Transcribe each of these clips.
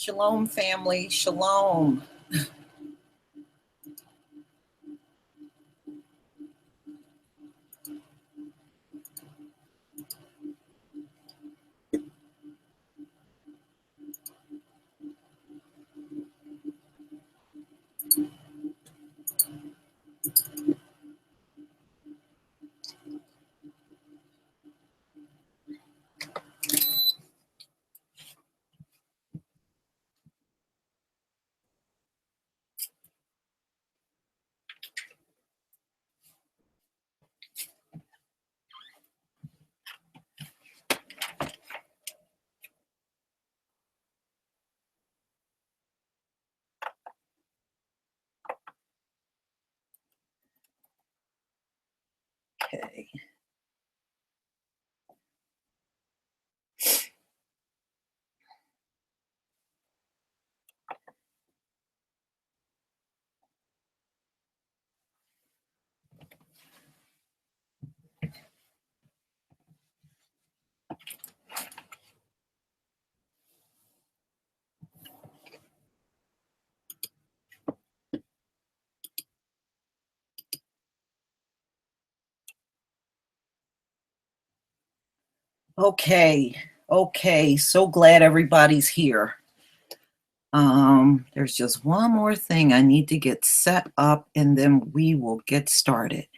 Shalom, family. Shalom. Okay. Okay. So glad everybody's here. There's just one more thing I need to get set up and then we will get started.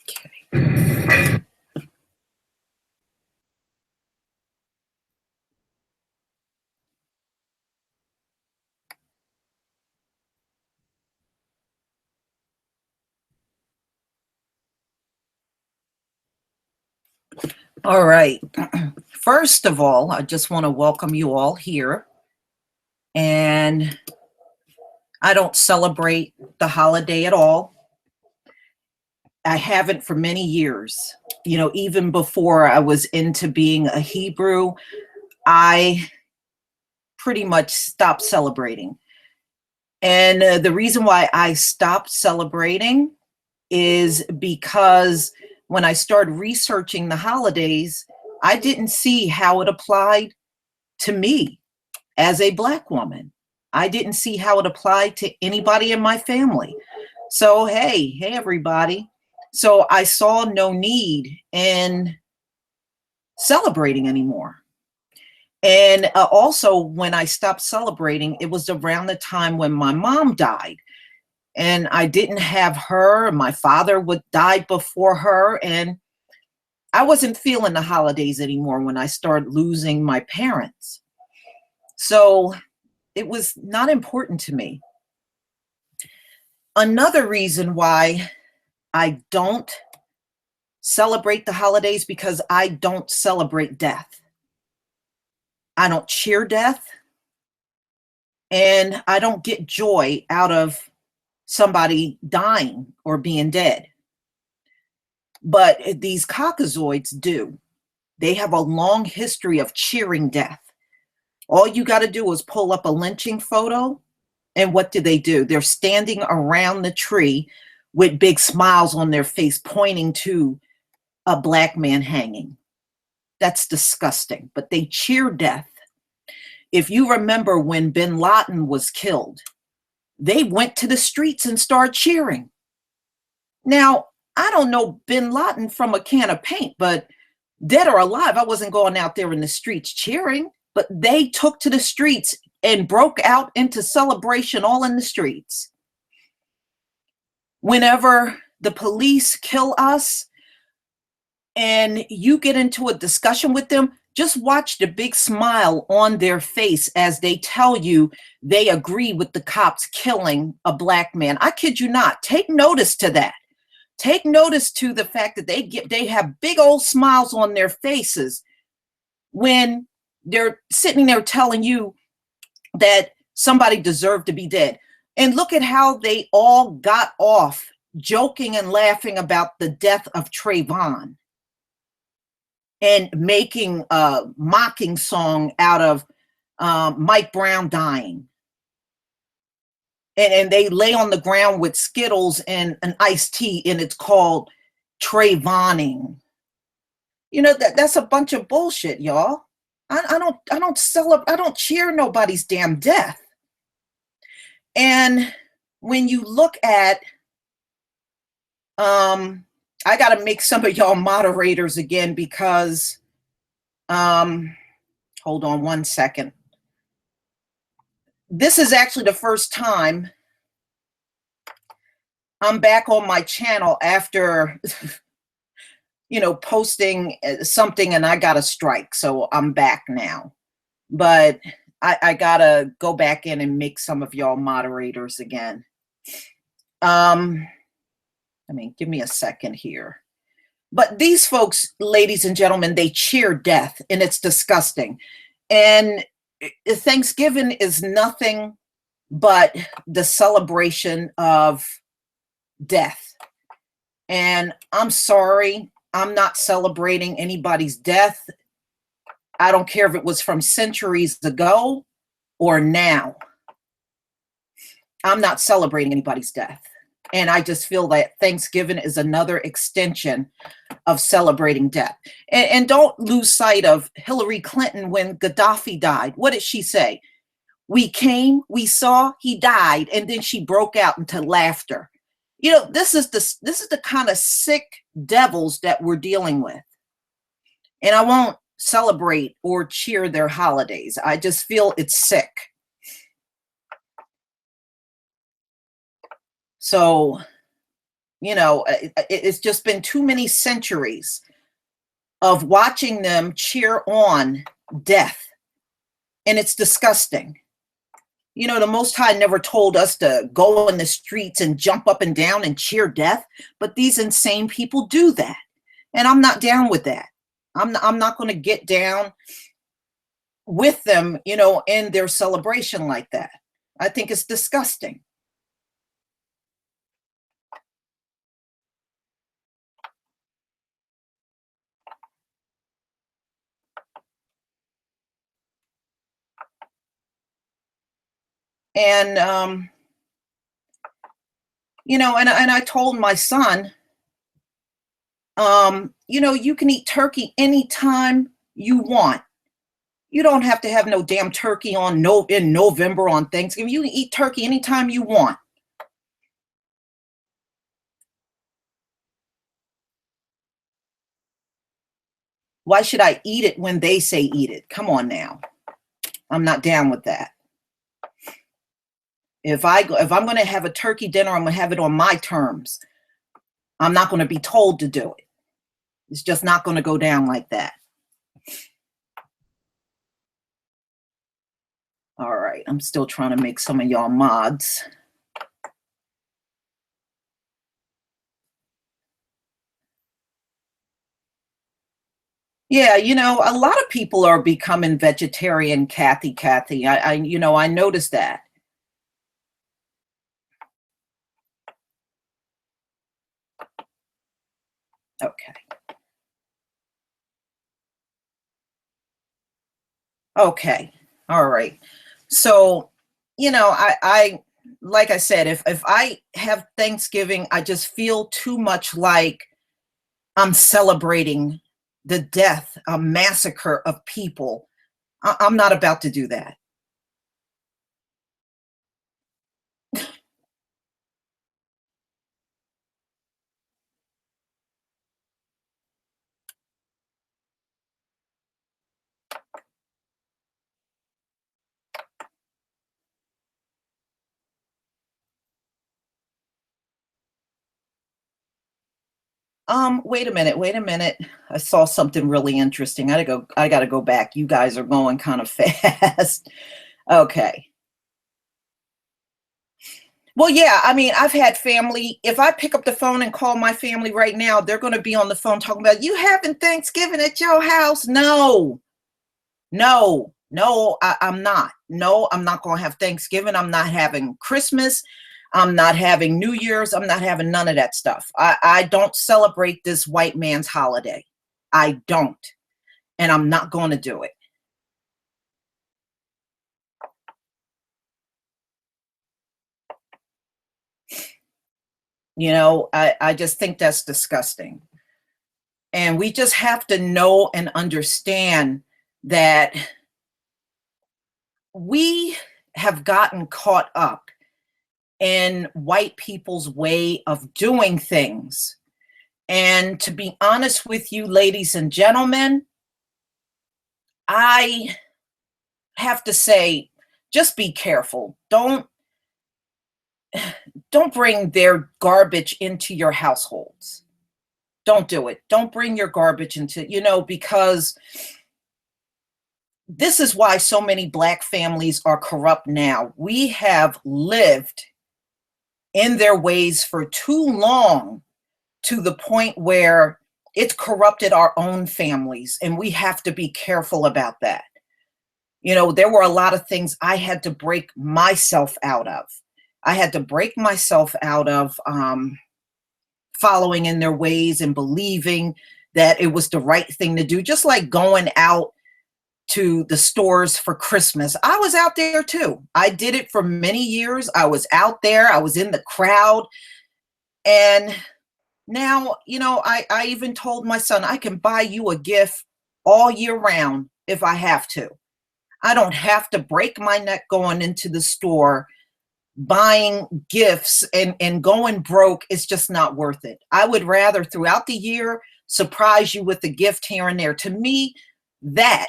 Okay. All right. First of all, I just want to welcome you all here. And I don't celebrate the holiday at all. I haven't for many years. You know, even before I was into being a Hebrew, I pretty much stopped celebrating. And the reason why I stopped celebrating is because when I started researching the holidays, I didn't see how it applied to me as a Black woman. I didn't see how it applied to anybody in my family. So, hey, everybody. So I saw no need in celebrating anymore. And also, when I stopped celebrating, it was around the time when my mom died. And I didn't have her. My father would die before her. And I wasn't feeling the holidays anymore when I started losing my parents. So it was not important to me. Another reason why I don't celebrate the holidays because I don't celebrate death. I don't cheer death. And I don't get joy out of somebody dying or being dead. But these caucasoids do. They have a long history of cheering death. All you got to do is pull up a lynching photo. And what do? They're standing around the tree with big smiles on their face, pointing to a Black man hanging. That's disgusting. But they cheer death. If you remember when bin Laden was killed, they went to the streets and started cheering. Now, I don't know bin Laden from a can of paint, but Dead or alive, I wasn't going out there in the streets cheering, but they took to the streets and broke out into celebration all in the streets. Whenever the police kill us and you get into a discussion with them, just watch the big smile on their face as they tell you they agree with the cops killing a black man. I kid you not. Take notice to that. Take notice to the fact that they have big old smiles on their faces when they're sitting there telling you that somebody deserved to be dead. And look at how they all got off joking and laughing about the death of Trayvon and making a mocking song out of Mike Brown dying. And they lay on the ground with Skittles and an iced tea, and it's called Trayvoning. You know, that's a bunch of bullshit, y'all. I don't celebrate, I don't cheer nobody's damn death. And when you look at I gotta make some of y'all moderators again because hold on one second. This is actually the first time I'm back on my channel after posting something and I got a strike. So I'm back now. But I gotta go back in and make some of y'all moderators again. Give me a second here. But these folks, ladies and gentlemen, they cheer death, and it's disgusting. And Thanksgiving is nothing but the celebration of death. And I'm sorry, I'm not celebrating anybody's death. I don't care if it was from centuries ago or now. I'm not celebrating anybody's death. And I just feel that Thanksgiving is another extension of celebrating death. And don't lose sight of Hillary Clinton when Gaddafi died. What did she say? We came, we saw, he died, and then she broke out into laughter. This is the kind of sick devils that we're dealing with. And I won't celebrate or cheer their holidays. I just feel it's sick. So, it's just been too many centuries of watching them cheer on death. And it's disgusting. The Most High never told us to go in the streets and jump up and down and cheer death, but these insane people do that. And I'm not down with that. I'm not going to get down with them, in their celebration like that. I think it's disgusting. And, and I told my son, you can eat turkey anytime you want. You don't have to have no damn turkey in November on Thanksgiving. You can eat turkey anytime you want. Why should I eat it when they say eat it? Come on now. I'm not down with that. If I'm going to have a turkey dinner, I'm going to have it on my terms. I'm not going to be told to do it. It's just not going to go down like that. All right, I'm still trying to make some of y'all mods. Yeah, a lot of people are becoming vegetarian, Kathy. I noticed that. Okay. Okay. All right. So, I like I said, if I have Thanksgiving, I just feel too much like I'm celebrating the death, a massacre of people. I'm not about to do that. Wait a minute, wait a minute. I saw something really interesting. I gotta go back. You guys are going kind of fast. Okay. Well, yeah, I mean, I've had family. If I pick up the phone and call my family right now, they're going to be on the phone talking about you having Thanksgiving at your house. No, no, no, I'm not. No, I'm not going to have Thanksgiving. I'm not having Christmas. I'm not having New Year's. I'm not having none of that stuff. I don't celebrate this white man's holiday. I don't. And I'm not going to do it. I just think that's disgusting. And we just have to know and understand that we have gotten caught up in white people's way of doing things. And to be honest with you, ladies and gentlemen, I have to say, just be careful. Don't bring their garbage into your households. Don't do it. Don't bring your garbage into, because this is why so many Black families are corrupt now. We have lived in their ways for too long to the point where it's corrupted our own families, and we have to be careful about that. There were a lot of things I had to break myself out of. I had to break myself out of following in their ways and believing that it was the right thing to do, just like going out to the stores for Christmas. I was out there too. I did it for many years. I was out there, I was in the crowd. And now, I even told my son, I can buy you a gift all year round if I have to. I don't have to break my neck going into the store buying gifts and going broke. It's just not worth it. I would rather throughout the year surprise you with a gift here and there. To me, that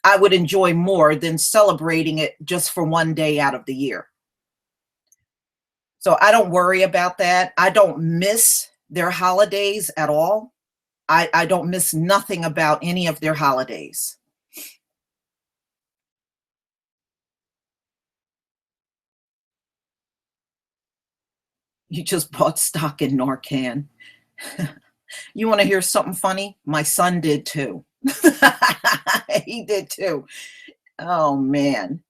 I would enjoy more than celebrating it just for one day out of the year. So I don't worry about that. I don't miss their holidays at all. I don't miss nothing about any of their holidays. You just bought stock in Narcan. You want to hear something funny? My son did too. He did too. Oh man.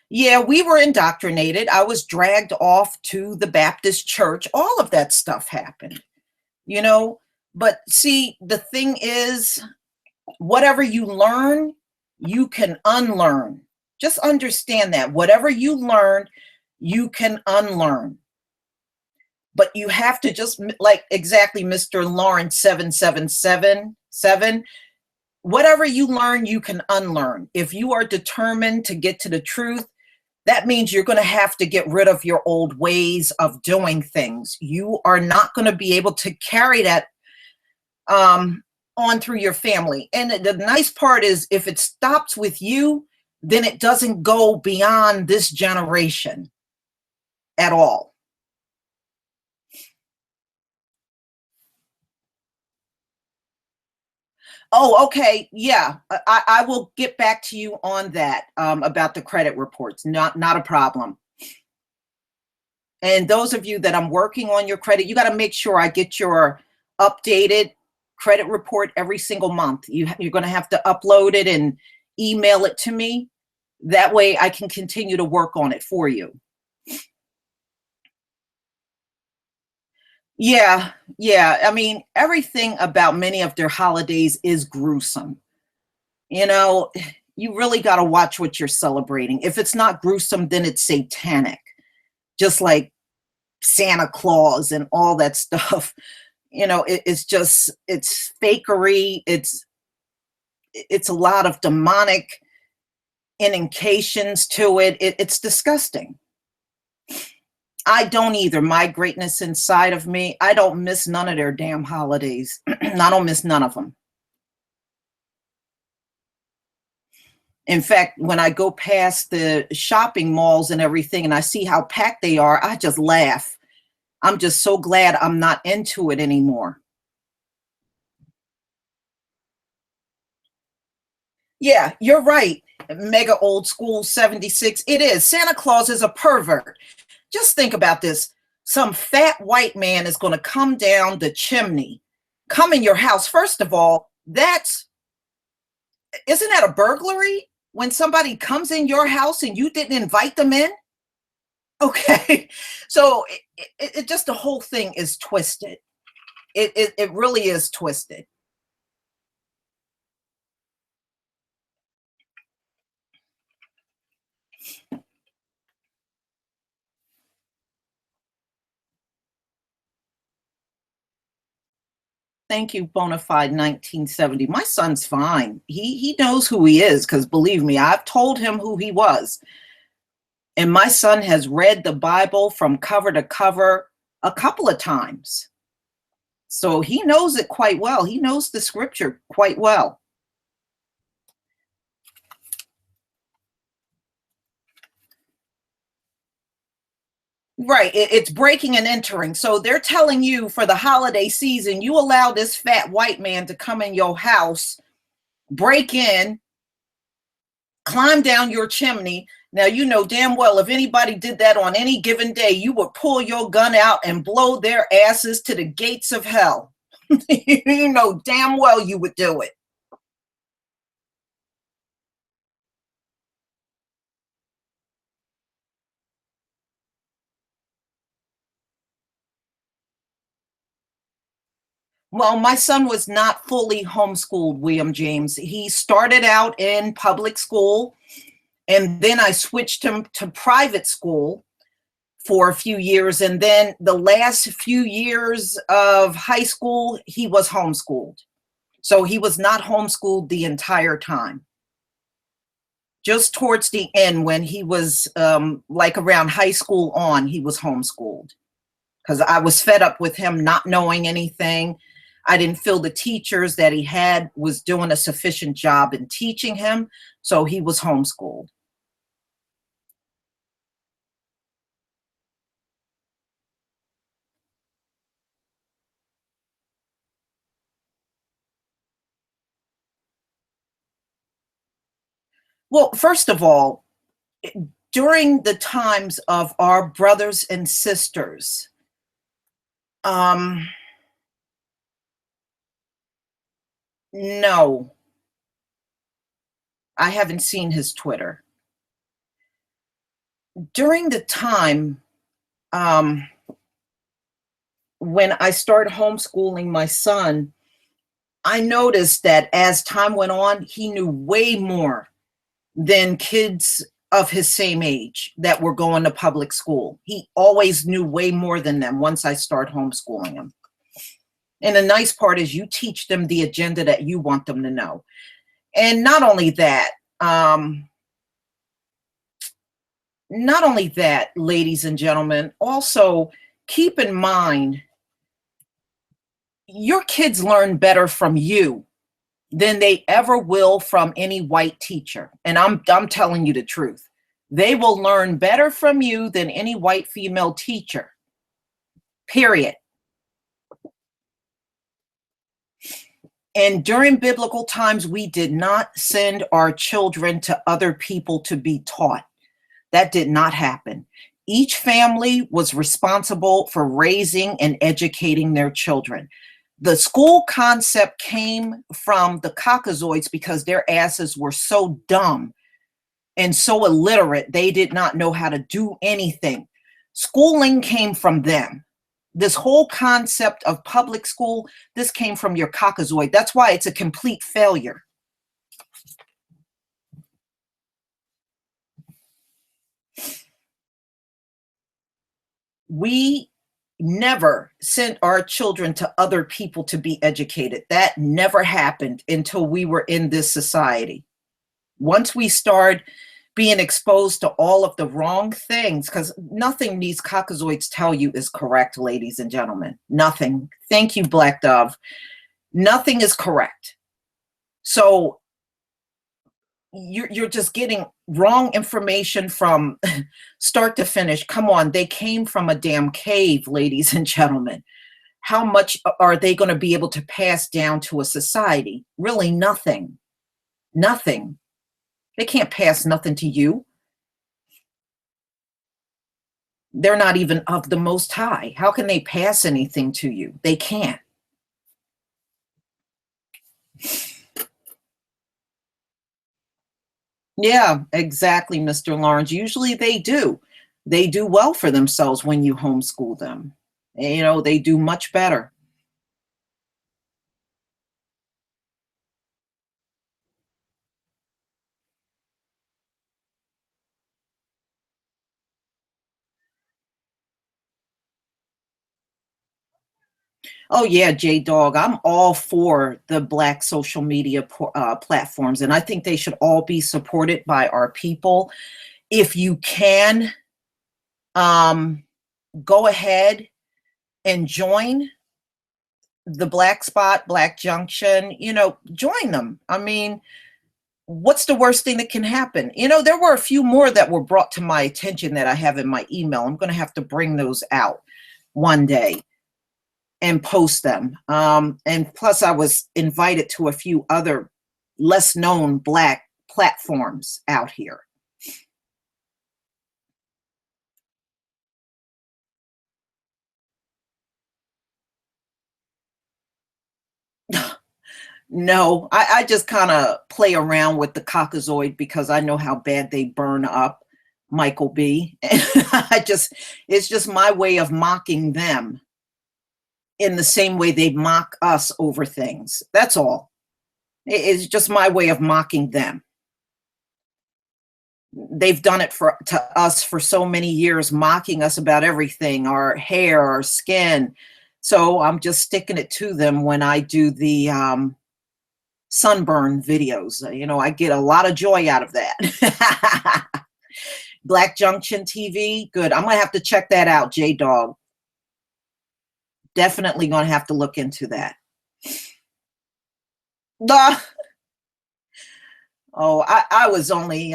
Yeah, we were indoctrinated. I was dragged off to the Baptist church. All of that stuff happened, you know. But see, the thing is, whatever you learn, you can unlearn. Just understand that. Whatever you learn, you can unlearn. But you have to just, like exactly Mr. Lawrence 7777, whatever you learn, you can unlearn. If you are determined to get to the truth, that means you're going to have to get rid of your old ways of doing things. You are not going to be able to carry that on through your family. And the nice part is, if it stops with you, then it doesn't go beyond this generation at all. Oh, okay. Yeah, I will get back to you on that about the credit reports. Not a problem. And those of you that I'm working on your credit, you got to make sure I get your updated credit report every single month. You're going to have to upload it and email it to me. That way I can continue to work on it for you. Yeah, yeah. I mean, everything about many of their holidays is gruesome. You know, you really got to watch what you're celebrating. If it's not gruesome, then it's satanic. Just like Santa Claus and all that stuff. It's fakery. It's a lot of demonic incantations to it. It's disgusting. I don't either. My greatness inside of me, I don't miss none of their damn holidays. I don't miss none of them. In fact, when I go past the shopping malls and everything and I see how packed they are, I just laugh. I'm just so glad I'm not into it anymore. Yeah, you're right. Mega old school 76. It is. Santa Claus is a pervert. Just think about this. Some fat white man is going to come down the chimney, come in your house. First of all, isn't that a burglary when somebody comes in your house and you didn't invite them in? Okay. So it just the whole thing is twisted. It really is twisted. Thank you, Bonafide 1970. My son's fine. He knows who he is because believe me, I've told him who he was. And my son has read the Bible from cover to cover a couple of times. So he knows it quite well. He knows the scripture quite well. Right. It's breaking and entering. So they're telling you for the holiday season, you allow this fat white man to come in your house, break in, climb down your chimney. Now, you know damn well if anybody did that on any given day, you would pull your gun out and blow their asses to the gates of hell. You know damn well you would do it. Well, my son was not fully homeschooled, William James. He started out in public school, and then I switched him to private school for a few years. And then the last few years of high school, he was homeschooled. So he was not homeschooled the entire time. Just towards the end, when he was like around high school on, he was homeschooled because I was fed up with him not knowing anything. I didn't feel the teachers that he had was doing a sufficient job in teaching him. So he was homeschooled. Well, first of all, during the times of our brothers and sisters, um, no, I haven't seen his Twitter. During the time um, when I started homeschooling my son, I noticed that as time went on, he knew way more than kids of his same age that were going to public school. He always knew way more than them once I started homeschooling him. And the nice part is you teach them the agenda that you want them to know. And not only that, ladies and gentlemen, also keep in mind your kids learn better from you than they ever will from any white teacher. And I'm telling you the truth. They will learn better from you than any white female teacher. Period. And during biblical times, we did not send our children to other people to be taught. That did not happen. Each family was responsible for raising and educating their children. The school concept came from the Caucasoids because their asses were so dumb and so illiterate, they did not know how to do anything. Schooling came from them. This whole concept of public school, this came from your Caucasoid. That's why it's a complete failure. We never sent our children to other people to be educated. That never happened until we were in this society. Once we start being exposed to all of the wrong things, because nothing these Caucasoids tell you is correct, ladies and gentlemen. Nothing. Thank you, Black Dove. Nothing is correct. So you're just getting wrong information from start to finish. Come on, they came from a damn cave, ladies and gentlemen. How much are they going to be able to pass down to a society? Really nothing. Nothing. They can't pass nothing to you. They're not even of the Most High. How can they pass anything to you? They can't. Yeah, exactly, Mr. Lawrence. Usually they do. They do well for themselves when you homeschool them. You know, they do much better. Oh yeah, J Dog. I'm all for the black social media platforms, and I think they should all be supported by our people. If you can, um, go ahead and join the Black Spot, Black Junction. You know, join them. I mean, what's the worst thing that can happen? You know, there were a few more that were brought to my attention that I have in my email. I'm going to have to bring those out one day and post them. And plus, I was invited to a few other less known Black platforms out here. No, I just kind of play around with the cockazoid because I know how bad they burn up Michael B. It's just my way of mocking them in the same way they mock us over things. That's all. It's just my way of mocking them. They've done it to us for so many years, mocking us about everything, our hair, our skin. So I'm just sticking it to them when I do the sunburn videos. You know, I get a lot of joy out of that. Black Junction TV, good. I'm gonna have to check that out, J Dog. Definitely gonna have to look into that. Ah, oh, I was only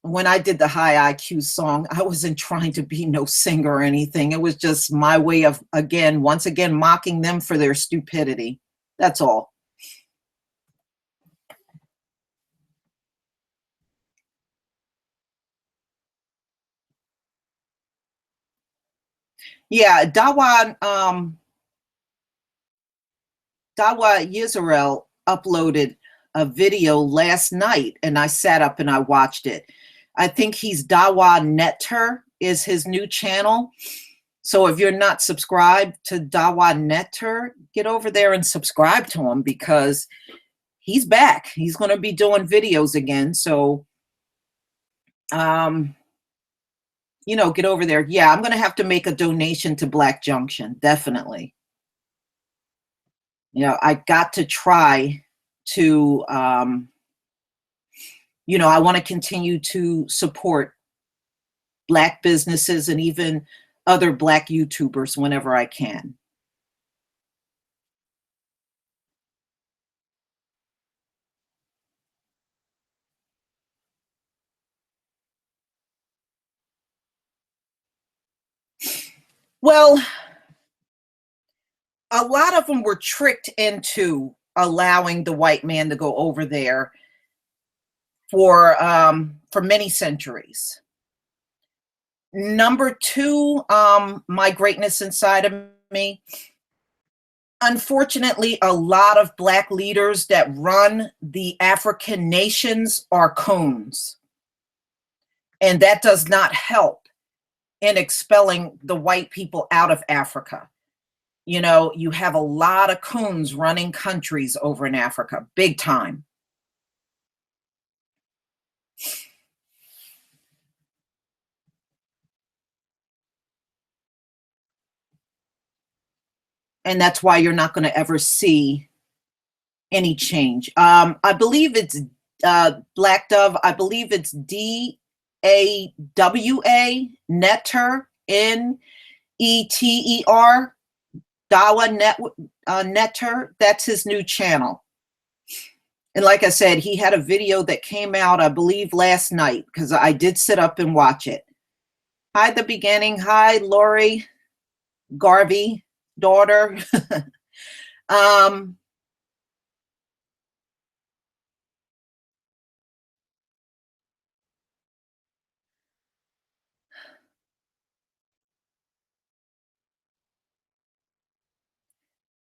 when I did the high IQ song, I wasn't trying to be no singer or anything. It was just my way of once again mocking them for their stupidity. That's all. Yeah, Dawa Yisrael uploaded a video last night and I sat up and I watched it. I think he's Dawa Netter is his new channel. So if you're not subscribed to Dawa Netter, get over there and subscribe to him because he's back. He's going to be doing videos again. So, um, you know, get over there. Yeah, I'm going to have to make a donation to Black Junction. Definitely. You know, I got to try to, you know, I want to continue to support Black businesses and even other Black YouTubers whenever I can. Well, a lot of them were tricked into allowing the white man to go over there for many centuries. Number two, my greatness inside of me. Unfortunately, a lot of Black leaders that run the African nations are coons, and that does not help in expelling the white people out of Africa. You know, you have a lot of coons running countries over in Africa, big time. And that's why you're not going to ever see any change. I believe it's Black Dove. I believe it's DAWA Netter NETER Dawa Netter. That's his new channel. And like I said, he had a video that came out, I believe, last night, because I did sit up and watch it. Hi, the beginning. Hi, Lori Garvey, daughter. um,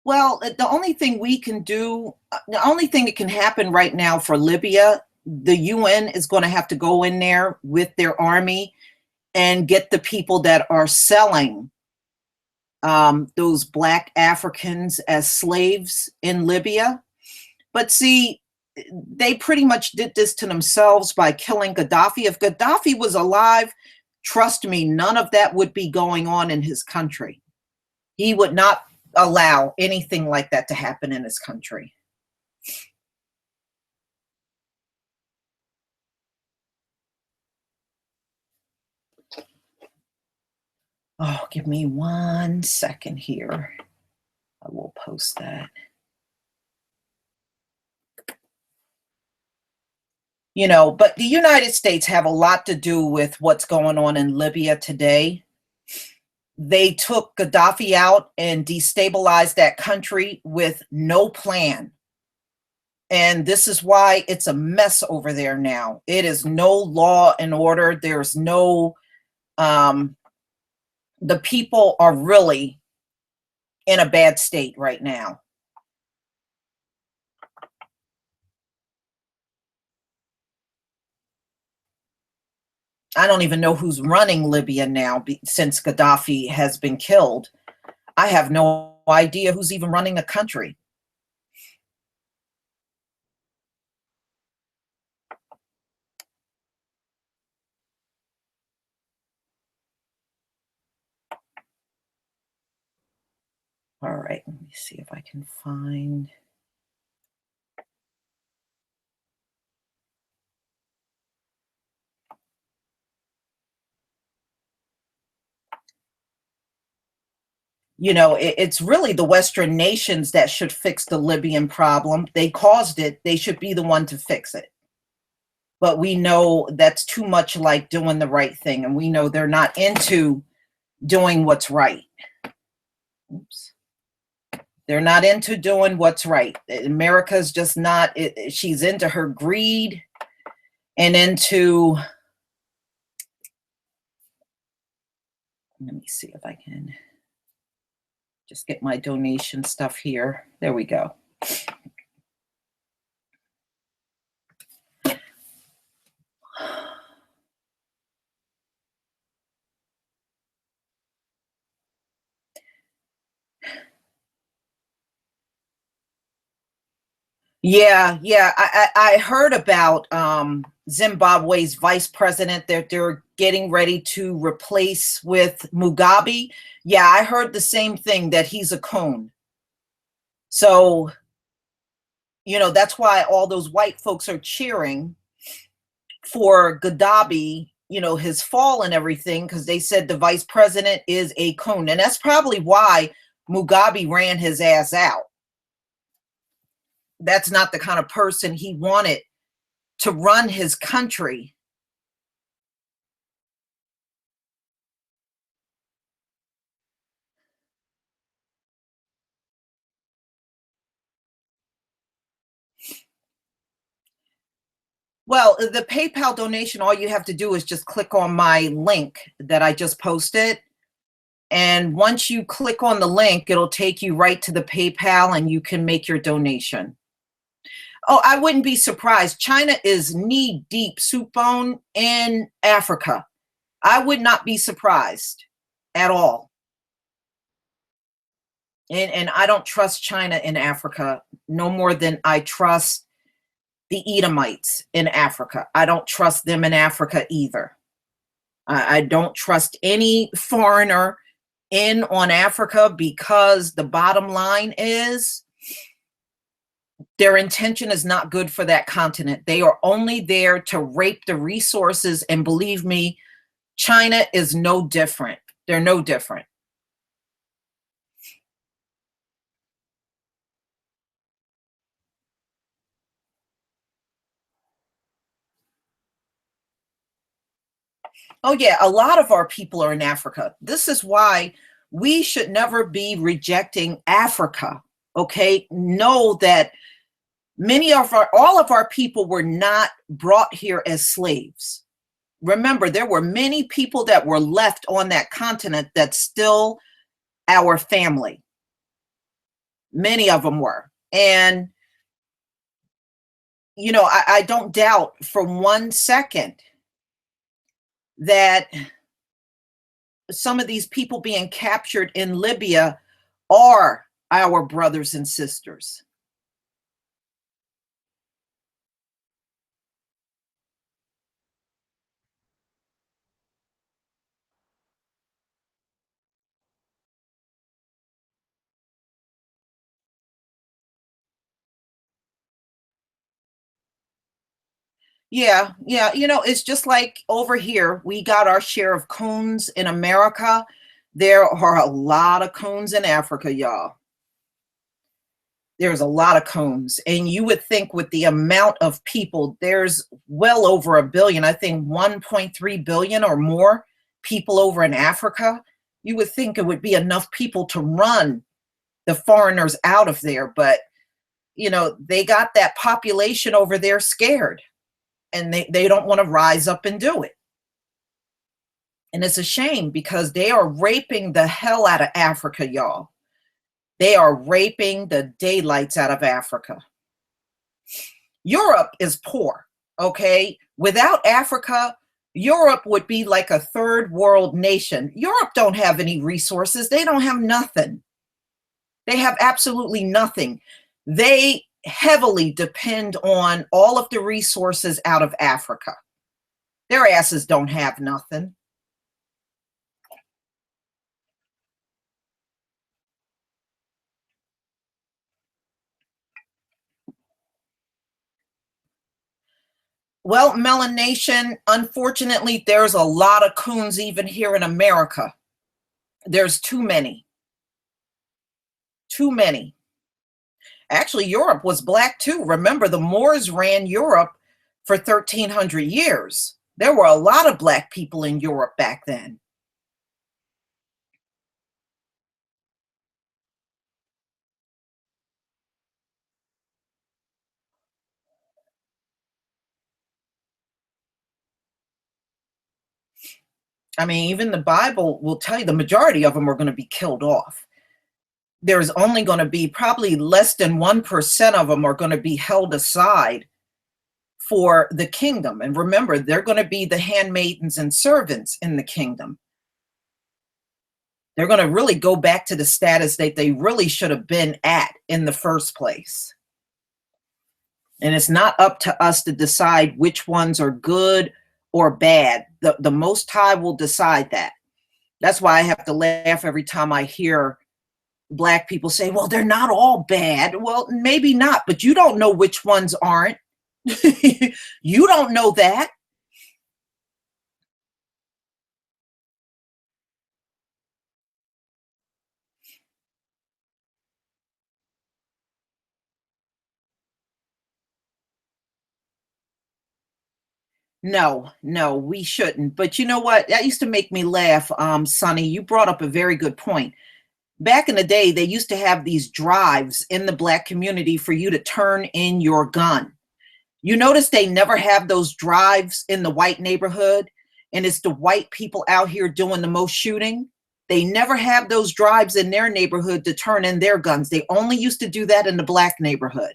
well, the only thing we can do, the only thing that can happen right now for Libya, the UN is going to have to go in there with their army and get the people that are selling those Black Africans as slaves in Libya. But see, they pretty much did this to themselves by killing Gaddafi. If Gaddafi was alive, trust me, none of that would be going on in his country. He would not allow anything like that to happen in his country. Oh, give me 1 second here. I will post that. You know, but the United States have a lot to do with what's going on in Libya today. They took Gaddafi out and destabilized that country with no plan. And this is why it's a mess over there now. It is no law and order. There's no, the people are really in a bad state right now. I don't even know who's running Libya now since Gaddafi has been killed. I have no idea who's even running the country. All right, let me see if I can find. You know, it's really the Western nations that should fix the Libyan problem. They caused it. They should be the one to fix it. But we know that's too much like doing the right thing. And we know they're not into doing what's right. Oops. They're not into doing what's right. America's just not, she's into her greed and into, let me see if I can just get my donation stuff here. There we go. Yeah, yeah. I heard about Zimbabwe's vice president that they're getting ready to replace with Mugabe. Yeah, I heard the same thing, that he's a coon. So, you know, that's why all those white folks are cheering for Gaddafi, you know, his fall and everything, because they said the vice president is a coon. And that's probably why Mugabe ran his ass out. That's not the kind of person he wanted to run his country. Well, the PayPal donation, all you have to do is just click on my link that I just posted. And once you click on the link, it'll take you right to the PayPal and you can make your donation. Oh, I wouldn't be surprised. China is knee deep, soup bone, in Africa. I would not be surprised at all. And I don't trust China in Africa no more than I trust the Edomites in Africa. I don't trust them in Africa either. I don't trust any foreigner in on Africa, because the bottom line is their intention is not good for that continent. They are only there to rape the resources. And believe me, China is no different. They're no different. Oh, yeah, a lot of our people are in Africa. This is why we should never be rejecting Africa. Okay, know that all of our people were not brought here as slaves. Remember, there were many people that were left on that continent that's still our family. Many of them were. And, I don't doubt for 1 second that some of these people being captured in Libya are our brothers and sisters. Yeah, yeah. It's just like over here, we got our share of coons in America. There are a lot of coons in Africa, y'all. There's a lot of coons. And you would think with the amount of people, there's well over a billion, I think 1.3 billion or more people over in Africa. You would think it would be enough people to run the foreigners out of there. But, they got that population over there scared and they don't want to rise up and do it. And it's a shame because they are raping the hell out of Africa, y'all. They are raping the daylights out of Africa. Europe is poor, okay? Without Africa, Europe would be like a third world nation. Europe don't have any resources. They don't have nothing. They have absolutely nothing. They heavily depend on all of the resources out of Africa. Their asses don't have nothing. Well, melanation, unfortunately, there's a lot of coons even here in America. There's too many. Too many. Actually, Europe was black too. Remember, the Moors ran Europe for 1,300 years. There were a lot of black people in Europe back then. I mean, even the Bible will tell you the majority of them are going to be killed off. There's only going to be probably less than 1% of them are going to be held aside for the kingdom. And remember, they're going to be the handmaidens and servants in the kingdom. They're going to really go back to the status that they really should have been at in the first place. And it's not up to us to decide which ones are good or bad. The Most High will decide that. That's why I have to laugh every time I hear black people say, well, they're not all bad. Well, maybe not, but you don't know which ones aren't. You don't know that. No, no, we shouldn't. But you know what? That used to make me laugh, Sonny. You brought up a very good point. Back in the day, they used to have these drives in the black community for you to turn in your gun. You notice they never have those drives in the white neighborhood, and it's the white people out here doing the most shooting. They never have those drives in their neighborhood to turn in their guns. They only used to do that in the black neighborhood.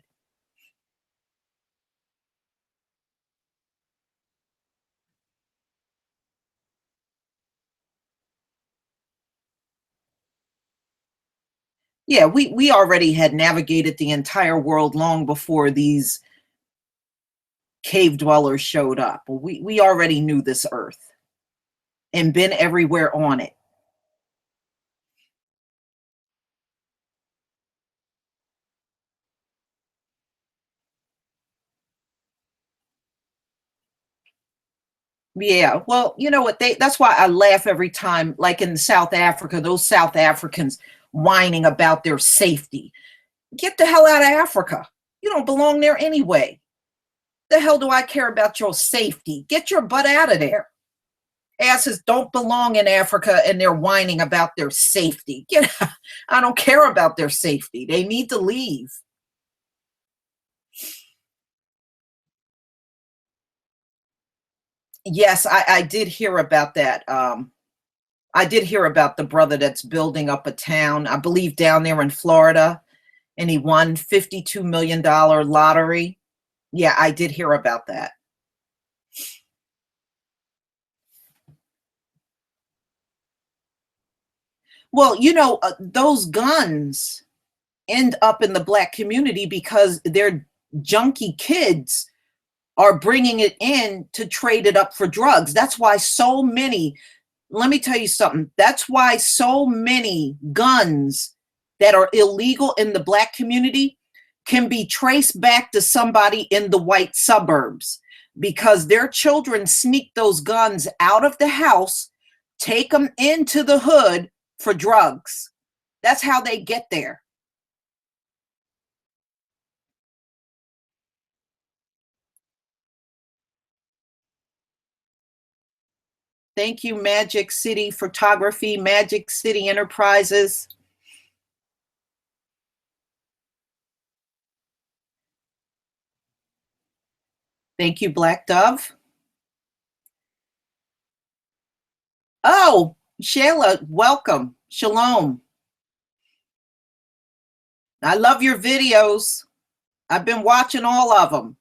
Yeah, we already had navigated the entire world long before these cave dwellers showed up. We already knew this earth and been everywhere on it. Yeah, well, you know what? That's why I laugh every time, like in South Africa, those South Africans whining about their safety. Get the hell out of Africa. You don't belong there anyway. The hell do I care about your safety? Get your butt out of there. Asses don't belong in Africa and they're whining about their safety. Get out. I don't care about their safety. They need to leave. Yes, I did hear about that. I did hear about the brother that's building up a town, I believe down there in Florida, and he won $52 million lottery. Yeah, I did hear about that. Well, those guns end up in the black community because they're junky kids are bringing it in to trade it up for drugs. That's why so many, let me tell you something, that's why so many guns that are illegal in the black community can be traced back to somebody in the white suburbs because their children sneak those guns out of the house, take them into the hood for drugs. That's how they get there. Thank you, Magic City Photography, Magic City Enterprises. Thank you, Black Dove. Oh, Shayla, welcome. Shalom. I love your videos. I've been watching all of them.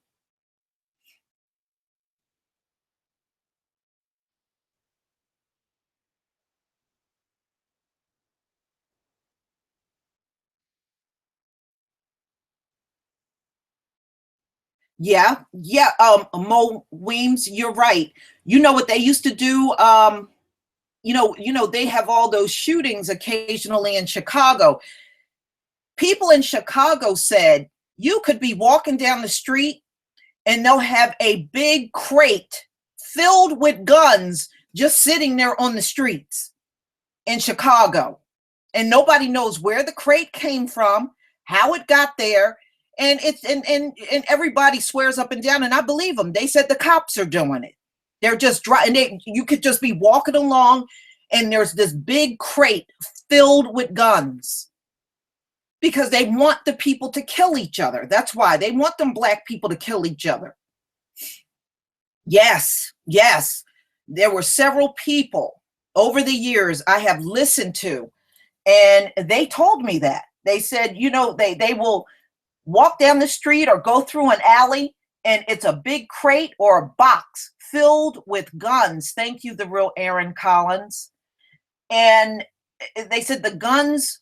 Yeah, yeah. Mo Weems, you're right. You know what they used to do? They have all those shootings occasionally in Chicago. People in Chicago said you could be walking down the street and they'll have a big crate filled with guns just sitting there on the streets in Chicago. And nobody knows where the crate came from, how it got there. And it's and everybody swears up and down, and I believe them. They said the cops are doing it. They're just driving. You could just be walking along, and there's this big crate filled with guns because they want the people to kill each other. That's why they want them black people to kill each other. Yes, yes. There were several people over the years I have listened to, and they told me that. They said, they will walk down the street or go through an alley, and it's a big crate or a box filled with guns. Thank you, the real Aaron Collins. And they said the guns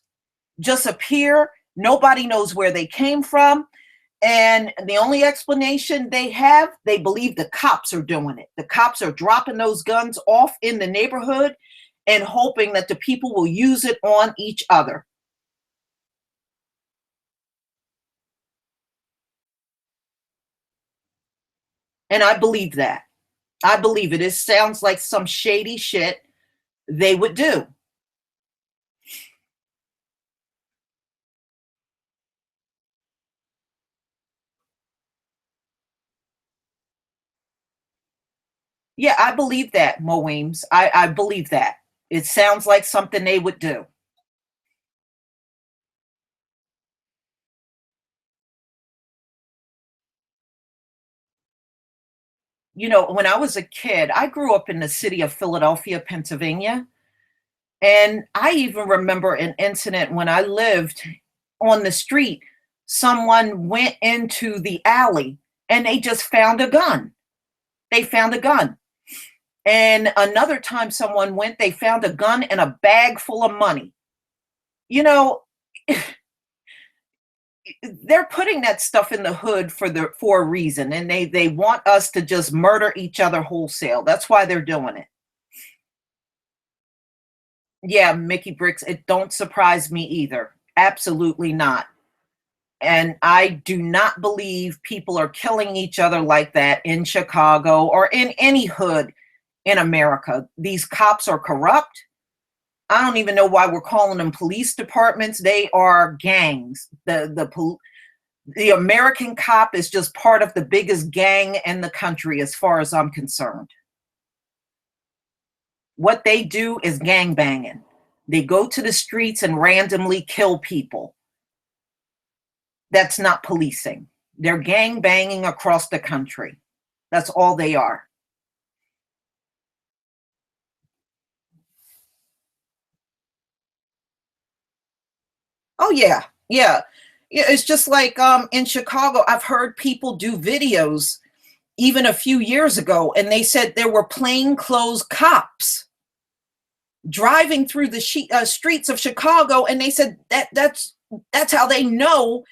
just appear. Nobody knows where they came from. And the only explanation they have, they believe the cops are doing it. The cops are dropping those guns off in the neighborhood and hoping that the people will use it on each other. And I believe that. I believe it. It sounds like some shady shit they would do. Yeah, I believe that, Mo Weems. I believe that. It sounds like something they would do. When I was a kid, I grew up in the city of Philadelphia, Pennsylvania. And I even remember an incident when I lived on the street. Someone went into the alley and they just found a gun. They found a gun. And another time someone went, they found a gun and a bag full of money. You know, they're putting that stuff in the hood for a reason, and they want us to just murder each other wholesale. That's why they're doing it. Yeah, Mickey Bricks, it don't surprise me either. Absolutely not. And I do not believe people are killing each other like that in Chicago or in any hood in America. These cops are corrupt. I don't even know why we're calling them police departments. They are gangs. The American cop is just part of the biggest gang in the country, as far as I'm concerned. What they do is gang banging. They go to the streets and randomly kill people. That's not policing. They're gang banging across the country. That's all they are. Oh yeah, yeah. Yeah, it's just like in Chicago, I've heard people do videos even a few years ago, and they said there were plainclothes cops driving through the streets of Chicago, and they said that's how they know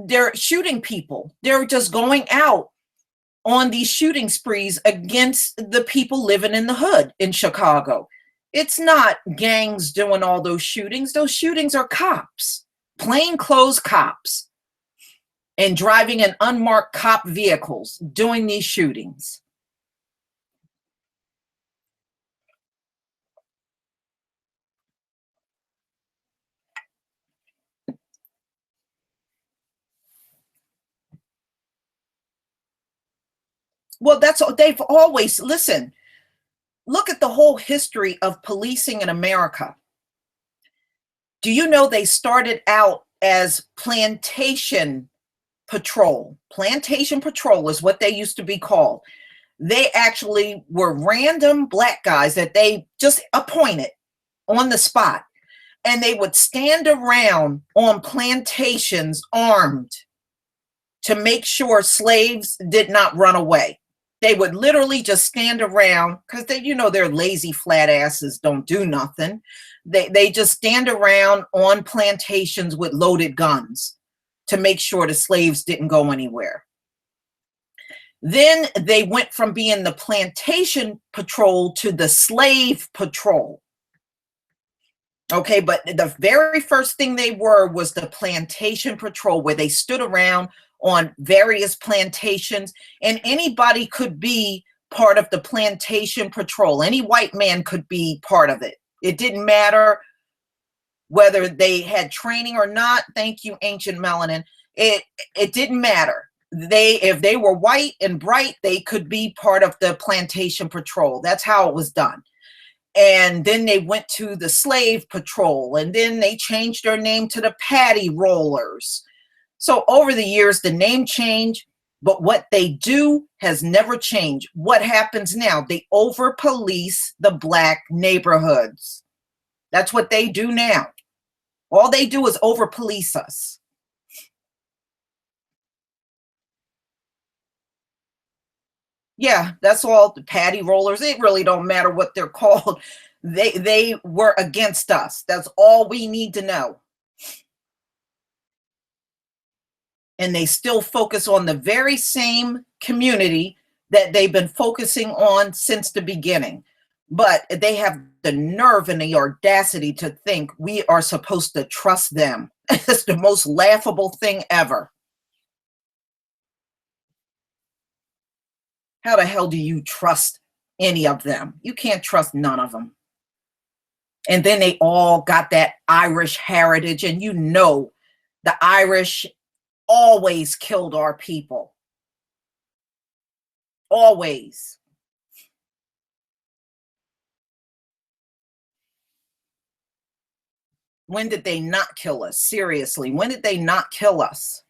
they're shooting people. They're just going out on these shooting sprees against the people living in the hood in Chicago. It's not gangs doing all those shootings. Those shootings are cops, plainclothes cops, and driving in unmarked cop vehicles doing these shootings. Well, that's they've always listen. Look at the whole history of policing in America. Do you know they started out as plantation patrol? Plantation patrol is what they used to be called. They actually were random black guys that they just appointed on the spot. And they would stand around on plantations armed to make sure slaves did not run away. They would literally just stand around because they're lazy flat asses, don't do nothing. They just stand around on plantations with loaded guns to make sure the slaves didn't go anywhere. Then they went from being the plantation patrol to the slave patrol. Okay, but the very first thing they were was the plantation patrol, where they stood around on various plantations, and anybody could be part of the plantation patrol. Any white man could be part of it. It didn't matter whether they had training or not. Thank you, ancient melanin. It didn't matter. If they were white and bright, they could be part of the plantation patrol. That's how it was done. And then they went to the slave patrol, and then they changed their name to the patty rollers. So over the years, the name changed, but what they do has never changed. What happens now? They over police the black neighborhoods. That's what they do now. All they do is over police us. Yeah, that's all. The patty rollers, it really don't matter what they're called. They were against us. That's all we need to know. And they still focus on the very same community that they've been focusing on since the beginning. But they have the nerve and the audacity to think we are supposed to trust them. It's the most laughable thing ever. How the hell do you trust any of them? You can't trust none of them. And then they all got that Irish heritage, and the Irish always killed our people. Always. When did they not kill us? Seriously, when did they not kill us?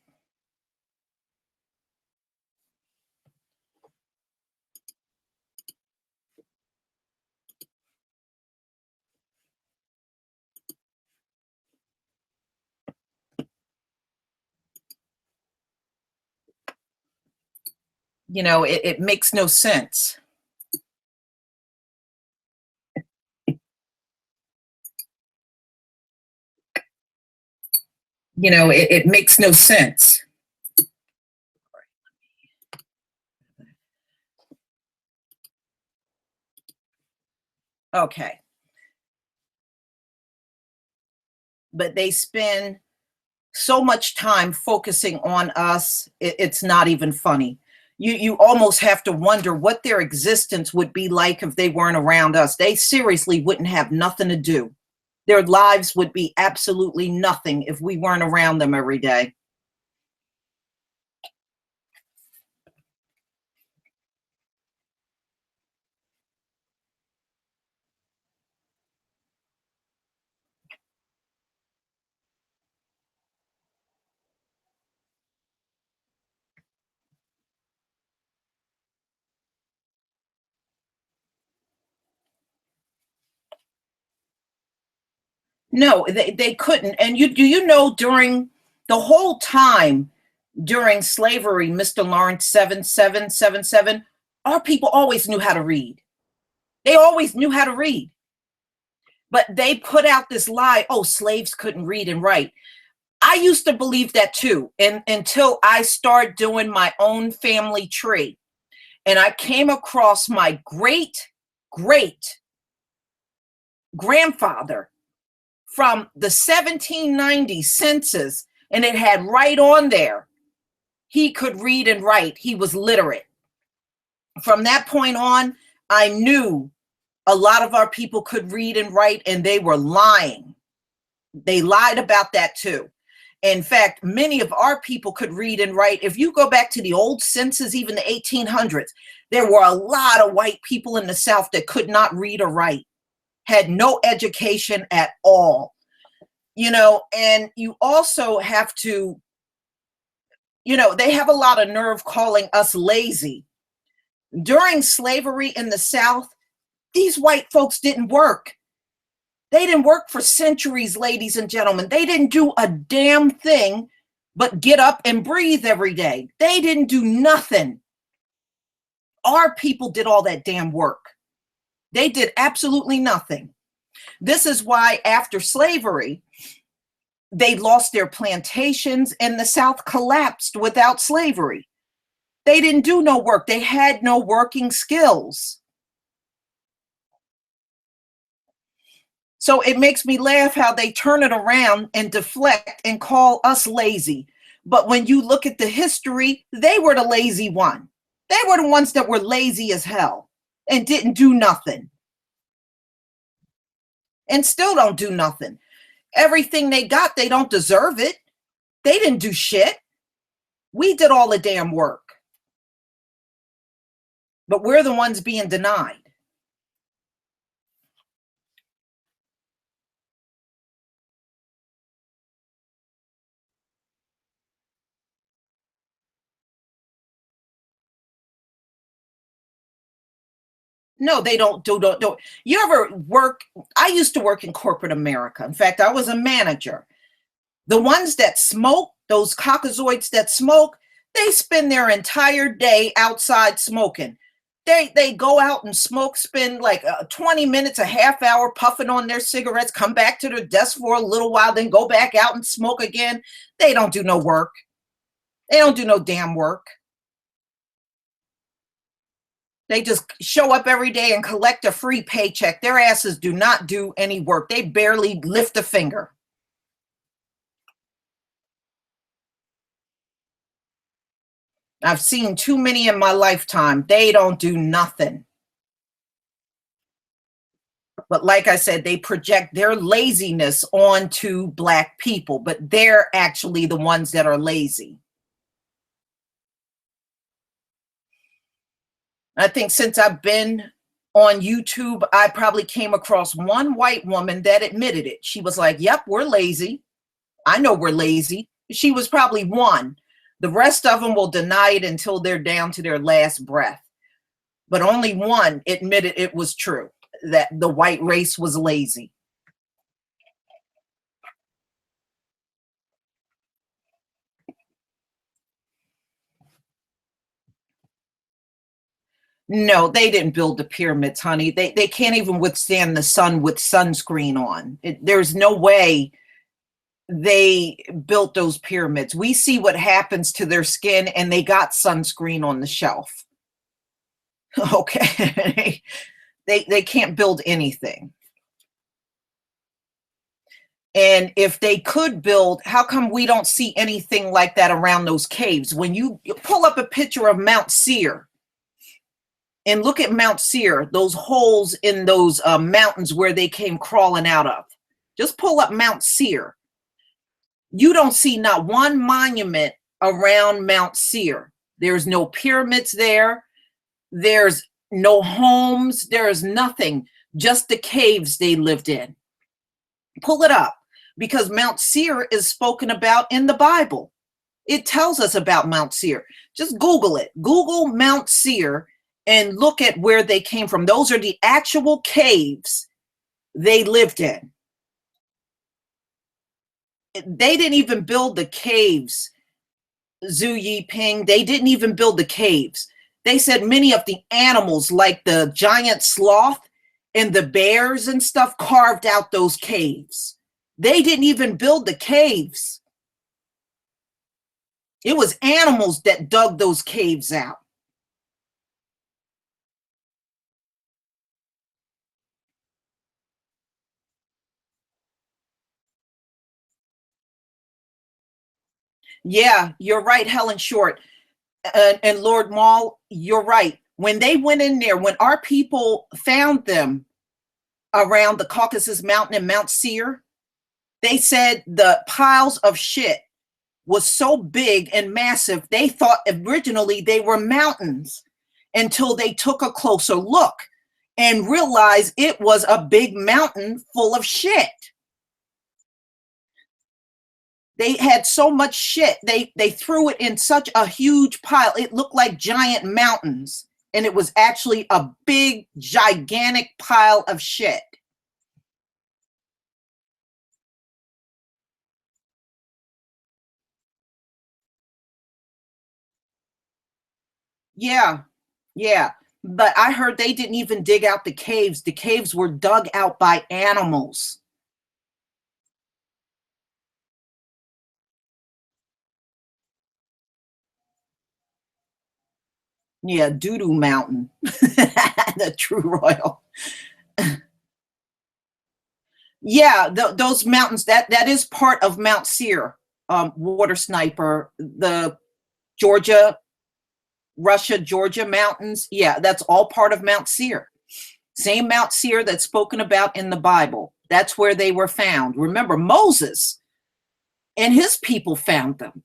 It makes no sense. It makes no sense. Okay. But they spend so much time focusing on us, it's not even funny. You almost have to wonder what their existence would be like if they weren't around us. They seriously wouldn't have nothing to do. Their lives would be absolutely nothing if we weren't around them every day. No, they couldn't. And you know, during the whole time during slavery, Mr. Lawrence 7777, our people always knew how to read. They always knew how to read. But they put out this lie, oh, slaves couldn't read and write. I used to believe that too, and until I started doing my own family tree. And I came across my great grandfather from the 1790 census, and it had right on there, he could read and write. He was literate. From that point on, I knew a lot of our people could read and write, and they were lying. They lied about that too. In fact, many of our people could read and write. If you go back to the old census, even the 1800s, there were a lot of white people in the South that could not read or write, had no education at all. You know, and you also have to, you know, they have a lot of nerve calling us lazy. During slavery in the South, these white folks didn't work. They didn't work for centuries, ladies and gentlemen. They didn't do a damn thing but get up and breathe every day. They didn't do nothing. Our people did all that damn work. They did absolutely nothing. This is why after slavery, they lost their plantations and the South collapsed without slavery. They didn't do no work. They had no working skills. So it makes me laugh how they turn it around and deflect and call us lazy. But when you look at the history, they were the lazy one. They were the ones that were lazy as hell and didn't do nothing. And still don't do nothing. Everything they got, they don't deserve it. They didn't do shit. We did all the damn work. But we're the ones being denied. No, they don't. You ever work? I used to work in corporate America. In fact, I was a manager. The ones that smoke, those caucasoids that smoke, they spend their entire day outside smoking. They go out and smoke, spend like 20 minutes, a half hour puffing on their cigarettes, come back to their desk for a little while, then go back out and smoke again. They don't do no work. They don't do no damn work. They just show up every day and collect a free paycheck. Their asses do not do any work. They barely lift a finger. I've seen too many in my lifetime. They don't do nothing. But like I said, they project their laziness onto Black people, but they're actually the ones that are lazy. I think since I've been on YouTube, I probably came across one white woman that admitted it. She was like, yep, we're lazy. I know we're lazy. She was probably one. The rest of them will deny it until they're down to their last breath. But only one admitted it was true, that the white race was lazy. No, they didn't build the pyramids, honey. They can't even withstand the sun with sunscreen on. There's no way they built those pyramids. We see what happens to their skin, and they got sunscreen on the shelf. Okay. They can't build anything. And if they could build, how come we don't see anything like that around those caves? When you pull up a picture of Mount Seir and look at Mount Seir, those holes in those mountains where they came crawling out of, just pull up Mount Seir. You don't see not one monument around Mount Seir. There's no pyramids there. There's no homes. There's nothing, just the caves they lived in. Pull it up, because Mount Seir is spoken about in the Bible. It tells us about Mount Seir. Just Google it. Google Mount Seir and look at where they came from. Those are the actual caves they lived in. They didn't even build the caves, Zhu Yiping. They didn't even build the caves. They said many of the animals, like the giant sloth and the bears and stuff, carved out those caves. They didn't even build the caves. It was animals that dug those caves out. Yeah, you're right, Helen Short. And Lord Maul, you're right. When they went in there, when our people found them around the Caucasus Mountain and Mount Seir, they said the piles of shit was so big and massive, they thought originally they were mountains until they took a closer look and realized it was a big mountain full of shit. They had so much shit. They threw it in such a huge pile. It looked like giant mountains. And it was actually a big, gigantic pile of shit. Yeah, yeah. But I heard they didn't even dig out the caves. The caves were dug out by animals. Yeah, Doodoo Mountain, the True Royal. Yeah, those mountains, that is part of Mount Seir, Water Sniper, the Georgia, Russia, Georgia mountains. Yeah, that's all part of Mount Seir. Same Mount Seir that's spoken about in the Bible. That's where they were found. Remember, Moses and his people found them.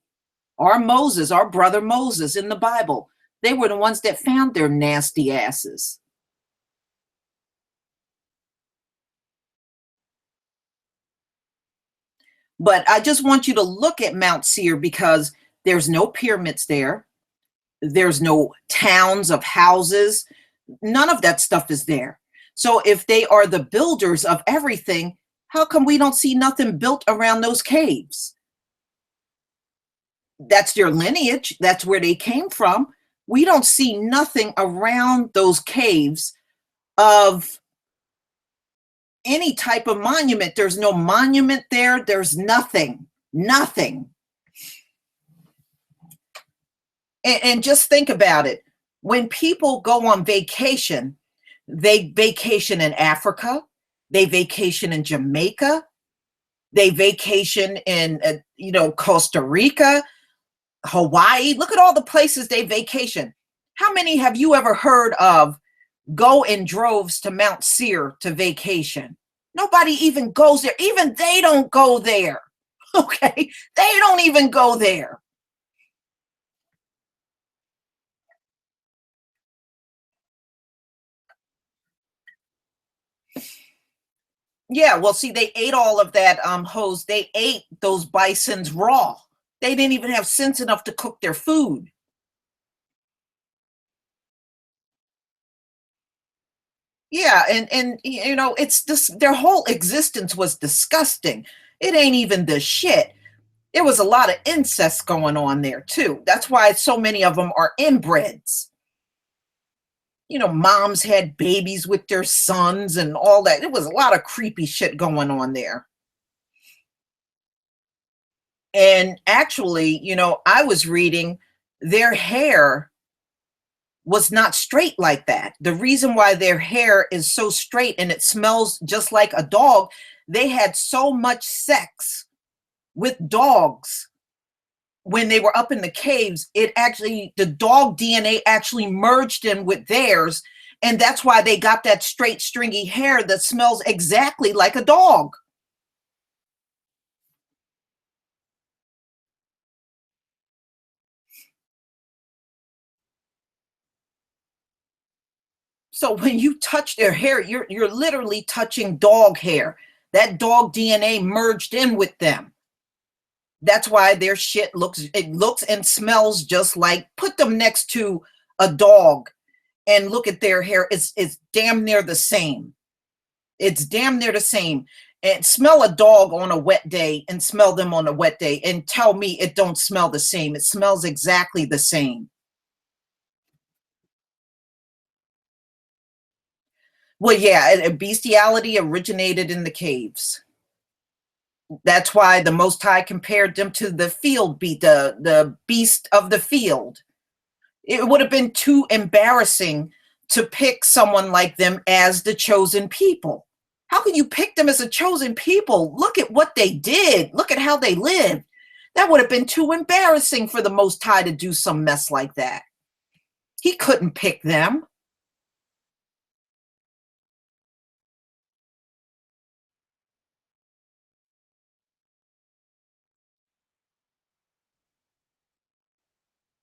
Our Moses, our brother Moses in the Bible, they were the ones that found their nasty asses. But I just want you to look at Mount Seir because there's no pyramids there. There's no towns of houses. None of that stuff is there. So if they are the builders of everything, how come we don't see nothing built around those caves? That's their lineage. That's where they came from. We don't see nothing around those caves of any type of monument. There's no monument there. There's nothing. Nothing. And just think about it. When people go on vacation, they vacation in Africa, they vacation in Jamaica, they vacation in Costa Rica, Hawaii. Look at all the places they vacation. How many have you ever heard of go in droves to Mount Seir to vacation? Nobody even goes there. Even they don't go there. Okay, they don't even go there. Yeah, well, see, they ate all of that hose. They ate those bisons raw. They didn't even have sense enough to cook their food. Yeah, and it's this their whole existence was disgusting. It ain't even the shit. There was a lot of incest going on there too. That's why so many of them are inbreds. Moms had babies with their sons and all that. It was a lot of creepy shit going on there. And actually, I was reading their hair was not straight like that. The reason why their hair is so straight and it smells just like a dog, they had so much sex with dogs when they were up in the caves. The dog DNA actually merged in with theirs. And that's why they got that straight, stringy hair that smells exactly like a dog. So when you touch their hair, you're literally touching dog hair. That dog DNA merged in with them. That's why their shit looks and smells just like. Put them next to a dog and look at their hair. It's damn near the same. It's damn near the same. And smell a dog on a wet day and smell them on a wet day and tell me it don't smell the same. It smells exactly the same. Well, yeah, bestiality originated in the caves. That's why the Most High compared them to the the beast of the field. It would have been too embarrassing to pick someone like them as the chosen people. How can you pick them as a chosen people? Look at what they did. Look at how they lived. That would have been too embarrassing for the Most High to do some mess like that. He couldn't pick them.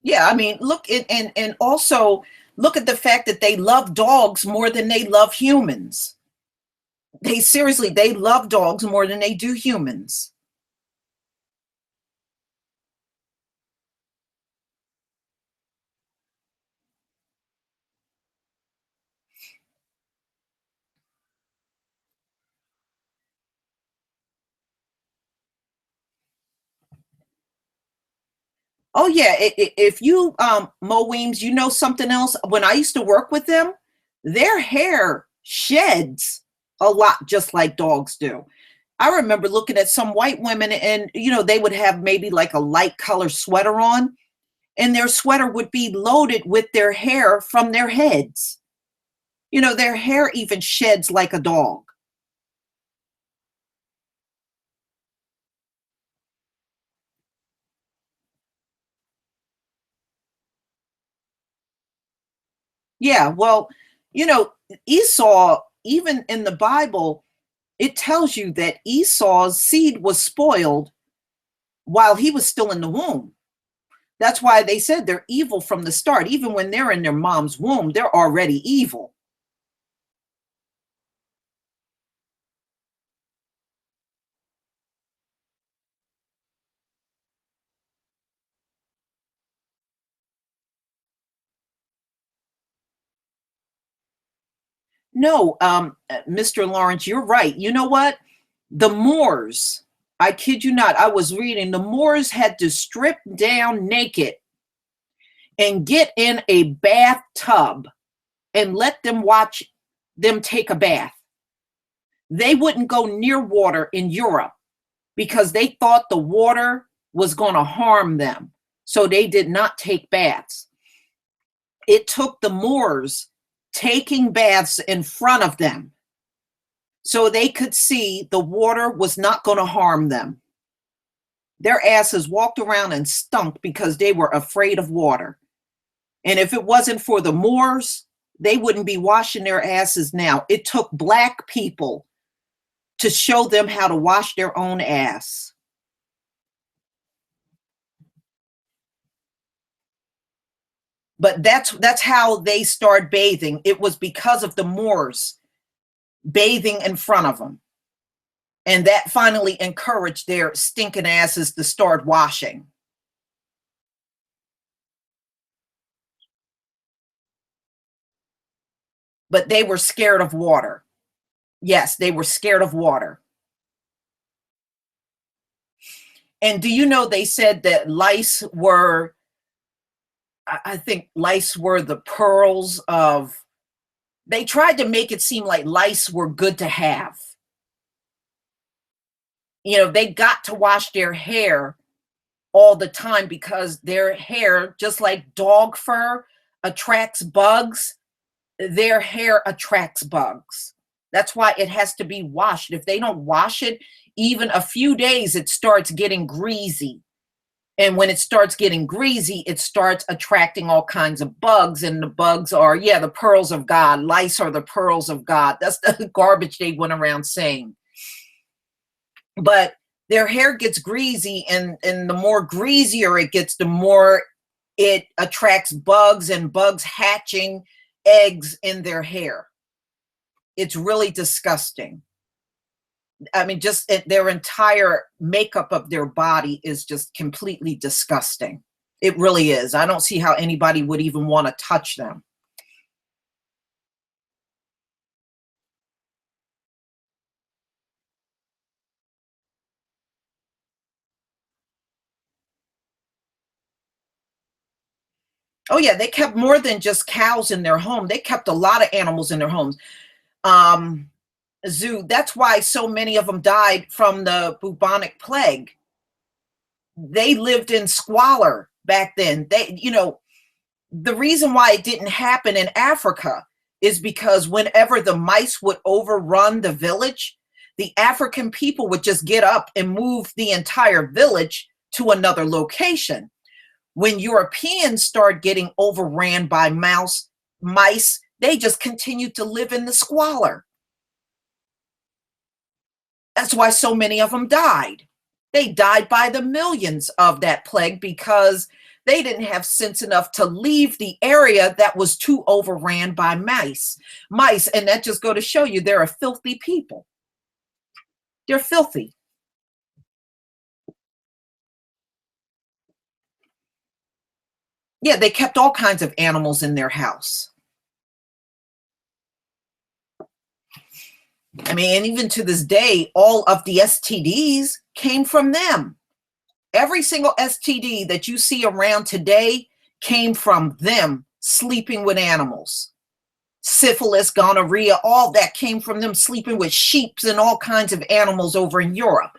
Yeah, I mean, look at and also look at the fact that they love dogs more than they love humans. They seriously, they love dogs more than they do humans. Oh yeah, if you Mo Weems, you know something else. When I used to work with them, their hair sheds a lot, just like dogs do. I remember looking at some white women, and they would have maybe like a light color sweater on, and their sweater would be loaded with their hair from their heads. Their hair even sheds like a dog. Yeah, well, you know, Esau, even in the Bible, it tells you that Esau's seed was spoiled while he was still in the womb. That's why they said they're evil from the start. Even when they're in their mom's womb, they're already evil. No, Mr. Lawrence, you're right. You know what? The Moors, I kid you not, I was reading the Moors had to strip down naked and get in a bathtub and let them watch them take a bath. They wouldn't go near water in Europe because they thought the water was going to harm them. So they did not take baths. It took the Moors taking baths in front of them so they could see the water was not going to harm them. Their asses walked around and stunk because they were afraid of water. And if it wasn't for the Moors, they wouldn't be washing their asses now. It took black people to show them how to wash their own ass. But that's how they start bathing. It was because of the Moors bathing in front of them. And that finally encouraged their stinking asses to start washing. But they were scared of water. Yes, they were scared of water. And do you know they said that lice were, I think lice were the pearls of, they tried to make it seem like lice were good to have. They got to wash their hair all the time because their hair, just like dog fur attracts bugs, their hair attracts bugs. That's why it has to be washed. If they don't wash it, even a few days, it starts getting greasy. And when it starts getting greasy, it starts attracting all kinds of bugs. And the bugs are, yeah, the pearls of God. Lice are the pearls of God. That's the garbage they went around saying. But their hair gets greasy, and the more greasier it gets, the more it attracts bugs, and bugs hatching eggs in their hair. It's really disgusting. I mean, just their entire makeup of their body is just completely disgusting. It really is. I don't see how anybody would even want to touch them. Oh yeah, they kept more than just cows in their home. They kept a lot of animals in their homes. Um, Zoo. That's why so many of them died from the bubonic plague. They lived in squalor back then. The reason why it didn't happen in Africa is because whenever the mice would overrun the village, the African people would just get up and move the entire village to another location. When Europeans started getting overran by mice, they just continued to live in the squalor. That's why so many of them died. They died by the millions of that plague because they didn't have sense enough to leave the area that was too overran by mice, and that just go to show you they're a filthy people. They're filthy. Yeah, they kept all kinds of animals in their house. I mean, and even to this day, all of the STDs came from them. Every single STD that you see around today came from them sleeping with animals. Syphilis, gonorrhea, all that came from them sleeping with sheep and all kinds of animals over in Europe.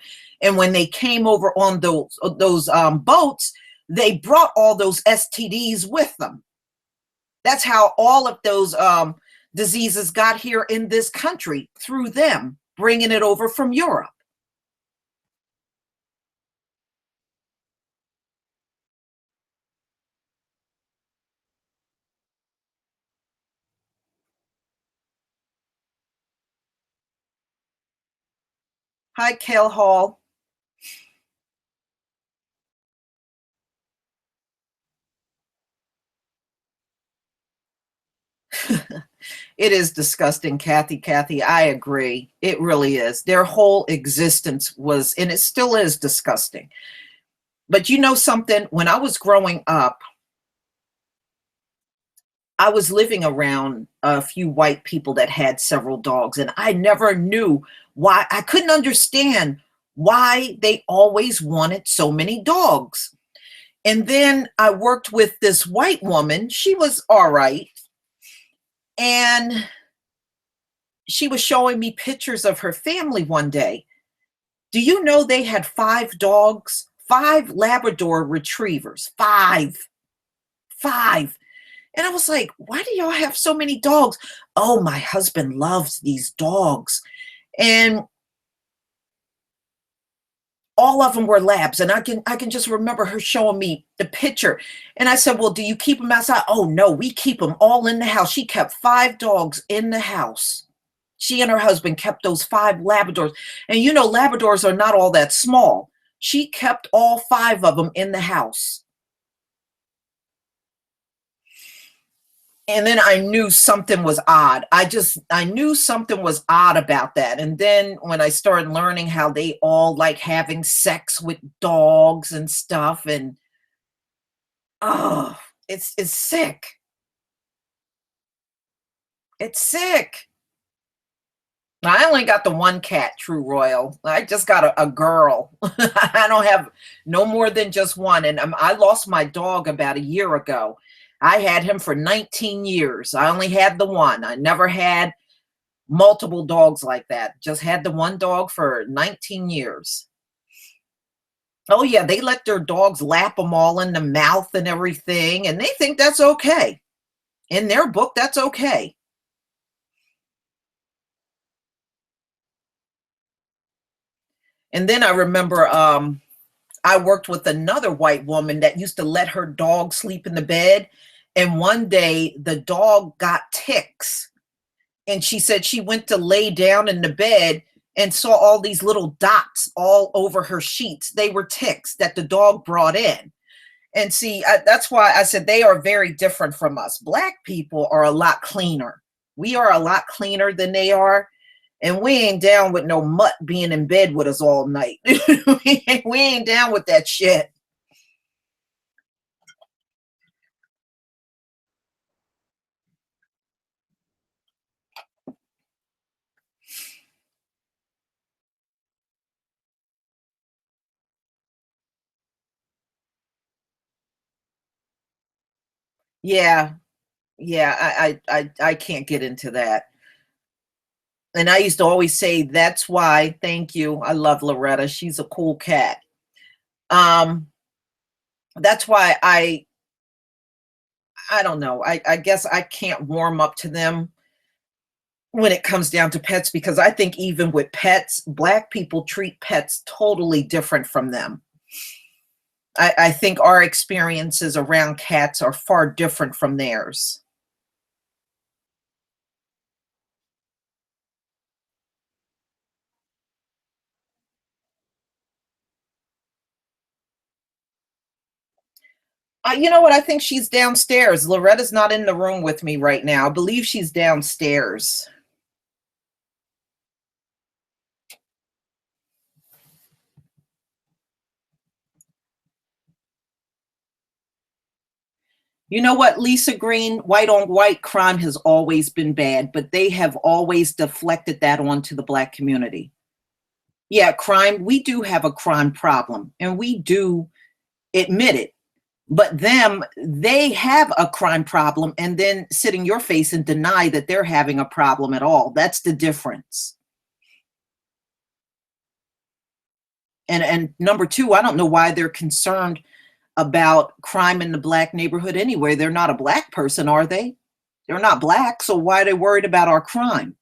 And when they came over on those boats, they brought all those STDs with them. That's how all of those diseases got here in this country, through them bringing it over from Europe. Hi, Kale Hall. It is disgusting, Kathy. Kathy, I agree. It really is. Their whole existence was, and it still is, disgusting. But you know something? When I was growing up, I was living around a few white people that had several dogs, and I never knew why. I couldn't understand why they always wanted so many dogs. And then I worked with this white woman. She was all right. And she was showing me pictures of her family one day. Do you know they had 5 dogs, 5 Labrador retrievers, five. And I was like, why do y'all have so many dogs? Oh, my husband loves these dogs. And all of them were labs. And I can just remember her showing me the picture. And I said, well, do you keep them outside? Oh no, we keep them all in the house. She kept 5 dogs in the house. She and her husband kept those 5 Labradors. And you know, Labradors are not all that small. She kept all 5 of them in the house. And then I knew something was odd. I knew something was odd about that. And then when I started learning how they all like having sex with dogs and stuff, and oh, it's sick. It's sick. I only got the one cat, True Royal. I just got a girl. I don't have no more than just one. And I lost my dog about a year ago. I had him for 19 years. I only had the one. I never had multiple dogs like that. Just had the one dog for 19 years. Oh, yeah, they let their dogs lap them all in the mouth and everything, and they think that's okay. In their book, that's okay. And then I remember I worked with another white woman that used to let her dog sleep in the bed. And one day the dog got ticks. And she said she went to lay down in the bed and saw all these little dots all over her sheets. They were ticks that the dog brought in. And see, that's why I said they are very different from us. Black people are a lot cleaner. We are a lot cleaner than they are. And we ain't down with no mutt being in bed with us all night. We ain't down with that shit. Yeah, yeah, I can't get into that. And I used to always say, "That's why." Thank you. I love Loretta. She's a cool cat. Um, that's why I don't know. I guess I can't warm up to them when it comes down to pets because I think even with pets, black people treat pets totally different from them. I think our experiences around cats are far different from theirs. You know what? I think she's downstairs. Loretta's not in the room with me right now. I believe she's downstairs. You know what, Lisa Green? White on white crime has always been bad, but they have always deflected that onto the black community. Yeah, crime, we do have a crime problem, and we do admit it. But them, they have a crime problem and then sit in your face and deny that they're having a problem at all. That's the difference. And number two, I don't know why they're concerned about crime in the black neighborhood anyway. They're not a black person, are they? They're not black, so why are they worried about our crime?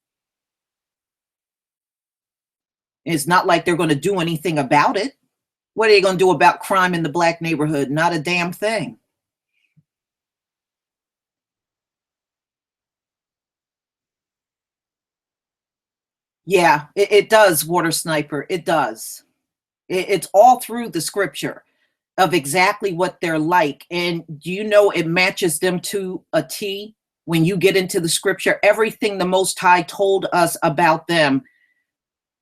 It's not like they're going to do anything about it. What are they going to do about crime in the black neighborhood? Not a damn thing. Yeah, it does, Water Sniper. It does. It's all through the scripture of exactly what they're like. And do you know it matches them to a T when you get into the scripture? Everything the Most High told us about them,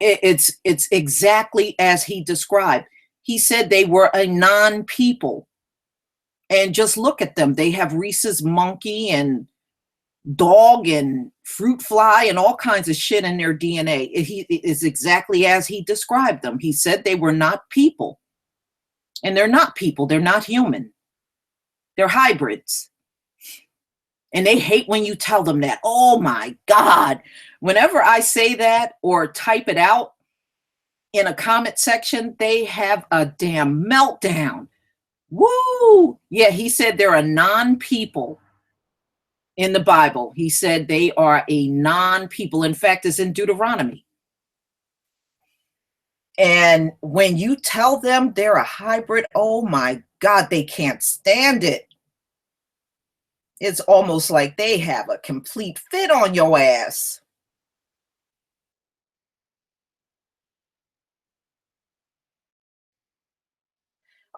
it's exactly as he described. He said they were a non-people. And just look at them. They have Reese's monkey and dog and fruit fly and all kinds of shit in their DNA. It is exactly as he described them. He said they were not people. And they're not people. They're not human. They're hybrids. And they hate when you tell them that. Oh my God. Whenever I say that or type it out in a comment section, they have a damn meltdown. Woo! Yeah, he said they're a non people in the Bible. He said they are a non people. In fact, it's in Deuteronomy. And when you tell them they're a hybrid, oh my God, they can't stand it. It's almost like they have a complete fit on your ass.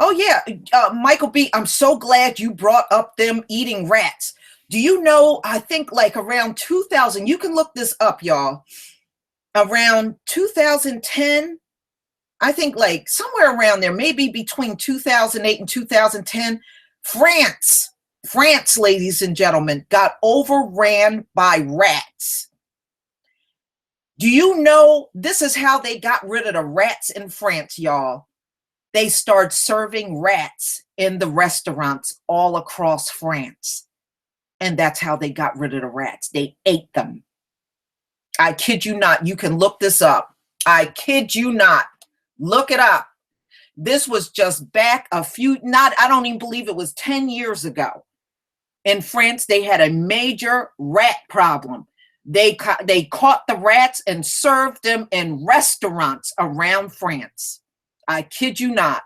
Oh yeah, Michael B. I'm so glad you brought up them eating rats. Do you know? I think like around 2000. You can look this up, y'all. Around 2010, I think like somewhere around there, maybe between 2008 and 2010, France, France, ladies and gentlemen, got overran by rats. Do you know this is how they got rid of the rats in France, y'all? They start serving rats in the restaurants all across France. And that's how they got rid of the rats. They ate them. I kid you not. You can look this up. I kid you not. Look it up. This was just back a few, not, I don't even believe it was 10 years ago. In France, they had a major rat problem. They caught the rats and served them in restaurants around France. I kid you not.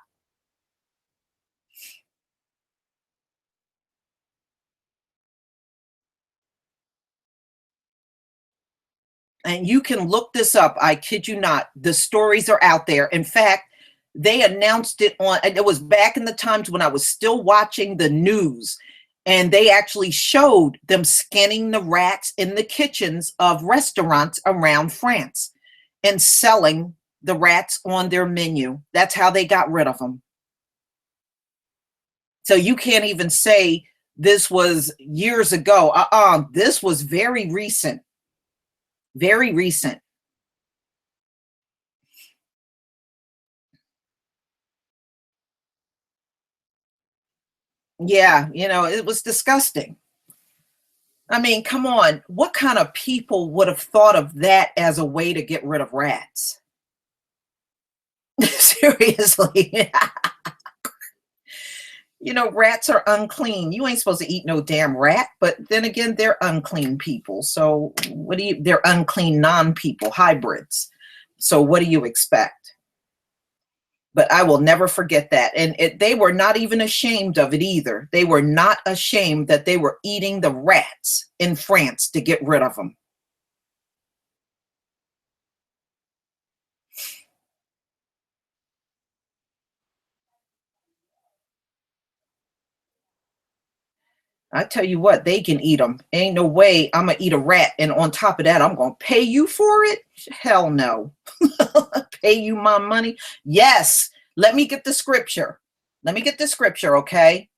And you can look this up. I kid you not. The stories are out there. In fact, they announced it on, it was back in the times when I was still watching the news, and they actually showed them skinning the rats in the kitchens of restaurants around France and selling the rats on their menu. That's how they got rid of them. So you can't even say this was years ago. This was very recent. Very recent. Yeah, it was disgusting. I mean, come on. What kind of people would have thought of that as a way to get rid of rats? Seriously. Rats are unclean. You ain't supposed to eat no damn rat, but then again, they're unclean people. So they're unclean non-people, hybrids. So what do you expect? But I will never forget that. And they were not even ashamed of it either. They were not ashamed that they were eating the rats in France to get rid of them. I tell you what, they can eat them. Ain't no way I'm gonna eat a rat, and on top of that, I'm gonna pay you for it. Hell no. Pay you my money? Yes. Let me get the scripture. Let me get the scripture, okay?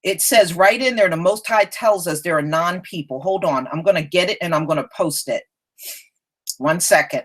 It says right in there, the Most High tells us there are non-people. Hold on. I'm gonna get it and I'm gonna post it. 1 second.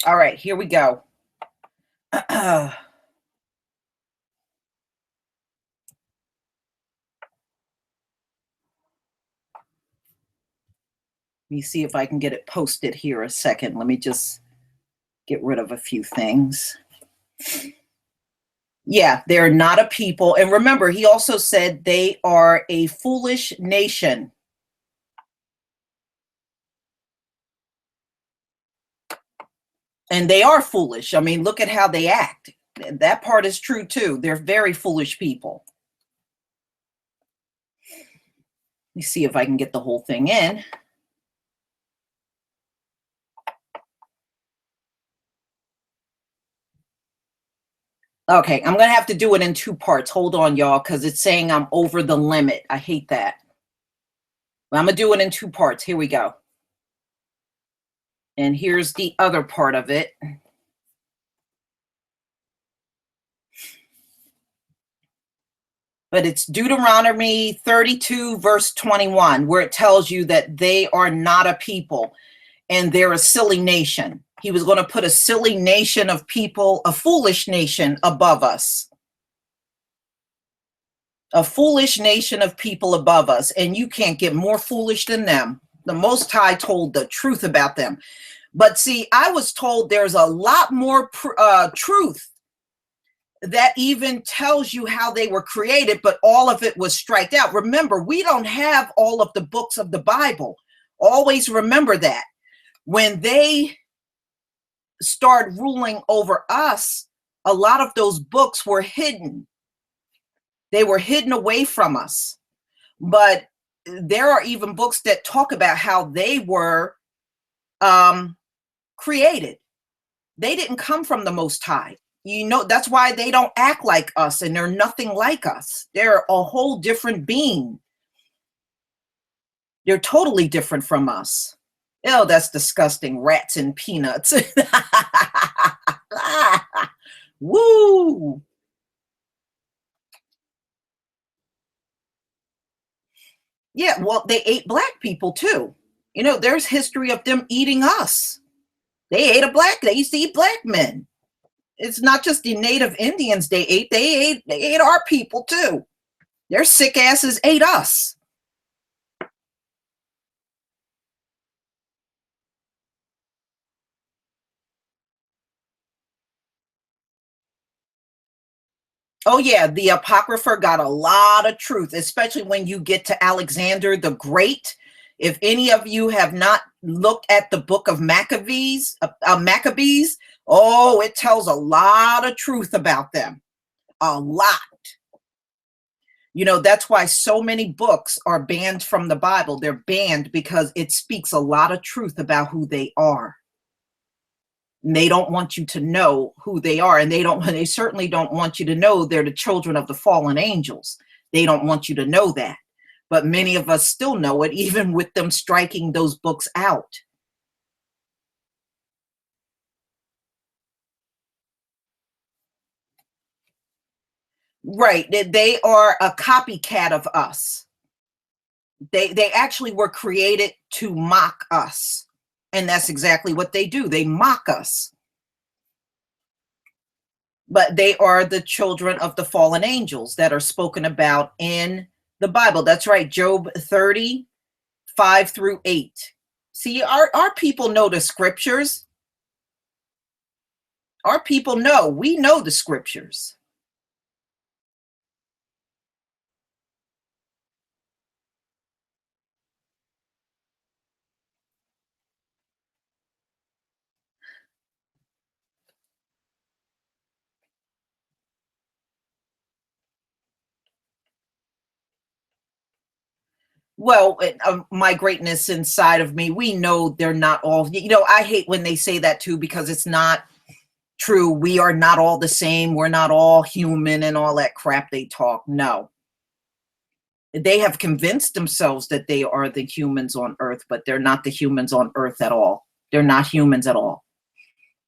All right, here we go. Let me see if I can get it posted here a second. Let me just get rid of a few things. Yeah, they're not a people. And remember, he also said they are a foolish nation. And they are foolish. I mean, look at how they act. That part is true too. They're very foolish people. Let me see if I can get the whole thing in. Okay, I'm going to have to do it in 2 parts. Hold on, y'all, because it's saying I'm over the limit. I hate that. But I'm going to do it in 2 parts. Here we go. And here's the other part of it. But it's Deuteronomy 32, verse 21, where it tells you that they are not a people and they're a silly nation. He was going to put a silly nation of people, a foolish nation above us. A foolish nation of people above us. And you can't get more foolish than them. The Most High told the truth about them. But see, I was told there's a lot more truth that even tells you how they were created, but all of it was striked out. Remember, we don't have all of the books of the Bible. Always remember that. When they start ruling over us, a lot of those books were hidden. They were hidden away from us. But there are even books that talk about how they were created. They didn't come from the Most High. That's why they don't act like us and they're nothing like us. They're a whole different being. They're totally different from us. Oh, that's disgusting. Rats and peanuts. Woo! Yeah, well, they ate black people too. There's history of them eating us. They used to eat black men. It's not just the native Indians they ate our people too. Their sick asses ate us. Oh yeah, the Apocrypha got a lot of truth, especially when you get to Alexander the Great. If any of you have not looked at the book of Maccabees, oh, it tells a lot of truth about them. A lot. You know, that's why so many books are banned from the Bible. They're banned because it speaks a lot of truth about who they are. And they don't want you to know who they are. And they certainly don't want you to know they're the children of the fallen angels. They don't want you to know that. But many of us still know it, even with them striking those books out. Right. They are a copycat of us. They actually were created to mock us. And that's exactly what they do. They mock us. But they are the children of the fallen angels that are spoken about in the Bible. That's right. Job 30, 5-8. See, our people know the scriptures. Our people know. We know the scriptures. Well, my greatness inside of me, we know they're not all, I hate when they say that too, because it's not true. We are not all the same. We're not all human and all that crap they talk. No. They have convinced themselves that they are the humans on earth, but they're not the humans on earth at all. They're not humans at all.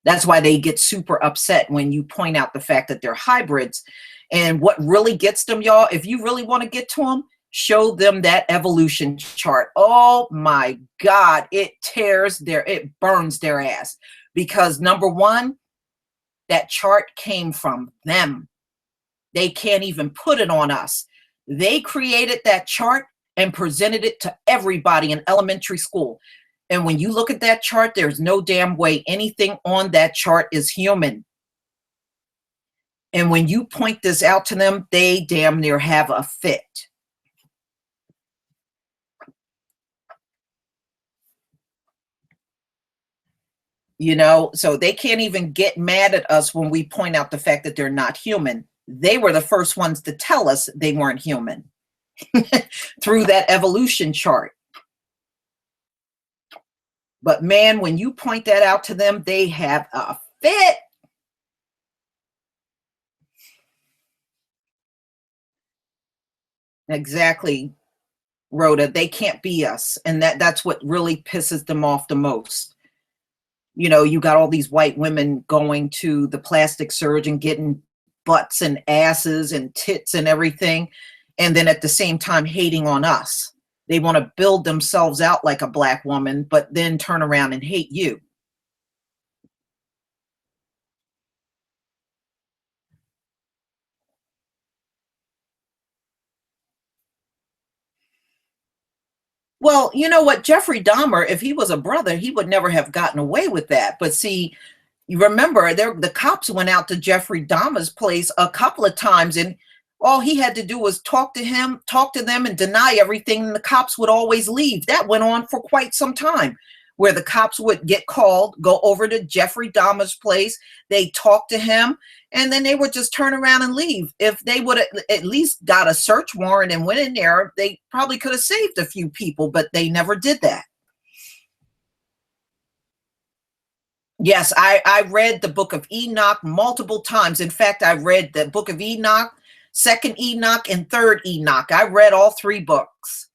That's why they get super upset when you point out the fact that they're hybrids. And what really gets them, y'all, if you really want to get to them, show them that evolution chart. Oh my God, it burns their ass. Because number one, that chart came from them. They can't even put it on us. They created that chart and presented it to everybody in elementary school. And when you look at that chart, there's no damn way anything on that chart is human. And when you point this out to them, they damn near have a fit. So they can't even get mad at us when we point out the fact that they're not human. They were the first ones to tell us they weren't human through that evolution chart. But man, when you point that out to them, they have a fit. Exactly, Rhoda. They can't be us. And that's what really pisses them off the most. You got all these white women going to the plastic surgeon, getting butts and asses and tits and everything. And then at the same time hating on us. They want to build themselves out like a black woman, but then turn around and hate you. Well, you know what? Jeffrey Dahmer, if he was a brother, he would never have gotten away with that. But see, you remember the cops went out to Jeffrey Dahmer's place a couple of times, and all he had to do was talk to them and deny everything, and the cops would always leave. That went on for quite some time, where the cops would get called, go over to Jeffrey Dahmer's place, they talk to him, and then they would just turn around and leave. If they would have at least got a search warrant and went in there, they probably could have saved a few people, but they never did that. Yes, I read the book of Enoch multiple times. In fact, I read the book of Enoch, second Enoch, and third Enoch. I read all three books.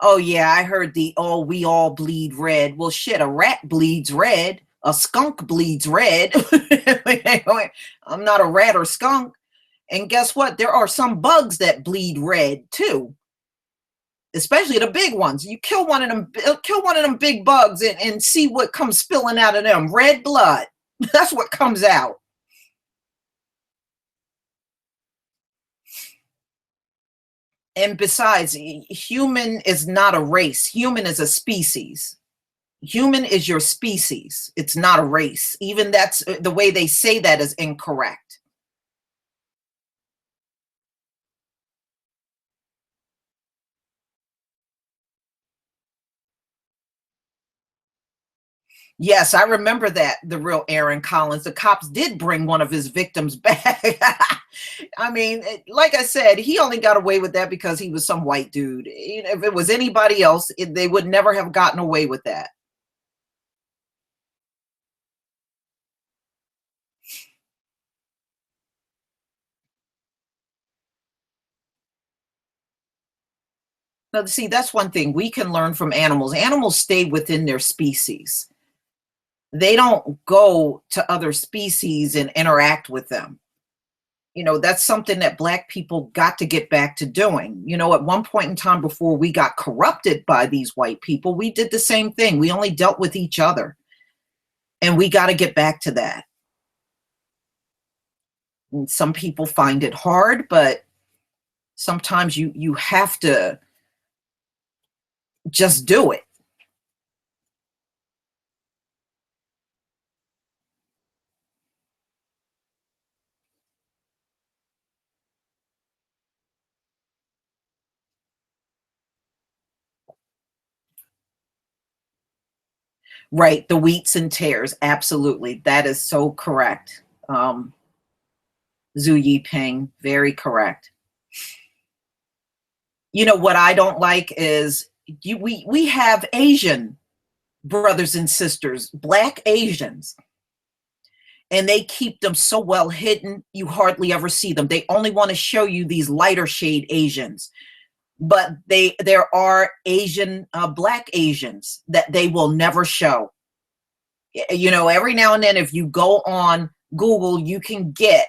Oh yeah, I heard we all bleed red. Well shit, a rat bleeds red. A skunk bleeds red. I'm not a rat or skunk. And guess what? There are some bugs that bleed red too. Especially the big ones. You kill one of them big bugs and see what comes spilling out of them. Red blood. That's what comes out. And besides, human is not a race. Human is a species. Human is your species. It's not a race. Even that's the way they say that is incorrect. Yes, I remember that, the real Aaron Collins. The cops did bring one of his victims back. I mean, like I said, he only got away with that because he was some white dude. You know, if it was anybody else, they would never have gotten away with that. Now, see, that's one thing we can learn from animals. Animals stay within their species. They don't go to other species and interact with them. You know, that's something that Black people got to get back to doing. You know, at one point in time before we got corrupted by these white people, we did the same thing. We only dealt with each other. And we got to get back to that. And some people find it hard, but sometimes you have to just do it. Right, the wheats and tears, absolutely. That is so correct. Zhu Yiping, very correct. You know what I don't like is we have Asian brothers and sisters, Black Asians, and they keep them so well hidden you hardly ever see them. They only want to show you these lighter shade Asians, but there are Asian Black Asians that they will never show. You know, every now and then if you go on Google, you can get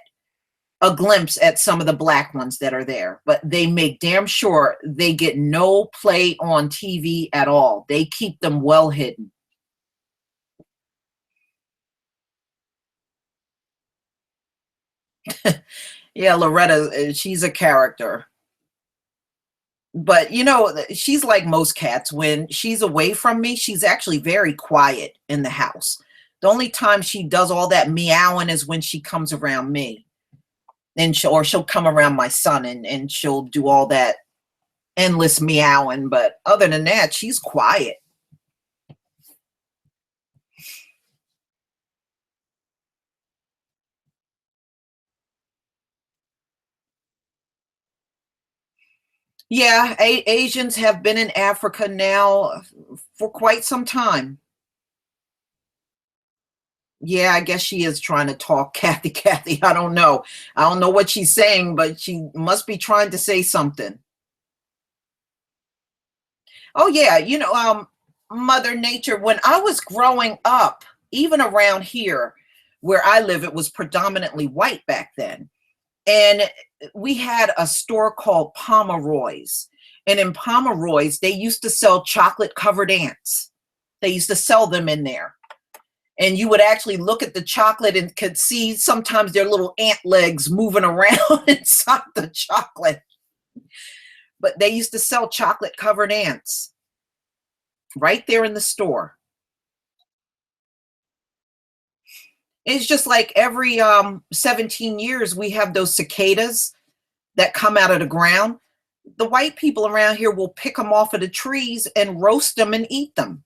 a glimpse at some of the Black ones that are there, but they make damn sure they get no play on TV at all. They keep them well hidden. Yeah, Loretta, she's a character. But you know, she's like most cats. When she's away from me, she's actually very quiet in the house. The only time she does all that meowing is when she comes around me. And she'll come around my son and she'll do all that endless meowing. But other than that, she's quiet. Yeah, Asians have been in Africa now for quite some time. Yeah, I guess she is trying to talk, Kathy. Kathy, I don't know. I don't know what she's saying, but she must be trying to say something. Oh yeah, you know, Mother Nature. When I was growing up, even around here where I live, it was predominantly white back then. And we had a store called Pomeroy's. And in Pomeroy's, they used to sell chocolate covered ants. They used to sell them in there. And you would actually look at the chocolate and could see sometimes their little ant legs moving around inside the chocolate. But they used to sell chocolate covered ants right there in the store. It's just like every 17 years, we have those cicadas that come out of the ground. The white people around here will pick them off of the trees and roast them and eat them.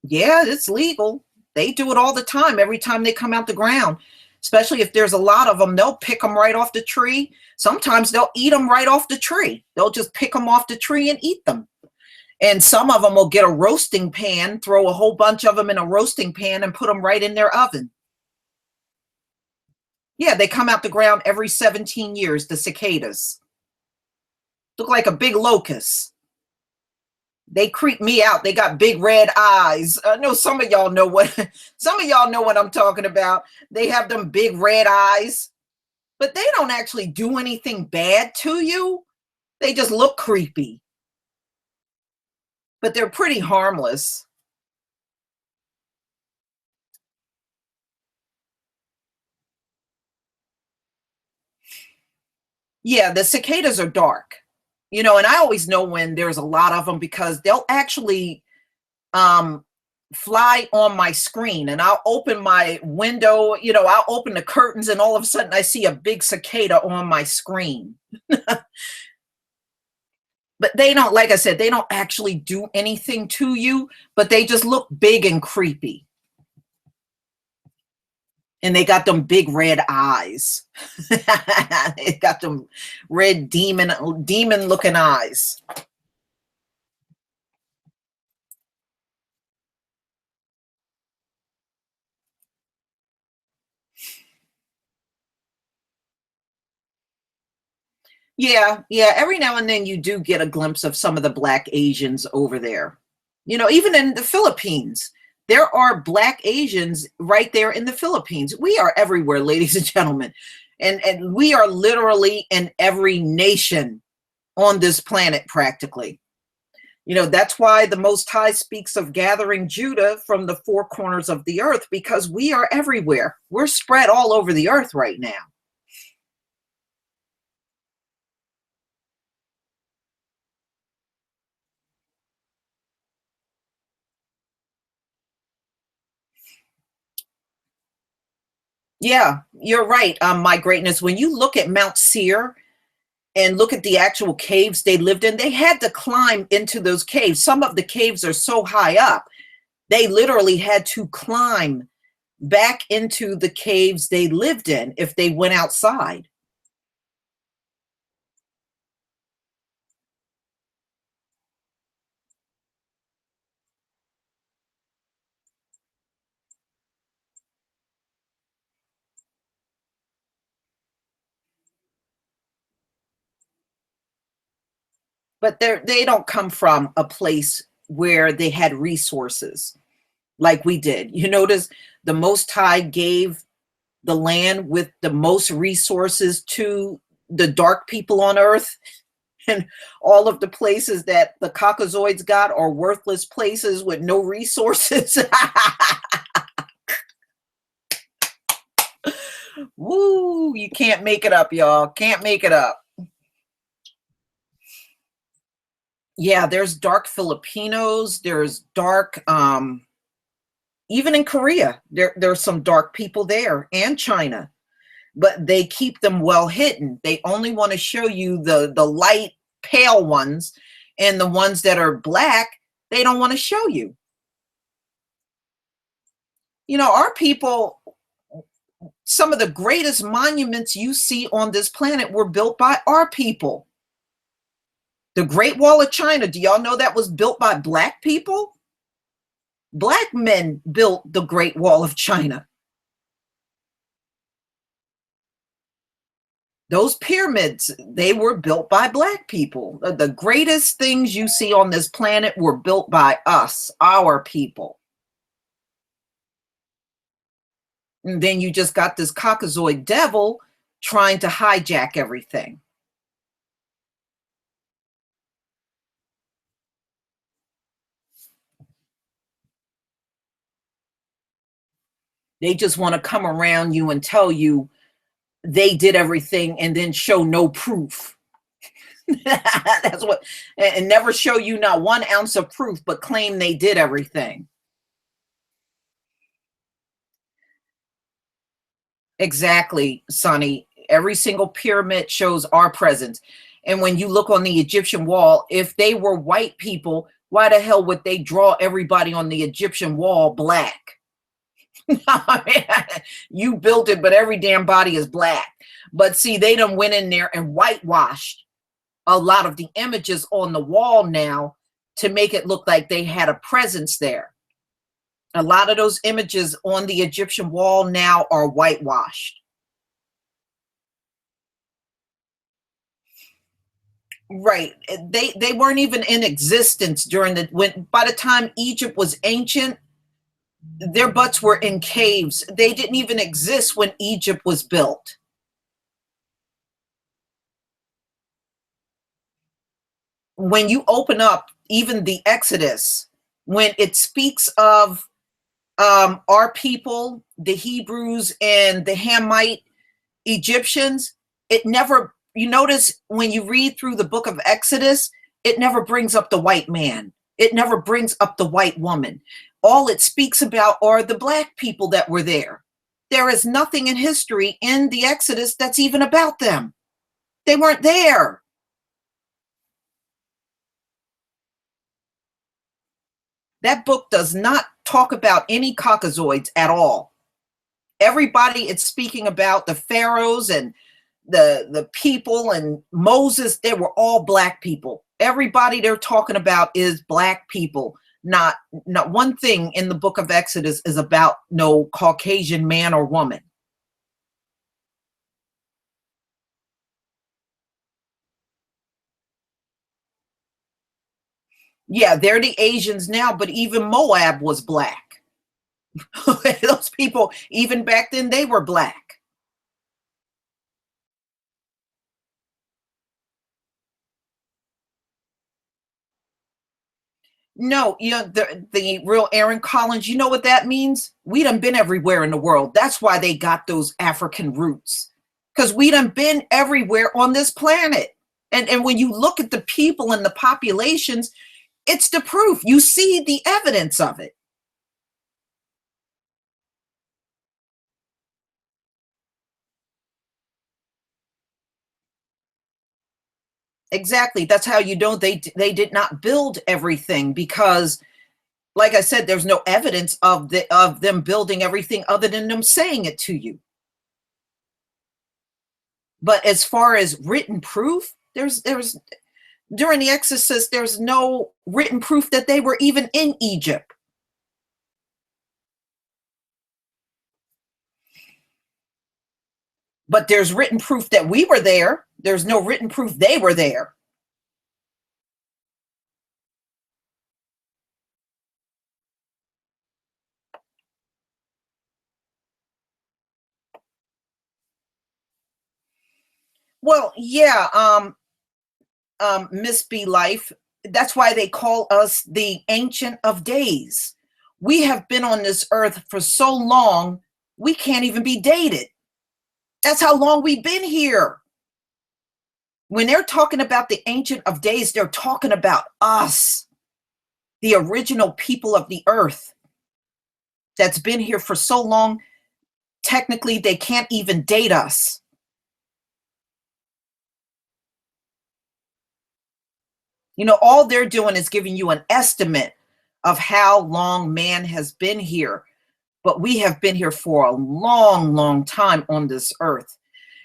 Yeah, it's legal. They do it all the time. Every time they come out the ground, especially if there's a lot of them, they'll pick them right off the tree. Sometimes they'll eat them right off the tree. They'll just pick them off the tree and eat them. And some of them will get a roasting pan, throw a whole bunch of them in a roasting pan and put them right in their oven. Yeah, they come out the ground every 17 years, the cicadas. Look like a big locust. They creep me out. They got big red eyes. I know some of y'all know what some of y'all know what I'm talking about. They have them big red eyes, but they don't actually do anything bad to you. They just look creepy, but they're pretty harmless. Yeah, the cicadas are dark. And I always know when there's a lot of them because they'll actually um fly on my screen, and I'll open my window, I'll open the curtains, and all of a sudden I see a big cicada on my screen. But they don't, like I said, they don't actually do anything to you, but they just look big and creepy. And they got them big red eyes. They got them red demon looking eyes. Yeah, yeah. Every now and then you do get a glimpse of some of the black Asians over there. Even in the Philippines, there are black Asians right there in the Philippines. We are everywhere, ladies and gentlemen. And we are literally in every nation on this planet practically. That's why the Most High speaks of gathering Judah from the four corners of the earth, because we are everywhere. We're spread all over the earth right now. Yeah, you're right. My greatness. When you look at Mount Seir and look at the actual caves they lived in, they had to climb into those caves. Some of the caves are so high up, they literally had to climb back into the caves they lived in if they went outside. But they don't come from a place where they had resources like we did. You notice the Most High gave the land with the most resources to the dark people on earth, and all of the places that the Caucasoids got are worthless places with no resources. Woo, you can't make it up, y'all. Can't make it up. Yeah, there's dark Filipinos, there's dark even in Korea, there's some dark people there, and China, but they keep them well hidden. They only want to show you the light pale ones, and the ones that are black, they don't want to show you. Our people, some of the greatest monuments you see on this planet were built by our people. The Great Wall of China, do y'all know that was built by black people? Black men built the Great Wall of China. Those pyramids, they were built by black people. The greatest things you see on this planet were built by us, our people. And then you just got this Caucasoid devil trying to hijack everything. They just want to come around you and tell you they did everything and then show no proof. That's what, and never show you not 1 ounce of proof, but claim they did everything. Exactly, Sonny. Every single pyramid shows our presence. And when you look on the Egyptian wall, if they were white people, why the hell would they draw everybody on the Egyptian wall black? You built it, but every damn body is black. But see, they done went in there and whitewashed a lot of the images on the wall now to make it look like they had a presence there. A lot of those images on the Egyptian wall now are whitewashed. Right. They weren't even in existence during the when by the time Egypt was ancient, their butts were in caves. They didn't even exist when Egypt was built. When you open up even the Exodus, when it speaks of our people, the Hebrews and the Hamite Egyptians, it never You notice when you read through the book of Exodus, it never brings up the white man. It never brings up the white woman. All it speaks about are the black people that were there. There is nothing in history in the Exodus that's even about them. They weren't there. That book does not talk about any Caucasoids at all. Everybody it's speaking about, the pharaohs and the people and Moses, they were all black people. Everybody they're talking about is black people. Not one thing in the book of Exodus is about no Caucasian man or woman. Yeah, they're the Asians now, but even Moab was black. Those people, even back then, they were black. No, the real Aaron Collins, you know what that means? We done been everywhere in the world. That's why they got those African roots. Because we done been everywhere on this planet. And when you look at the people and the populations, it's the proof. You see the evidence of it. Exactly. That's how you know they did not build everything because like I said, there's no evidence of them building everything other than them saying it to you. But as far as written proof, there's during the Exorcist, there's no written proof that they were even in Egypt. But there's written proof that we were there. There's no written proof they were there. Well, yeah, Miss B Life. That's why they call us the Ancient of Days. We have been on this earth for so long, we can't even be dated. That's how long we've been here. When they're talking about the Ancient of Days, they're talking about us, the original people of the earth that's been here for so long. Technically, they can't even date us. You know, all they're doing is giving you an estimate of how long man has been here. But we have been here for a long, long time on this earth.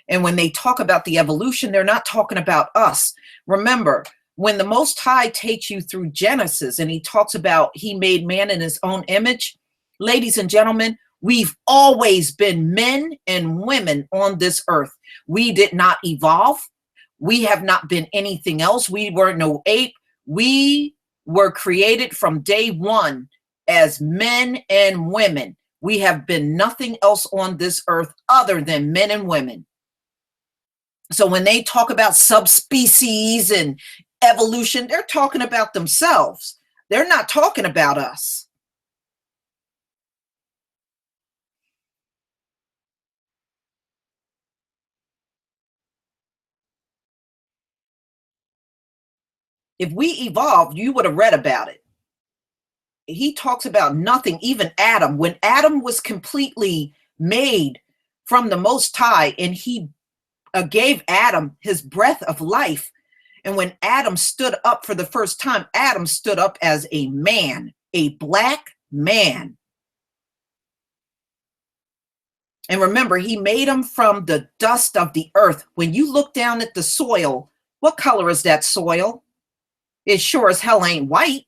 And when they talk about the evolution, they're not talking about us. Remember, when the Most High takes you through Genesis and he talks about he made man in his own image, ladies and gentlemen, we've always been men and women on this earth. We did not evolve. We have not been anything else. We were no ape. We were created from day one as men and women. We have been nothing else on this earth other than men and women. So when they talk about subspecies and evolution, they're talking about themselves. They're not talking about us. If we evolved, you would have read about it. He talks about nothing, even Adam. When Adam was completely made from the Most High and he gave Adam his breath of life. And when Adam stood up for the first time, Adam stood up as a man, a black man. And remember, he made him from the dust of the earth. When you look down at the soil, what color is that soil? It sure as hell ain't white.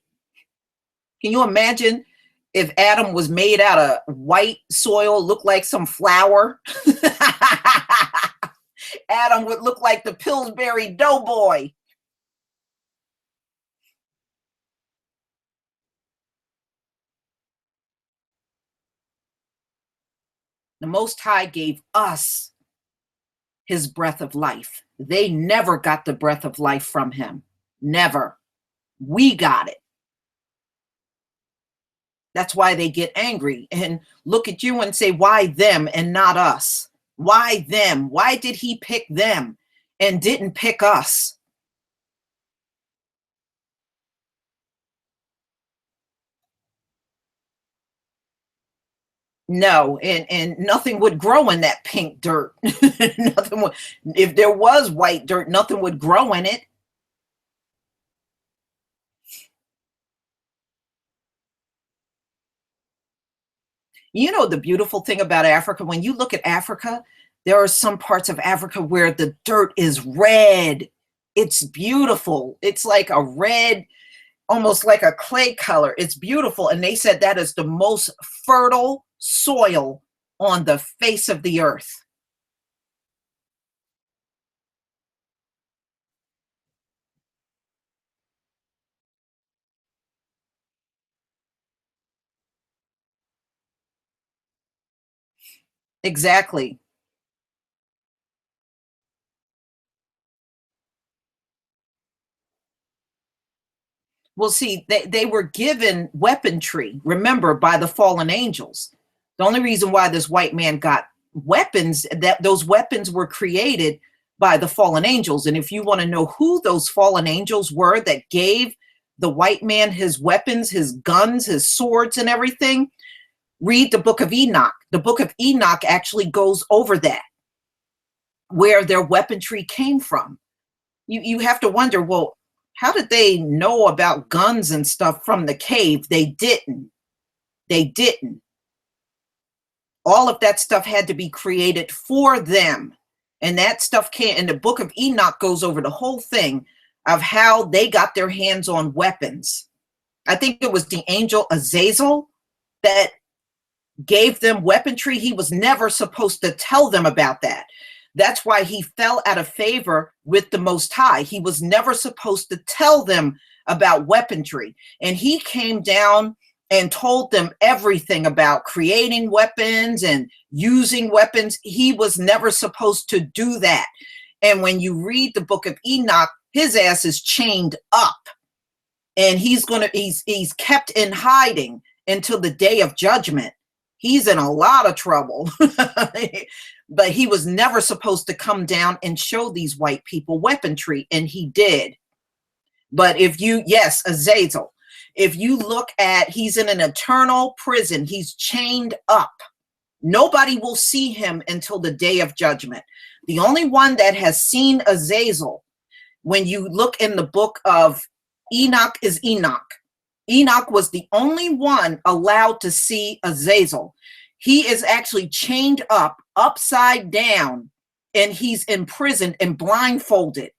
Can you imagine if Adam was made out of white soil, looked like some flour? Adam would look like the Pillsbury Doughboy. The Most High gave us his breath of life. They never got the breath of life from him. Never. We got it. That's why they get angry and look at you and say, why them and not us? Why them? Why did he pick them? and didn't pick us. No, and nothing would grow in that pink dirt. Nothing would, if there was white dirt, nothing would grow in it. You know the beautiful thing about Africa, when you look at Africa, there are some parts of Africa where the dirt is red. It's beautiful. It's like a red, almost like a clay color. It's beautiful. And they said that is the most fertile soil on the face of the earth. Exactly. Well, see, they were given weaponry, remember, by the fallen angels. The only reason why this white man got weapons, that those weapons were created by the fallen angels. And if you want to know who those fallen angels were that gave the white man his weapons, his guns, his swords, and everything, read the book of Enoch. The book of Enoch actually goes over that, where their weaponry came from. You have to wonder, well, how did they know about guns and stuff from the cave? They didn't. They didn't. All of that stuff had to be created for them. And that stuff came, and the book of Enoch goes over the whole thing of how they got their hands on weapons. I think it was the angel Azazel that gave them weaponry. He was never supposed to tell them about that. That's why he fell out of favor with the Most High. He was never supposed to tell them about weaponry. And he came down and told them everything about creating weapons and using weapons. He was never supposed to do that. And when you read the book of Enoch, his ass is chained up, and he's kept in hiding until the day of judgment. He's in a lot of trouble. But he was never supposed to come down and show these white people weaponry, and he did. But if you, yes, Azazel, if you look at, he's in an eternal prison. He's chained up. Nobody will see him until the day of judgment. The only one that has seen Azazel, when you look in the book of Enoch, is Enoch. Enoch was the only one allowed to see Azazel. He is actually chained up, upside down, and he's imprisoned and blindfolded.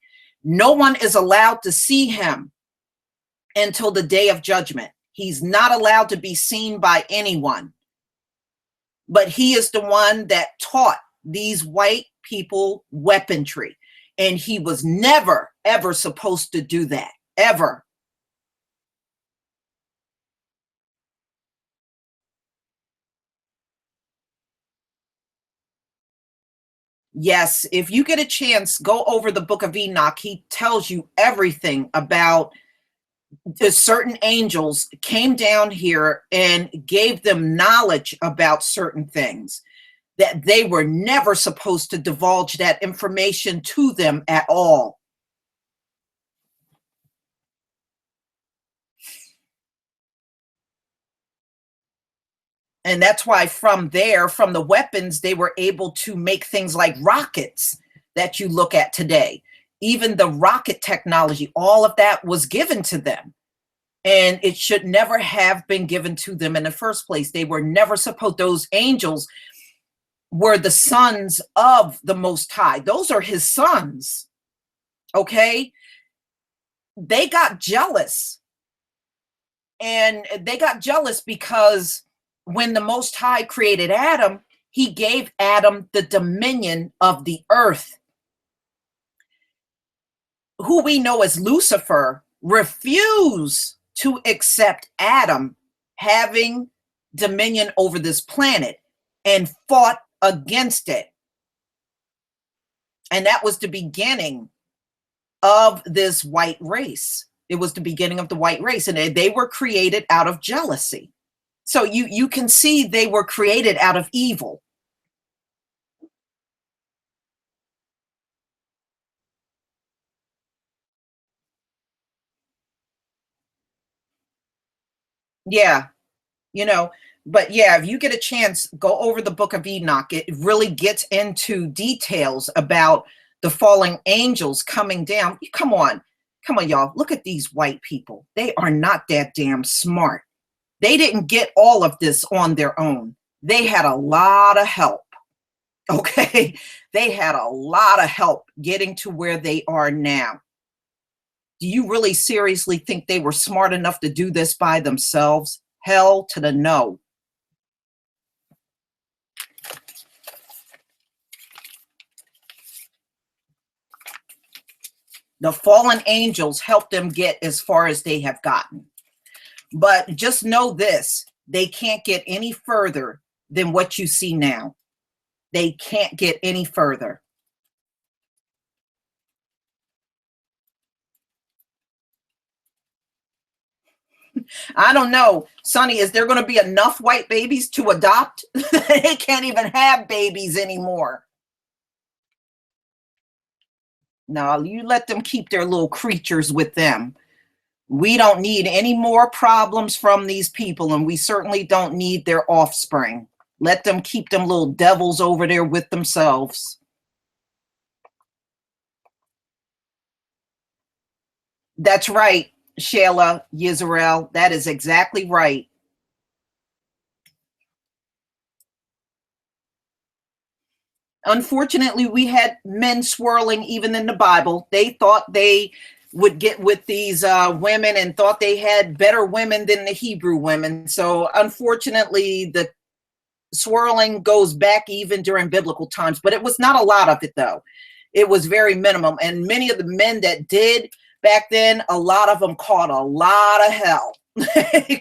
No one is allowed to see him until the day of judgment. He's not allowed to be seen by anyone. But he is the one that taught these white people weaponry. And he was never, ever supposed to do that, ever. Yes, if you get a chance, go over the book of Enoch. He tells you everything about the certain angels came down here and gave them knowledge about certain things that they were never supposed to divulge that information to them at all. And that's why from there, from the weapons, they were able to make things like rockets that you look at today. Even the rocket technology, all of that was given to them. And it should never have been given to them in the first place. They were never supposed, those angels were the sons of the Most High. Those are his sons. Okay. They got jealous. And they got jealous because when the Most High created Adam, he gave Adam the dominion of the earth. Who we know as Lucifer refused to accept Adam having dominion over this planet and fought against it. And that was the beginning of this white race. It was the beginning of the white race, and they were created out of jealousy. So you can see they were created out of evil. Yeah, you know, but yeah, if you get a chance, go over the book of Enoch. It really gets into details about the fallen angels coming down. Come on, y'all. Look at these white people. They are not that damn smart. They didn't get all of this on their own. They had a lot of help. Okay. They had a lot of help getting to where they are now. Do you really seriously think they were smart enough to do this by themselves? Hell to the no. The fallen angels helped them get as far as they have gotten. But just know this, they can't get any further than what you see now. They can't get any further. I don't know. Sonny, is there going to be enough white babies to adopt? They can't even have babies anymore. No, you let them keep their little creatures with them. We don't need any more problems from these people, and we certainly don't need their offspring. Let them keep them little devils over there with themselves. That's right, Shayla Yisrael. That is exactly right. Unfortunately, we had men swirling even in the Bible. They thought they would get with these women and thought they had better women than the Hebrew women. So unfortunately, the swirling goes back even during biblical times, but it was not a lot of it though. It was very minimum. And many of the men that did back then, a lot of them caught a lot of hell. They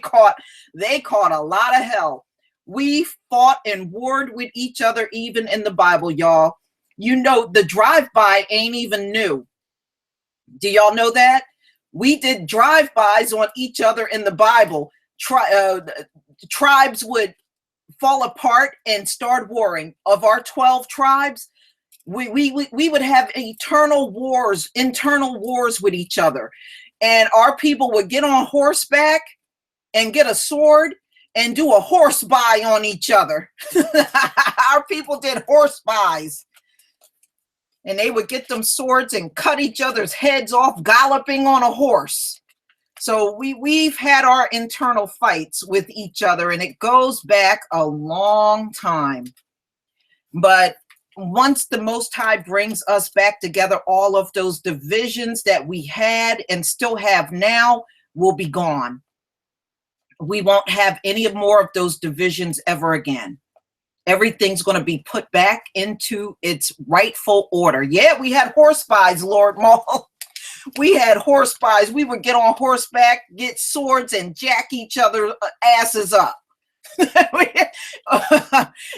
caught a lot of hell. We fought and warred with each other even in the Bible, y'all. You know, the drive-by ain't even new. Do y'all know that? We did drive-bys on each other in the Bible. Tribes would fall apart and start warring. Of our 12 tribes, we would have internal wars with each other. And our people would get on horseback and get a sword and do a horse buy on each other. Our people did horse buys. And they would get them swords and cut each other's heads off galloping on a horse. So we've had our internal fights with each other, and it goes back a long time. But once the Most High brings us back together, all of those divisions that we had and still have now will be gone. We won't have any more of those divisions ever again. Everything's going to be put back into its rightful order. Yeah, we had horse buys, Lord Maul. We had horse buys. We would get on horseback, get swords, and jack each other asses up.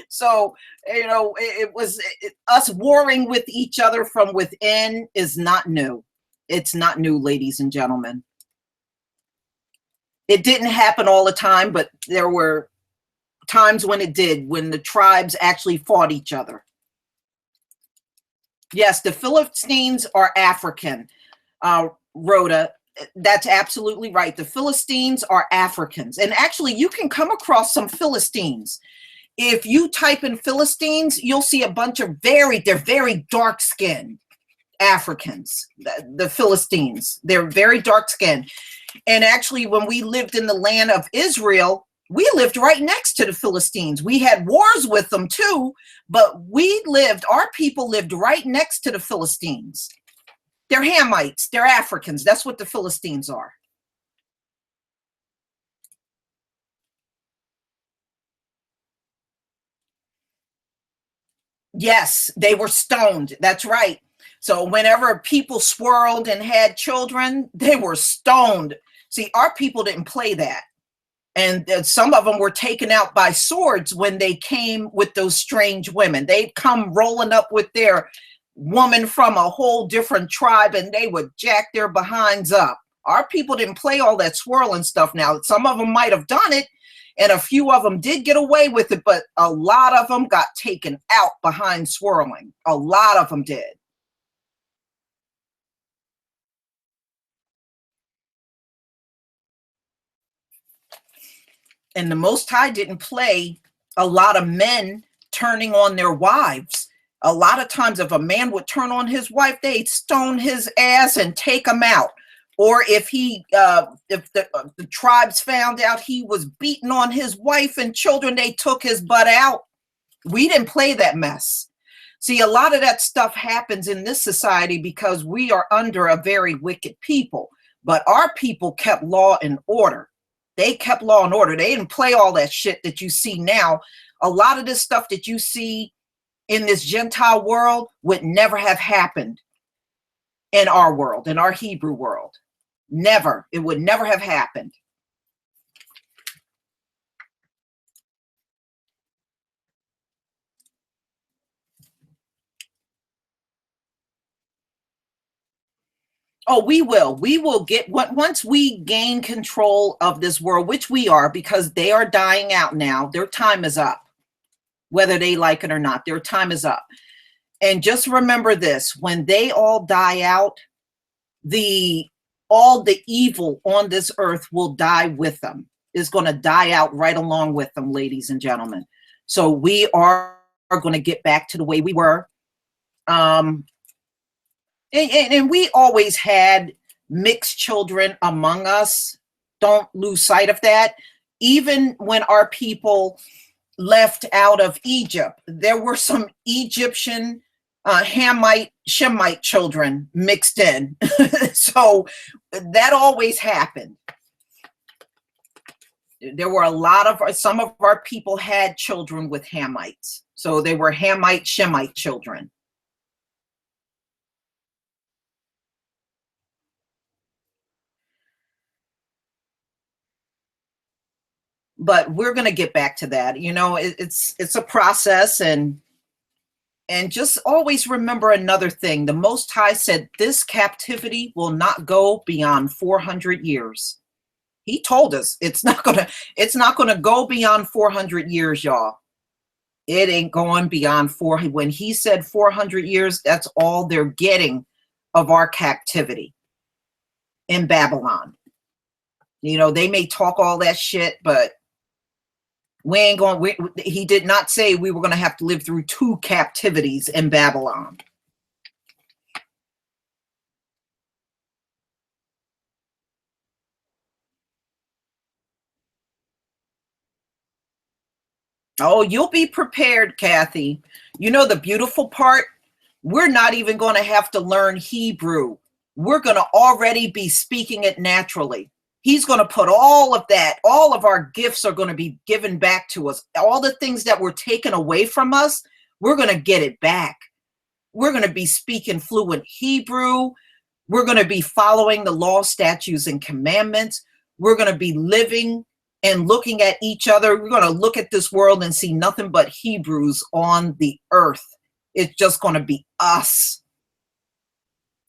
So, you know, it was us warring with each other from within is not new. It's not new, ladies and gentlemen. It didn't happen all the time, but there were times when it did, when the tribes actually fought each other. Yes, the Philistines are African, Rhoda. That's absolutely right. The Philistines are Africans. And actually, you can come across some Philistines. If you type in Philistines, you'll see a bunch of they're very dark-skinned Africans, the Philistines. They're very dark-skinned. And actually, when we lived in the land of Israel, we lived right next to the Philistines. We had wars with them too, but our people lived right next to the Philistines. They're Hamites, they're Africans. That's what the Philistines are. Yes, they were stoned. That's right. So whenever people swirled and had children, they were stoned. See, our people didn't play that. And some of them were taken out by swords when they came with those strange women. They'd come rolling up with their woman from a whole different tribe, and they would jack their behinds up. Our people didn't play all that swirling stuff. Now, some of them might have done it, and a few of them did get away with it, but a lot of them got taken out behind swirling. A lot of them did. And the Most High didn't play a lot of men turning on their wives. A lot of times, if a man would turn on his wife, they'd stone his ass and take him out. Or if if the tribes found out he was beating on his wife and children, they took his butt out. We didn't play that mess. See, a lot of that stuff happens in this society because we are under a very wicked people. But our people kept law and order. They kept law and order. They didn't play all that shit that you see now. A lot of this stuff that you see in this Gentile world would never have happened in our world, in our Hebrew world. Never. It would never have happened. Oh, we will. We will get once we gain control of this world, which we are, because they are dying out now. Their time is up, whether they like it or not. Their time is up. And just remember this: when they all die out, all the evil on this earth will die with them. Is going to die out right along with them, ladies and gentlemen. So we are going to get back to the way we were. And we always had mixed children among us. Don't lose sight of that. Even when our people left out of Egypt, there were some Egyptian Hamite, Shemite children mixed in. So that always happened. There were some of our people had children with Hamites. So they were Hamite, Shemite children. But we're going to get back to that. You know, it's a process, and just always remember another thing. The Most High said this captivity will not go beyond 400 years. He told us it's not going to go beyond 400 years, y'all. It ain't going beyond 400. When he said 400 years, that's all they're getting of our captivity in Babylon. You know, they may talk all that shit, but we ain't going. He did not say we were going to have to live through 2 captivities in Babylon. Oh, you'll be prepared, Kathy. You know the beautiful part? We're not even going to have to learn Hebrew. We're going to already be speaking it naturally. He's going to put all of that, all of our gifts are going to be given back to us. All the things that were taken away from us, we're going to get it back. We're going to be speaking fluent Hebrew. We're going to be following the law, statutes, and commandments. We're going to be living and looking at each other. We're going to look at this world and see nothing but Hebrews on the earth. It's just going to be us.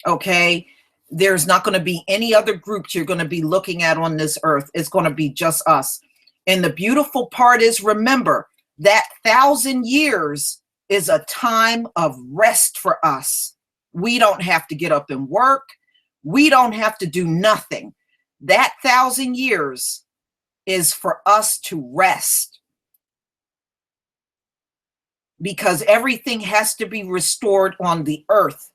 Okay? There's not going to be any other groups you're going to be looking at on this earth. It's going to be just us. And the beautiful part is, remember, that 1,000 years is a time of rest for us. We don't have to get up and work. We don't have to do nothing. That 1,000 years is for us to rest, because everything has to be restored on the earth.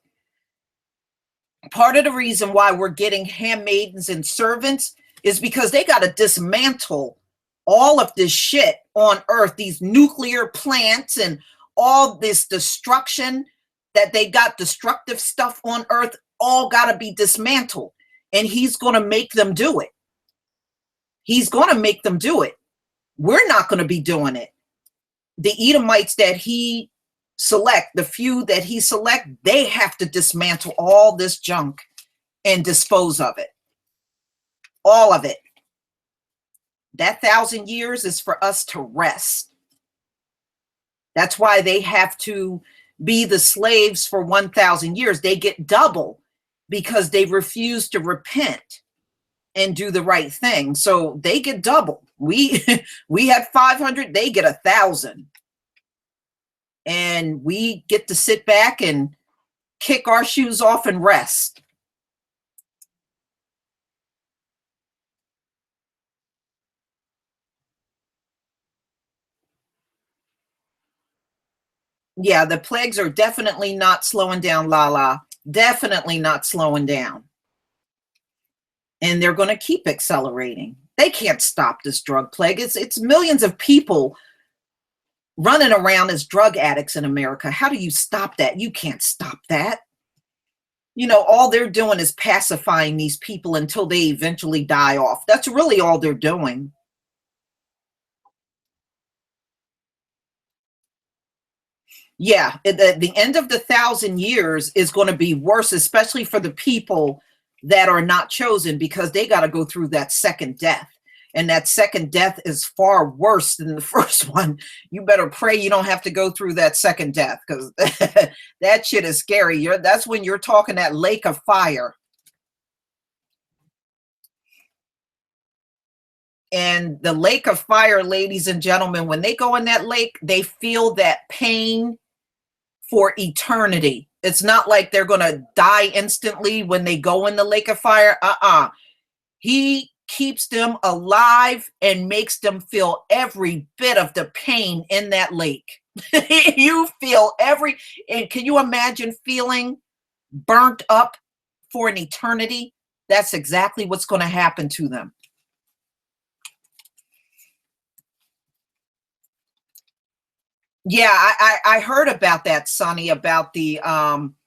Part of the reason why we're getting handmaidens and servants is because they got to dismantle all of this shit on earth, these nuclear plants and all this destruction that they got, destructive stuff on earth, all got to be dismantled. And he's going to make them do it. He's going to make them do it. We're not going to be doing it. The Edomites that he select, the few that he select, they have to dismantle all this junk and dispose of it. All of it. That 1,000 years is for us to rest. That's why they have to be the slaves for 1,000 years. They get double because they refuse to repent and do the right thing. So they get double. We had 500, they get 1,000. And we get to sit back and kick our shoes off and rest. Yeah, the plagues are definitely not slowing down, Lala. Definitely not slowing down. And they're going to keep accelerating. They can't stop this drug plague. It's millions of people running around as drug addicts in America. How do you stop that? You can't stop that. You know, all they're doing is pacifying these people until they eventually die off. That's really all they're doing. Yeah, at the end of the 1,000 years is going to be worse, especially for the people that are not chosen, because they got to go through that second death. And that second death is far worse than the first one. You better pray you don't have to go through that second death, because that shit is scary. That's when you're talking that lake of fire. And the lake of fire, ladies and gentlemen, when they go in that lake, they feel that pain for eternity. It's not like they're going to die instantly when they go in the lake of fire. He keeps them alive and makes them feel every bit of the pain in that lake. You feel and can you imagine feeling burnt up for an eternity? That's exactly what's going to happen to them. Yeah, I heard about that, Sonny, about the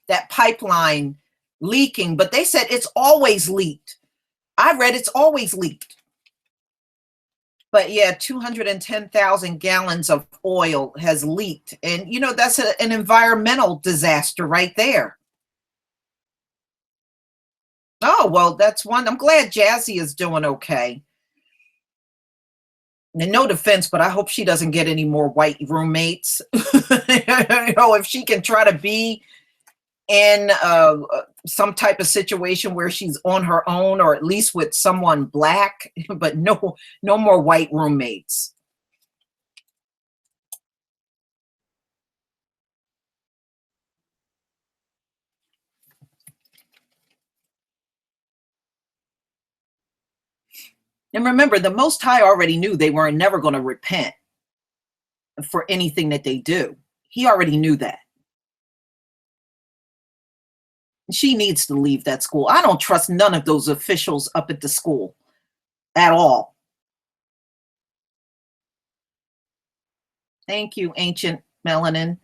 that pipeline leaking, but they said it's always leaked. I read it's always leaked. But yeah, 210,000 gallons of oil has leaked. And you know, that's an environmental disaster right there. Oh, well, that's one. I'm glad Jazzy is doing okay. And no defense, but I hope she doesn't get any more white roommates. You know, if she can try to be in some type of situation where she's on her own, or at least with someone black, but no more white roommates. And remember, the Most High already knew they were never going to repent for anything that they do. He already knew that. She needs to leave that school. I don't trust none of those officials up at the school at all. Thank you, Ancient Melanin.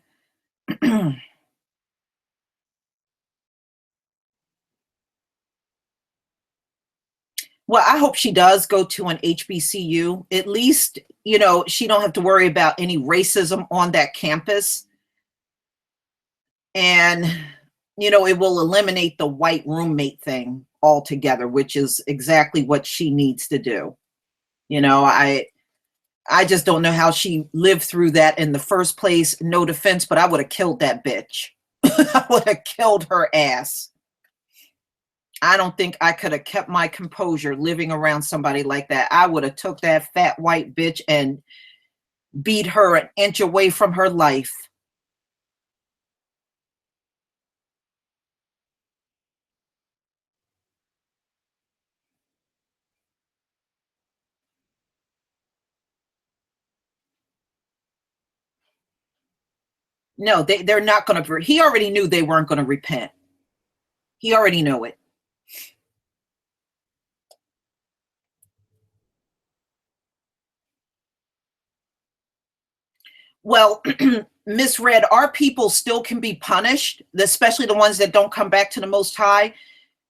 Well, I hope she does go to an HBCU. At least, you know, she don't have to worry about any racism on that campus. And, you know, it will eliminate the white roommate thing altogether, which is exactly what she needs to do. You know, I just don't know how she lived through that in the first place. No defense, but I would have killed that bitch. I would have killed her ass. I don't think I could have kept my composure living around somebody like that. I would have took that fat white bitch and beat her an inch away from her life. No, they're not going to. He already knew they weren't going to repent. He already knew it. Well, misread, our people still can be punished, especially the ones that don't come back to the Most High.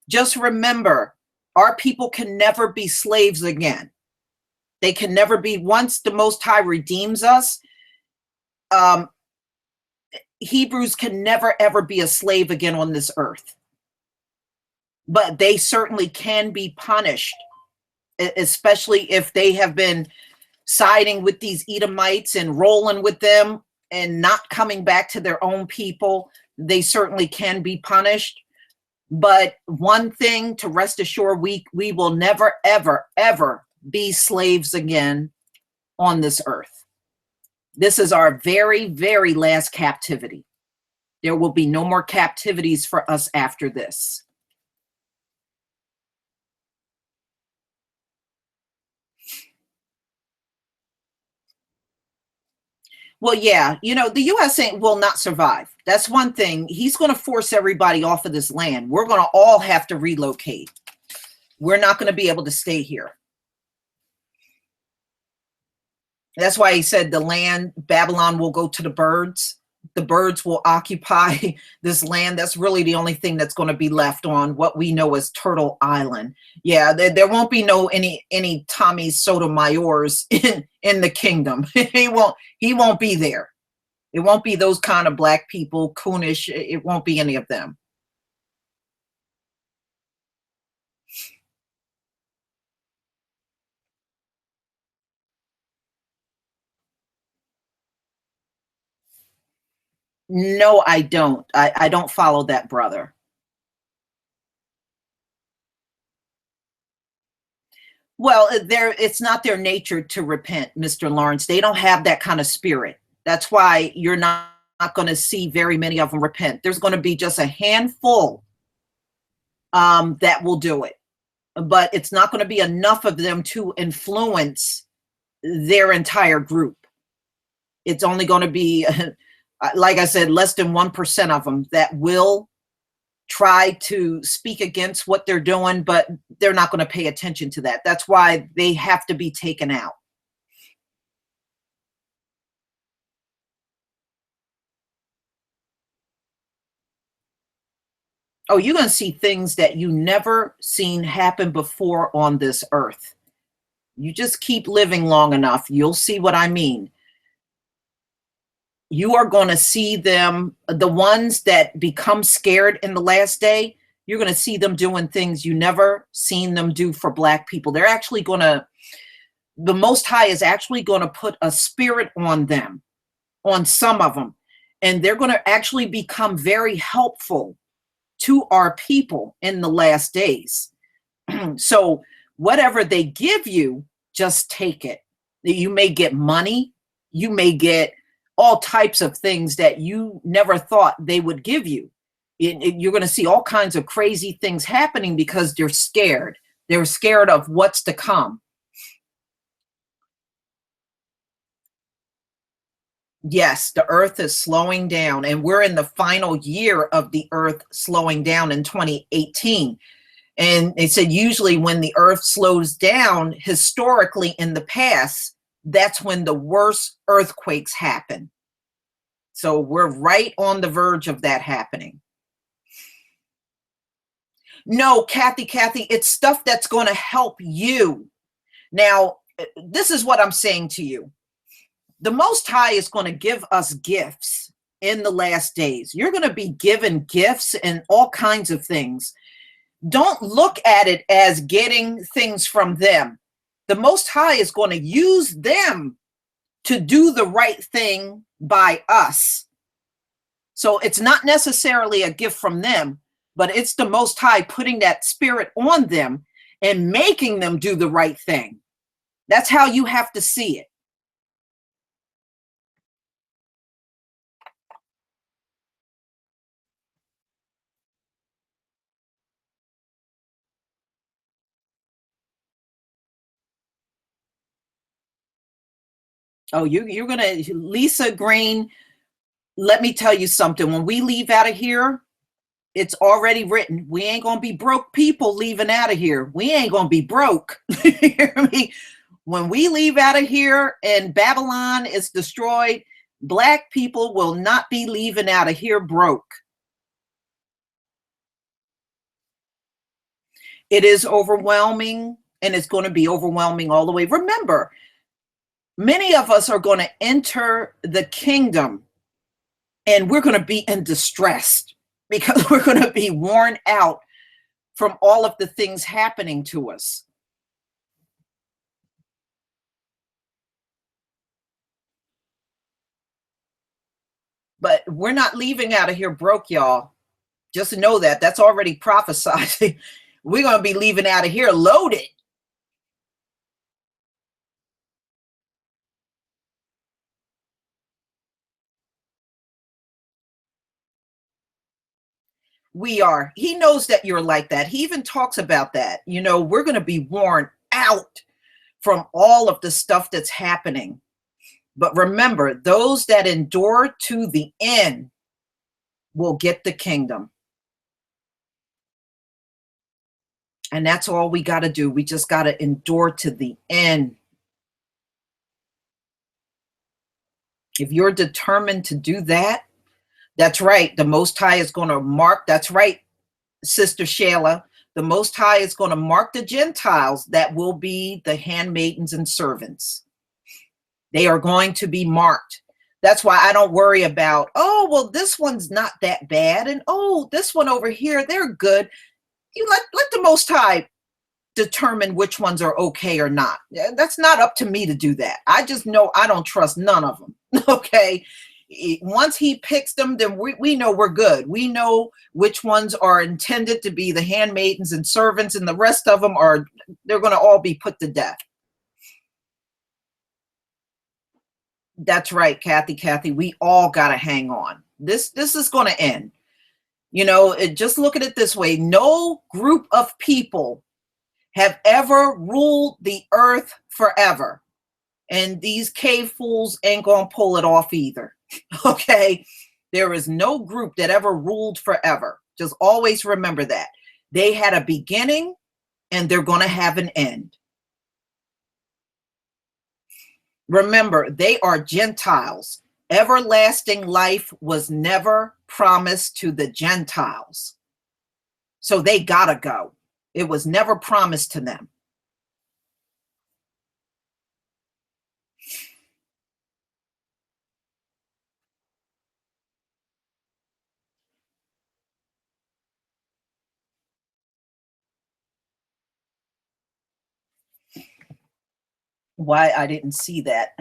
Just remember, our people can never be slaves again. They can never be. Once the Most High redeems us, um, Hebrews can never ever be a slave again on this earth. But they certainly can be punished, especially if they have been siding with these Edomites and rolling with them and not coming back to their own people. They certainly can be punished. But one thing to rest assured, we will never, ever, ever be slaves again on this earth. This is our very, very last captivity. There will be no more captivities for us after this. Well, yeah, the US will not survive. That's one thing. He's going to force everybody off of this land. We're going to all have to relocate. We're not going to be able to stay here. That's why he said the land, Babylon will go to the birds. The birds will occupy this land. That's really the only thing that's going to be left on what we know as Turtle Island. Yeah, there won't be any Tommy Sotomayor's in the kingdom. He won't be there. It won't be those kind of black people, coonish. It won't be any of them. No, I don't. I don't follow that brother. Well, it's not their nature to repent, Mr. Lawrence. They don't have that kind of spirit. That's why you're not going to see very many of them repent. There's going to be just a handful that will do it, but it's not going to be enough of them to influence their entire group. It's only going to be, like I said, less than 1% of them that will try to speak against what they're doing, but they're not going to pay attention to that. That's why they have to be taken out. Oh, you're going to see things that you never seen happen before on this earth. You just keep living long enough, you'll see what I mean. You are going to see them, the ones that become scared in the last day, you're going to see them doing things you never seen them do for black people. They're actually going to, the Most High is actually going to put a spirit on them, on some of them, and they're going to actually become very helpful to our people in the last days. So whatever they give you, just take it. You may get money, you may get all types of things that you never thought they would give you. You're going to see all kinds of crazy things happening because they're scared. They're scared of what's to come. Yes, the earth is slowing down, and we're in the final year of the earth slowing down in 2018. And they said usually when the earth slows down, historically in the past, that's when the worst earthquakes happen. So we're right on the verge of that happening. No, Kathy, it's stuff that's going to help you. Now, this is what I'm saying to you. The Most High is going to give us gifts in the last days. You're going to be given gifts and all kinds of things. Don't look at it as getting things from them. The Most High is going to use them to do the right thing by us. So it's not necessarily a gift from them, but it's the Most High putting that spirit on them and making them do the right thing. That's how you have to see it. Oh, you're going to, Lisa Green, let me tell you something. When we leave out of here, it's already written. We ain't going to be broke people leaving out of here. We ain't going to be broke. You hear me? When we leave out of here and Babylon is destroyed, black people will not be leaving out of here broke. It is overwhelming, and it's going to be overwhelming all the way. Remember, many of us are going to enter the kingdom and we're going to be in distress because we're going to be worn out from all of the things happening to us. But we're not leaving out of here broke, y'all. Just know that. That's already prophesied. We're going to be leaving out of here loaded. We are. He knows that you're like that. He even talks about that. We're going to be worn out from all of the stuff that's happening. But remember, those that endure to the end will get the kingdom. And that's all we got to do. We just got to endure to the end. If you're determined to do that, that's right. The Most High is going to mark. That's right, Sister Shayla. The Most High is going to mark the Gentiles that will be the handmaidens and servants. They are going to be marked. That's why I don't worry about, oh, well, this one's not that bad. And oh, this one over here, they're good. You let the Most High determine which ones are okay or not. That's not up to me to do that. I just know I don't trust none of them. Okay. Once he picks them, then we know we're good. We know which ones are intended to be the handmaidens and servants, and the rest of them they're going to all be put to death. That's right, Kathy. We all got to hang on. This is going to end. Just look at it this way. No group of people have ever ruled the earth forever. And these cave fools ain't going to pull it off either. Okay? There is no group that ever ruled forever. Just always remember that. They had a beginning and they're going to have an end. Remember, they are Gentiles. Everlasting life was never promised to the Gentiles. So they got to go. It was never promised to them. Why I didn't see that.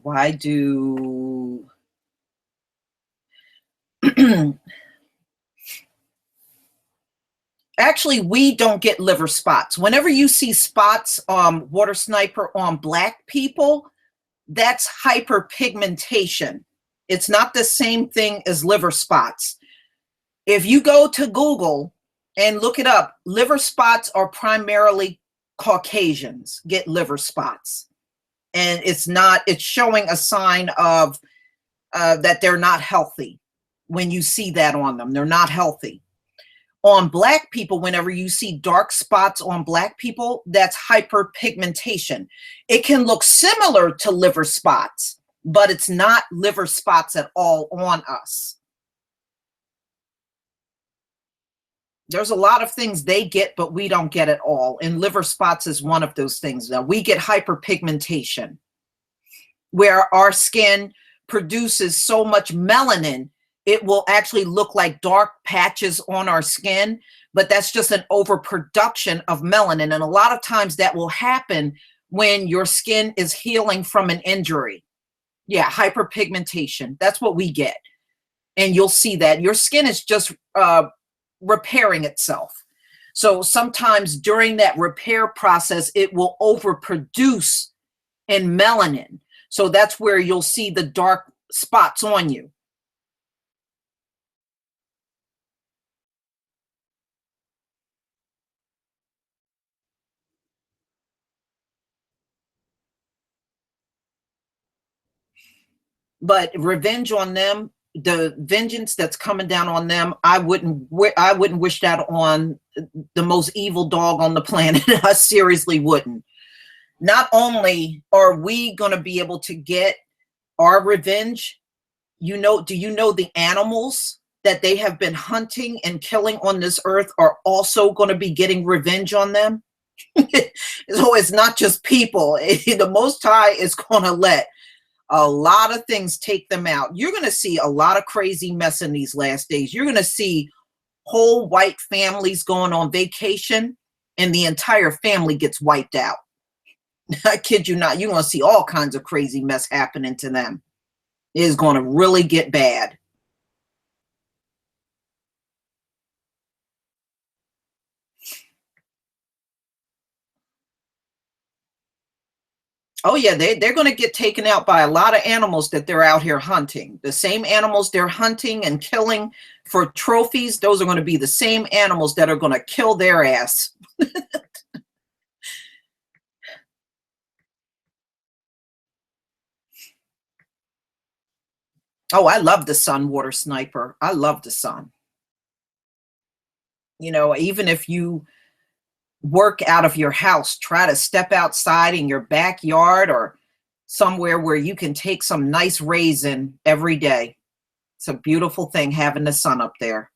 Why do actually we don't get liver spots. Whenever you see spots water sniper on black people, that's hyperpigmentation. It's not the same thing as liver spots. If you go to Google and look it up, liver spots are primarily Caucasians get liver spots. And it's showing a sign of that they're not healthy. When you see that on them, they're not healthy. On black people, whenever you see dark spots on black people, that's hyperpigmentation. It can look similar to liver spots, but it's not liver spots at all on us. There's a lot of things they get, but we don't get at all. And liver spots is one of those things. Now, we get hyperpigmentation, where our skin produces so much melanin, it will actually look like dark patches on our skin, but that's just an overproduction of melanin. And a lot of times that will happen when your skin is healing from an injury. Yeah, hyperpigmentation. That's what we get. And you'll see that your skin is just repairing itself. So sometimes during that repair process, it will overproduce in melanin. So that's where you'll see the dark spots on you. But revenge on them, the vengeance that's coming down on them, I wouldn't wish that on the most evil dog on the planet. I seriously wouldn't. Not only are we going to be able to get our revenge, do you know the animals that they have been hunting and killing on this earth are also going to be getting revenge on them? So it's not just people. The Most High is going to let a lot of things take them out. You're going to see a lot of crazy mess in these last days. You're going to see whole white families going on vacation and the entire family gets wiped out. I kid you not. You're going to see all kinds of crazy mess happening to them. It is going to really get bad. Oh yeah, they're going to get taken out by a lot of animals that they're out here hunting. The same animals they're hunting and killing for trophies, those are going to be the same animals that are going to kill their ass. Oh, I love the sun water sniper. I love the sun. Even if you work out of your house, try to step outside in your backyard or somewhere where you can take some nice rays in every day. It's a beautiful thing having the sun up there.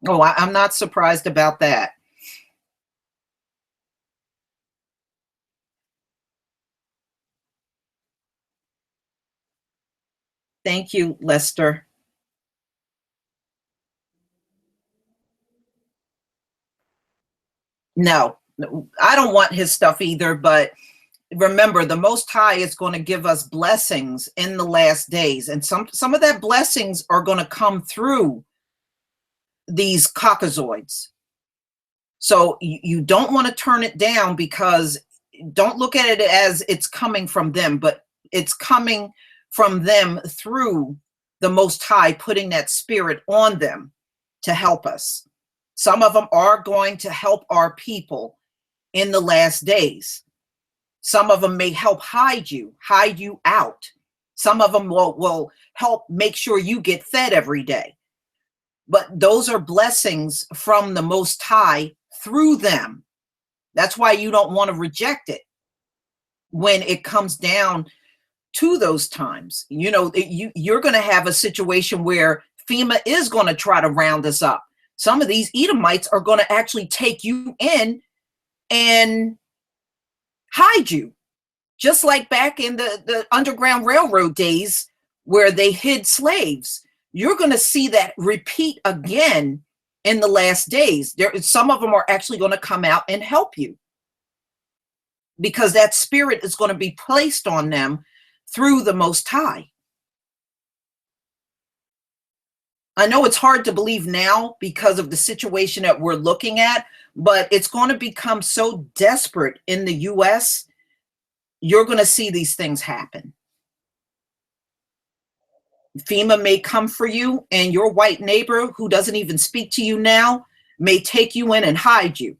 Oh, I'm not surprised about that. Thank you, Lester. No, I don't want his stuff either, but remember, the Most High is going to give us blessings in the last days, and some of that blessings are going to come through these caucasoids. So you don't want to turn it down, because don't look at it as it's coming from them, but it's coming from them through the Most High putting that spirit on them to help us. Some of them are going to help our people in the last days. Some of them may help hide you out. Some of them will help make sure you get fed every day. But those are blessings from the Most High through them. That's why you don't want to reject it when it comes down to those times. You're going to have a situation where FEMA is going to try to round us up. Some of these Edomites are going to actually take you in and hide you, just like back in the Underground Railroad days where they hid slaves. You're going to see that repeat again in the last days. Some of them are actually going to come out and help you, because that spirit is going to be placed on them through the Most High. I know it's hard to believe now because of the situation that we're looking at, but it's going to become so desperate in the U.S. You're going to see these things happen. FEMA may come for you, and your white neighbor who doesn't even speak to you now may take you in and hide you,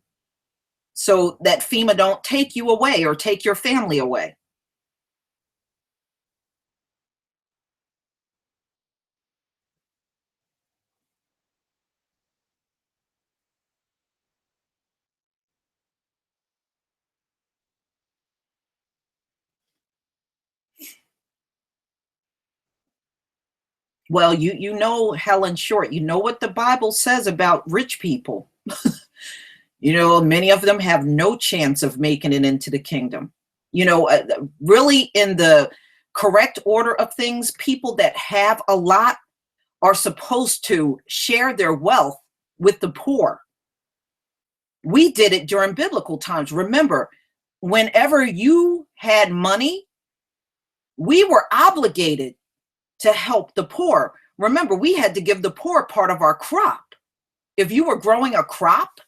so that FEMA don't take you away or take your family away. Well, you know, Helen Short, you know what the Bible says about rich people. Many of them have no chance of making it into the kingdom. Really, in the correct order of things, people that have a lot are supposed to share their wealth with the poor. We did it during biblical times. Remember, whenever you had money, we were obligated to help the poor. Remember, we had to give the poor part of our crop. If you were growing a crop,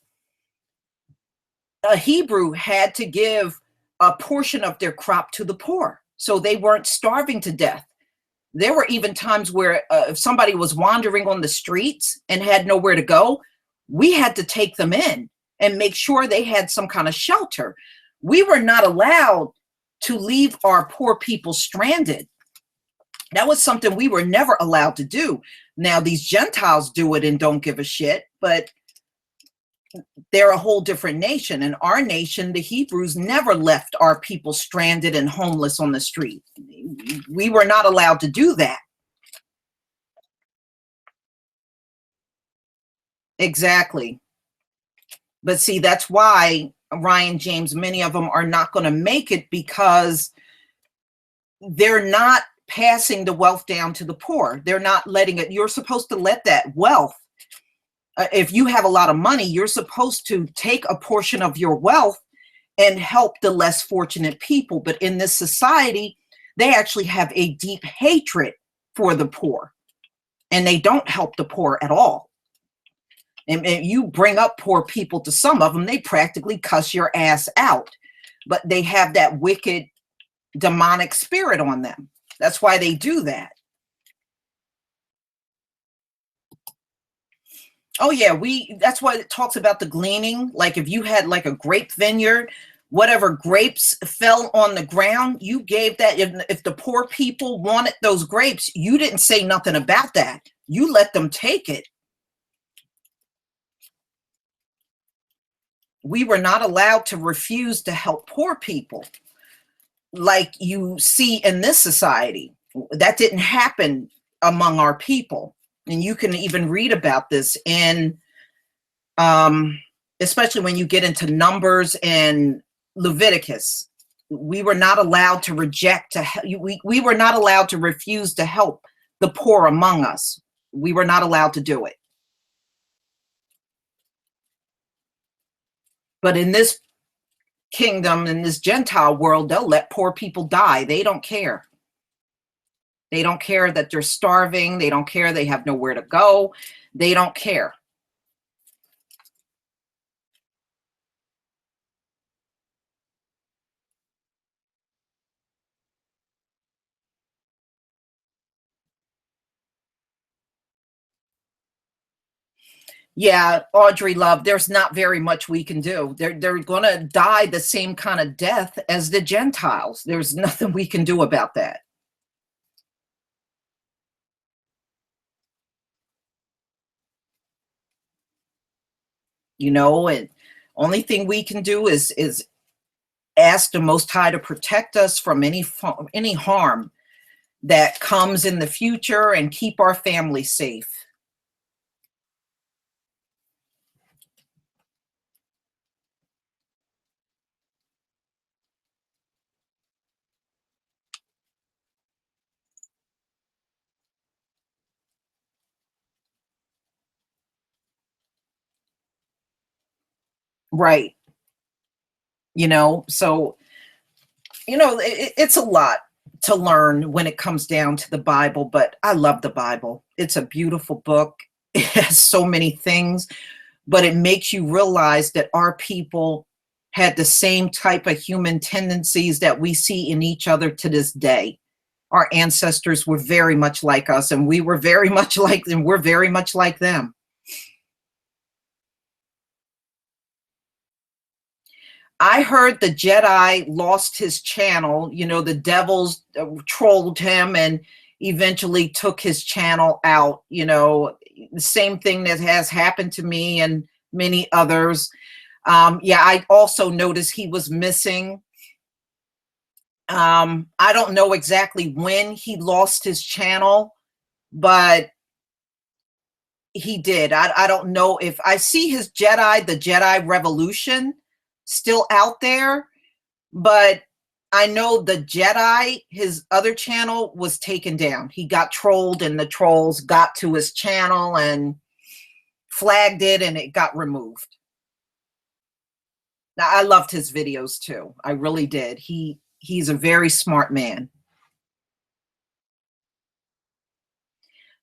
a Hebrew had to give a portion of their crop to the poor so they weren't starving to death. There were even times where if somebody was wandering on the streets and had nowhere to go, we had to take them in and make sure they had some kind of shelter. We were not allowed to leave our poor people stranded. That was something we were never allowed to do. Now, these Gentiles do it and don't give a shit, but they're a whole different nation. In our nation, the Hebrews never left our people stranded and homeless on the street. We were not allowed to do that. Exactly. But see, that's why, Ryan James, many of them are not going to make it, because they're not passing the wealth down to the poor. They're not letting it. You're supposed to let that wealth, if you have a lot of money, you're supposed to take a portion of your wealth and help the less fortunate people. But in this society, they actually have a deep hatred for the poor, and they don't help the poor at all. And you bring up poor people to some of them, they practically cuss your ass out. But they have that wicked, demonic spirit on them. That's why they do that. Oh yeah, that's why it talks about the gleaning. Like if you had like a grape vineyard, whatever grapes fell on the ground, you gave that. If the poor people wanted those grapes, you didn't say nothing about that. You let them take it. We were not allowed to refuse to help poor people like you see in this society. That didn't happen among our people. And you can even read about this in um, especially when you get into Numbers and Leviticus. We were not allowed to we were not allowed to refuse to help the poor among us. We were not allowed to do it. But in this kingdom, in this Gentile world, they'll let poor people die. They don't care. They don't care that they're starving. They don't care they have nowhere to go. They don't care. Yeah, Audrey Love, there's not very much we can do. They're going to die the same kind of death as the Gentiles. There's nothing we can do about that. And only thing we can do is ask the Most High to protect us from any harm that comes in the future and keep our family safe. Right. So it's a lot to learn when it comes down to the Bible, but I love the Bible. It's a beautiful book. It has so many things, but it makes you realize that our people had the same type of human tendencies that we see in each other to this day. Our ancestors were very much like us, and we were very much like them. We're very much like them. I heard the Jedi lost his channel. The devils trolled him and eventually took his channel out. The same thing that has happened to me and many others. Yeah, I also noticed he was missing. I don't know exactly when he lost his channel, but he did. I don't know if I see his the Jedi Revolution still out there, but I know the Jedi, his other channel was taken down. He got trolled and the trolls got to his channel and flagged it and it got removed. Now, I loved his videos too. I really did. He's a very smart man.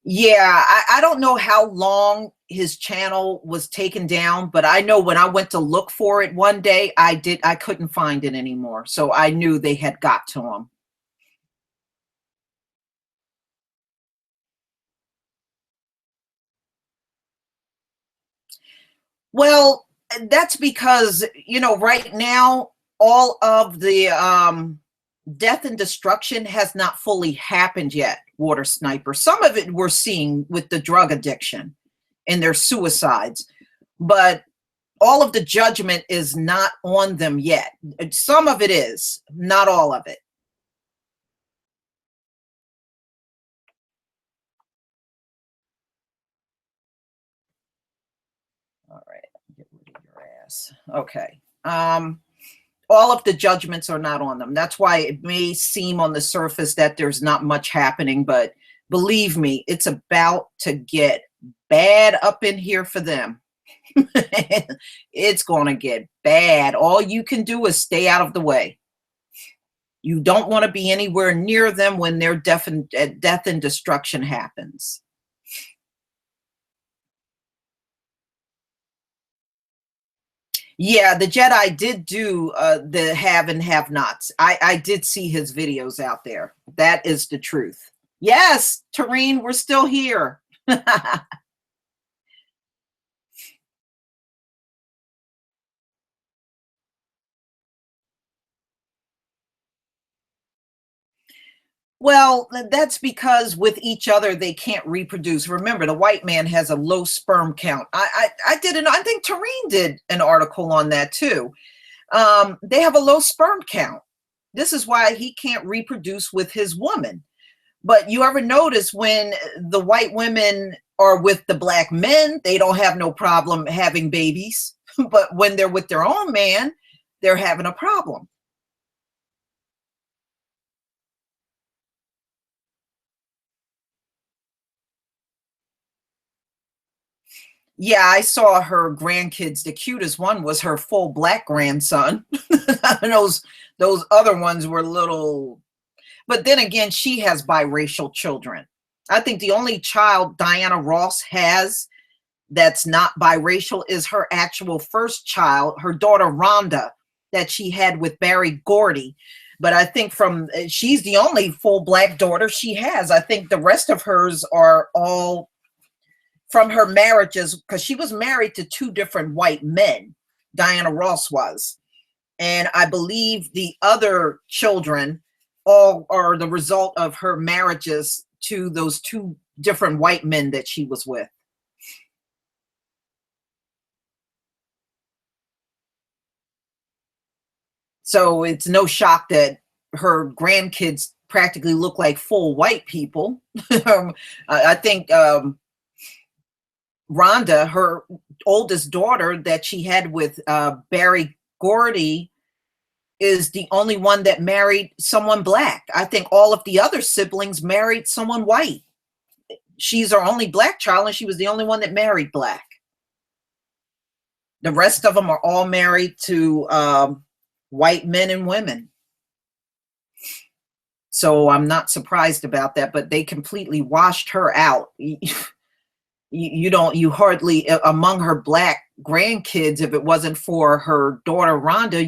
Yeah, I don't know how long his channel was taken down, but I know when I went to look for it one day, I couldn't find it anymore. So I knew they had got to him. Well, that's because, right now, all of the death and destruction has not fully happened yet, Water Sniper. Some of it we're seeing with the drug addiction and their suicides, but all of the judgment is not on them yet. Some of it is, not all of it. All right, get rid of your ass. Okay. All of the judgments are not on them. That's why it may seem on the surface that there's not much happening, but believe me, it's about to get bad up in here for them. It's going to get bad. All you can do is stay out of the way. You don't want to be anywhere near them when their death and destruction happens. Yeah, the Jedi did do the have and have nots. I did see his videos out there. That is the truth. Yes, Tareen, we're still here. Well, that's because with each other they can't reproduce. Remember, the white man has a low sperm count. I did an I think Tareen did an article on that too. They have a low sperm count. This is why he can't reproduce with his woman. But you ever notice when the white women are with the black men, they don't have no problem having babies. But when they're with their own man, they're having a problem. Yeah, I saw her grandkids. The cutest one was her full black grandson. And those other ones were little, but then again, she has biracial children. I think the only child Diana Ross has that's not biracial is her actual first child, her daughter Rhonda, that she had with Barry Gordy. But I think she's the only full black daughter she has. I think the rest of hers are all from her marriages, because she was married to two different white men. Diana Ross was. And I believe the other children all are the result of her marriages to those two different white men that she was with. So it's no shock that her grandkids practically look like full white people. I think Rhonda, her oldest daughter that she had with Barry Gordy, is the only one that married someone black. I think all of the other siblings married someone white. She's her only black child, and she was the only one that married black. The rest of them are all married to white men and women. So I'm not surprised about that, but they completely washed her out. You hardly, among her black grandkids, if it wasn't for her daughter Rhonda,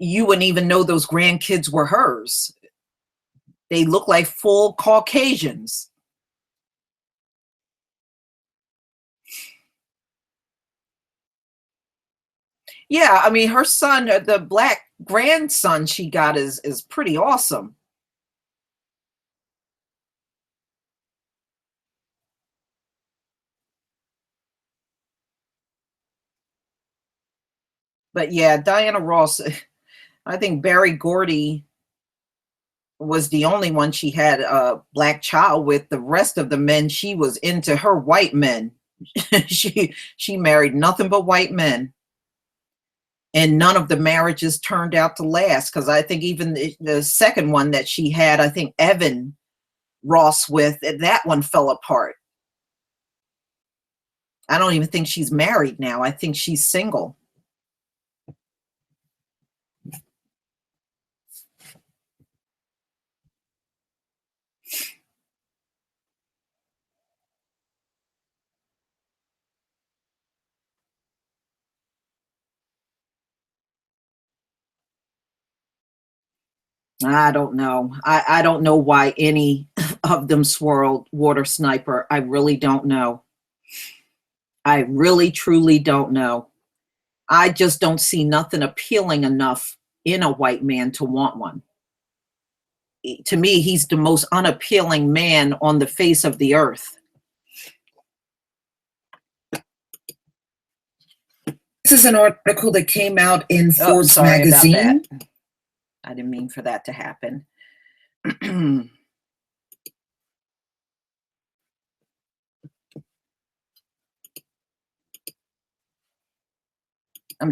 you wouldn't even know those grandkids were hers. They look like full Caucasians. Yeah, I mean, her son, the black grandson she got is pretty awesome. But yeah, Diana Ross, I think Barry Gordy was the only one she had a black child with. The rest of the men, she was into her white men. She married nothing but white men. And none of the marriages turned out to last, because I think even the second one that she had, I think Evan Ross with, that one fell apart. I don't even think she's married now. I think she's single. I don't know. I don't know why any of them swirled water sniper. I really don't know. I really, truly don't know. I just don't see nothing appealing enough in a white man to want one. To me, he's the most unappealing man on the face of the earth. This is an article that came out in Forbes magazine. I didn't mean for that to happen. I'm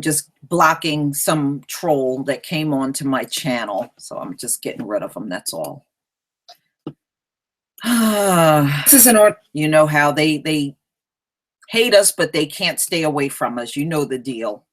just blocking some troll that came onto my channel, so I'm just getting rid of them. That's all. This is an art. You know how they hate us, but they can't stay away from us. You know the deal.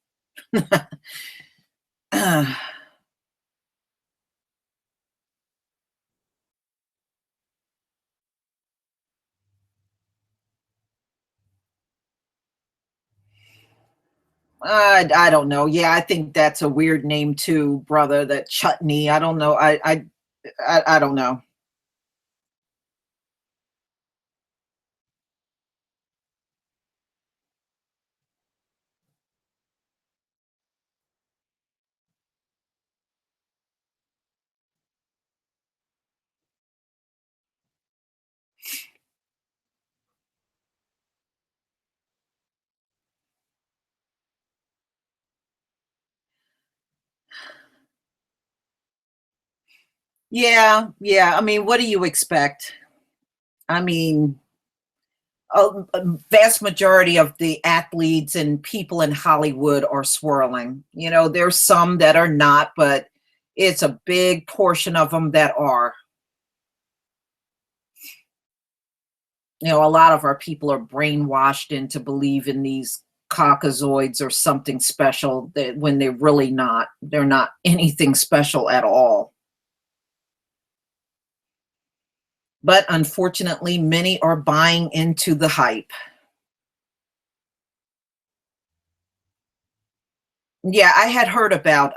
I don't know. Yeah, I think that's a weird name too, brother. That chutney. I don't know. I don't know. Yeah, yeah. I mean, what do you expect? I mean, a vast majority of the athletes and people in Hollywood are swirling. You know, there's some that are not, but it's a big portion of them that are. You know, a lot of our people are brainwashed into believe in these caucasoids or something special that when they're really not. They're not anything special at all. But unfortunately, many are buying into the hype. Yeah, I had heard about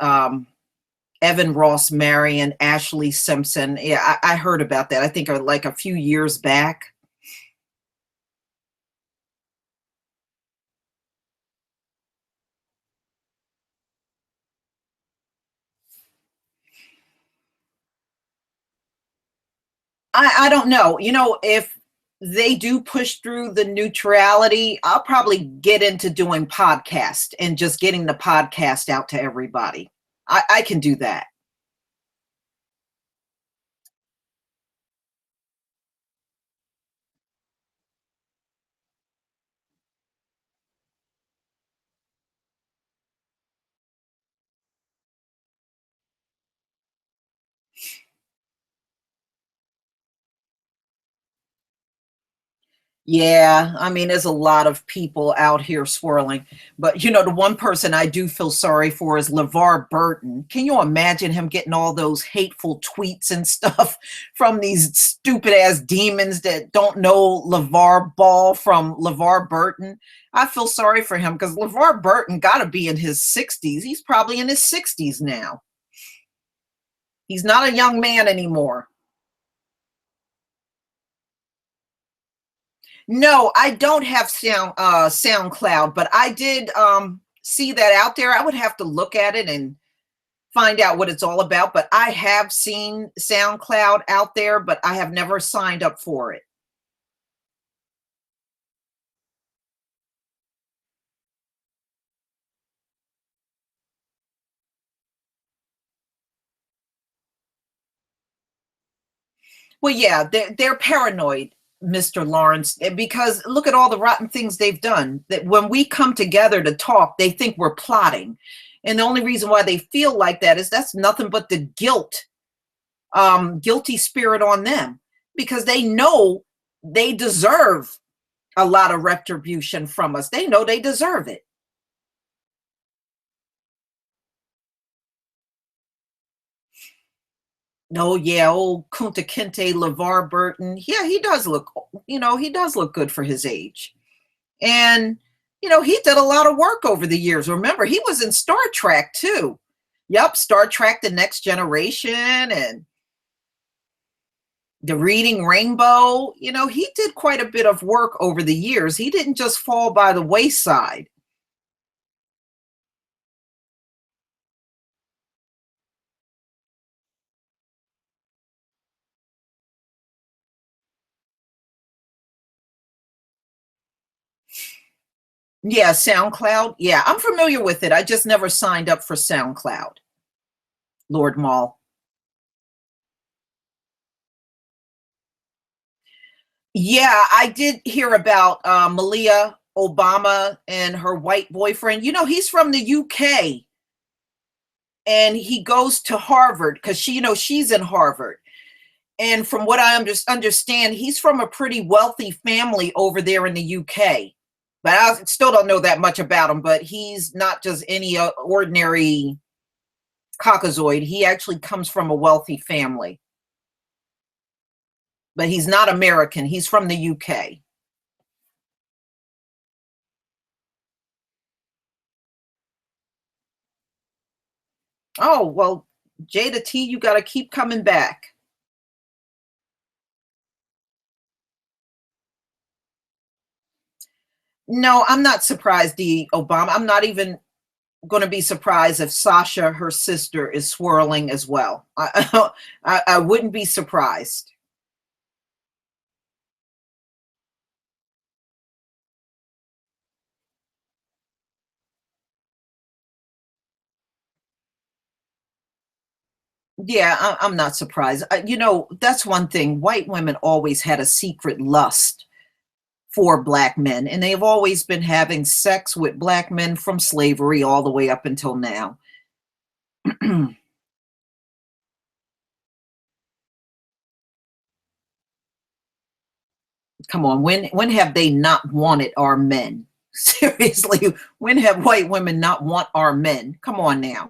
Evan Ross marrying Ashley Simpson. Yeah, I heard about that. I think like a few years back. I don't know. You know, if they do push through the neutrality, I'll probably get into doing podcast and just getting the podcast out to everybody. I can do that. Yeah, I mean, there's a lot of people out here swirling. But, you know, the one person I do feel sorry for is LeVar Burton. Can you imagine him getting all those hateful tweets and stuff from these stupid ass demons that don't know LeVar Ball from LeVar Burton? I feel sorry for him because LeVar Burton got to be in his 60s. He's probably in his 60s now. He's not a young man anymore. No, I don't have SoundCloud, but I did see that out there. I would have to look at it and find out what it's all about, but I have seen SoundCloud out there, but I have never signed up for it. Well, yeah, they're paranoid, Mr. Lawrence, because look at all the rotten things they've done. That when we come together to talk, they think we're plotting. And the only reason why they feel like that is that's nothing but the guilty spirit on them because they know they deserve a lot of retribution from us. They know they deserve it. No, yeah, old Kunta Kinte, LeVar Burton. Yeah, he does look, he does look good for his age. And, he did a lot of work over the years. Remember, he was in Star Trek too. Yep, Star Trek The Next Generation and The Reading Rainbow. He did quite a bit of work over the years. He didn't just fall by the wayside. Yeah, SoundCloud. Yeah, I'm familiar with it. I just never signed up for SoundCloud, Lord Mall. Yeah, I did hear about Malia Obama and her white boyfriend. He's from the UK and he goes to Harvard because she's in Harvard. And from what I understand, he's from a pretty wealthy family over there in the UK. But I still don't know that much about him. But he's not just any ordinary Caucasoid. He actually comes from a wealthy family, but he's not American. He's from the UK. Oh, well, Jada T, you got to keep coming back. No, I'm not surprised, the Obama. I'm not even going to be surprised if Sasha, her sister, is swirling as well. I wouldn't be surprised. Yeah, I'm not surprised. That's one thing. White women always had a secret lust for black men, and they've always been having sex with black men from slavery all the way up until now. Come on, when have they not wanted our men? Seriously, when have white women not want our men? Come on now.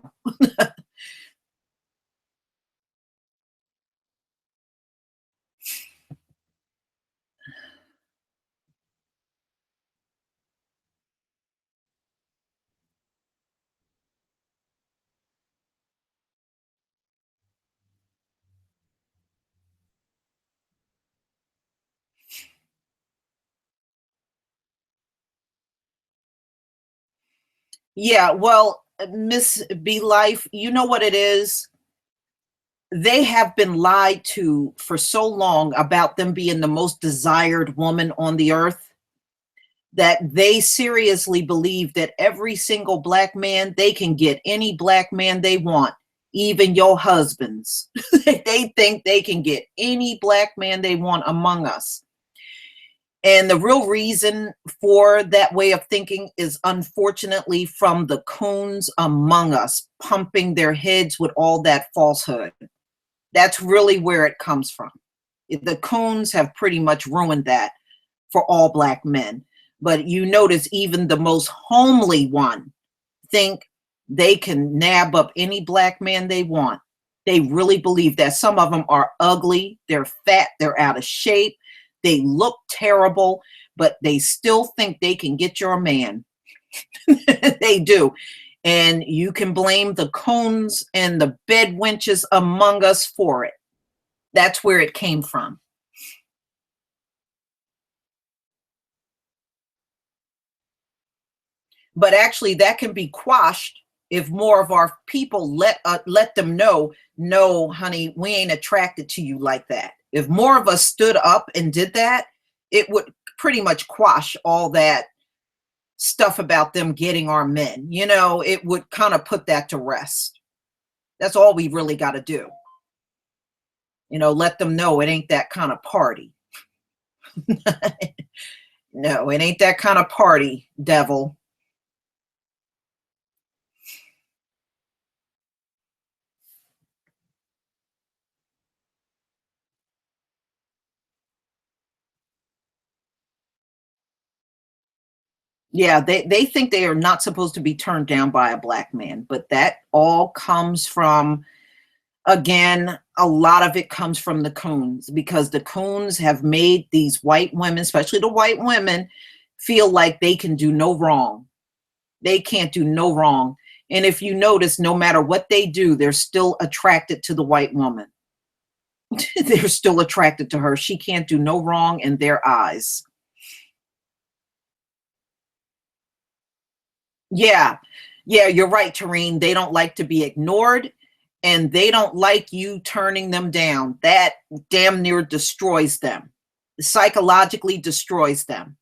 Yeah, well, Miss B Life, you know what it is? They have been lied to for so long about them being the most desired woman on the earth that they seriously believe that every single black man, they can get any black man they want, even your husbands. They think they can get any black man they want among us. And the real reason for that way of thinking is unfortunately from the coons among us pumping their heads with all that falsehood. That's really where it comes from. The coons have pretty much ruined that for all black men. But you notice even the most homely one think they can nab up any black man they want. They really believe that. Some of them are ugly, they're fat, they're out of shape, they look terrible, but they still think they can get your man. They do. And you can blame the cones and the bed wenches among us for it. That's where it came from. But actually, that can be quashed if more of our people let them know, no, honey, we ain't attracted to you like that. If more of us stood up and did that, it would pretty much quash all that stuff about them getting our men. It would kind of put that to rest. That's all we really got to do. Let them know it ain't that kind of party. No, it ain't that kind of party, devil. Yeah, they think they are not supposed to be turned down by a black man, but that all comes from, again, a lot of it comes from the coons because the coons have made these white women, especially the white women, feel like they can do no wrong. They can't do no wrong. And if you notice, no matter what they do, they're still attracted to the white woman. They're still attracted to her. She can't do no wrong in their eyes. Yeah. Yeah, you're right, Tareen. They don't like to be ignored and they don't like you turning them down. That damn near destroys them, psychologically destroys them.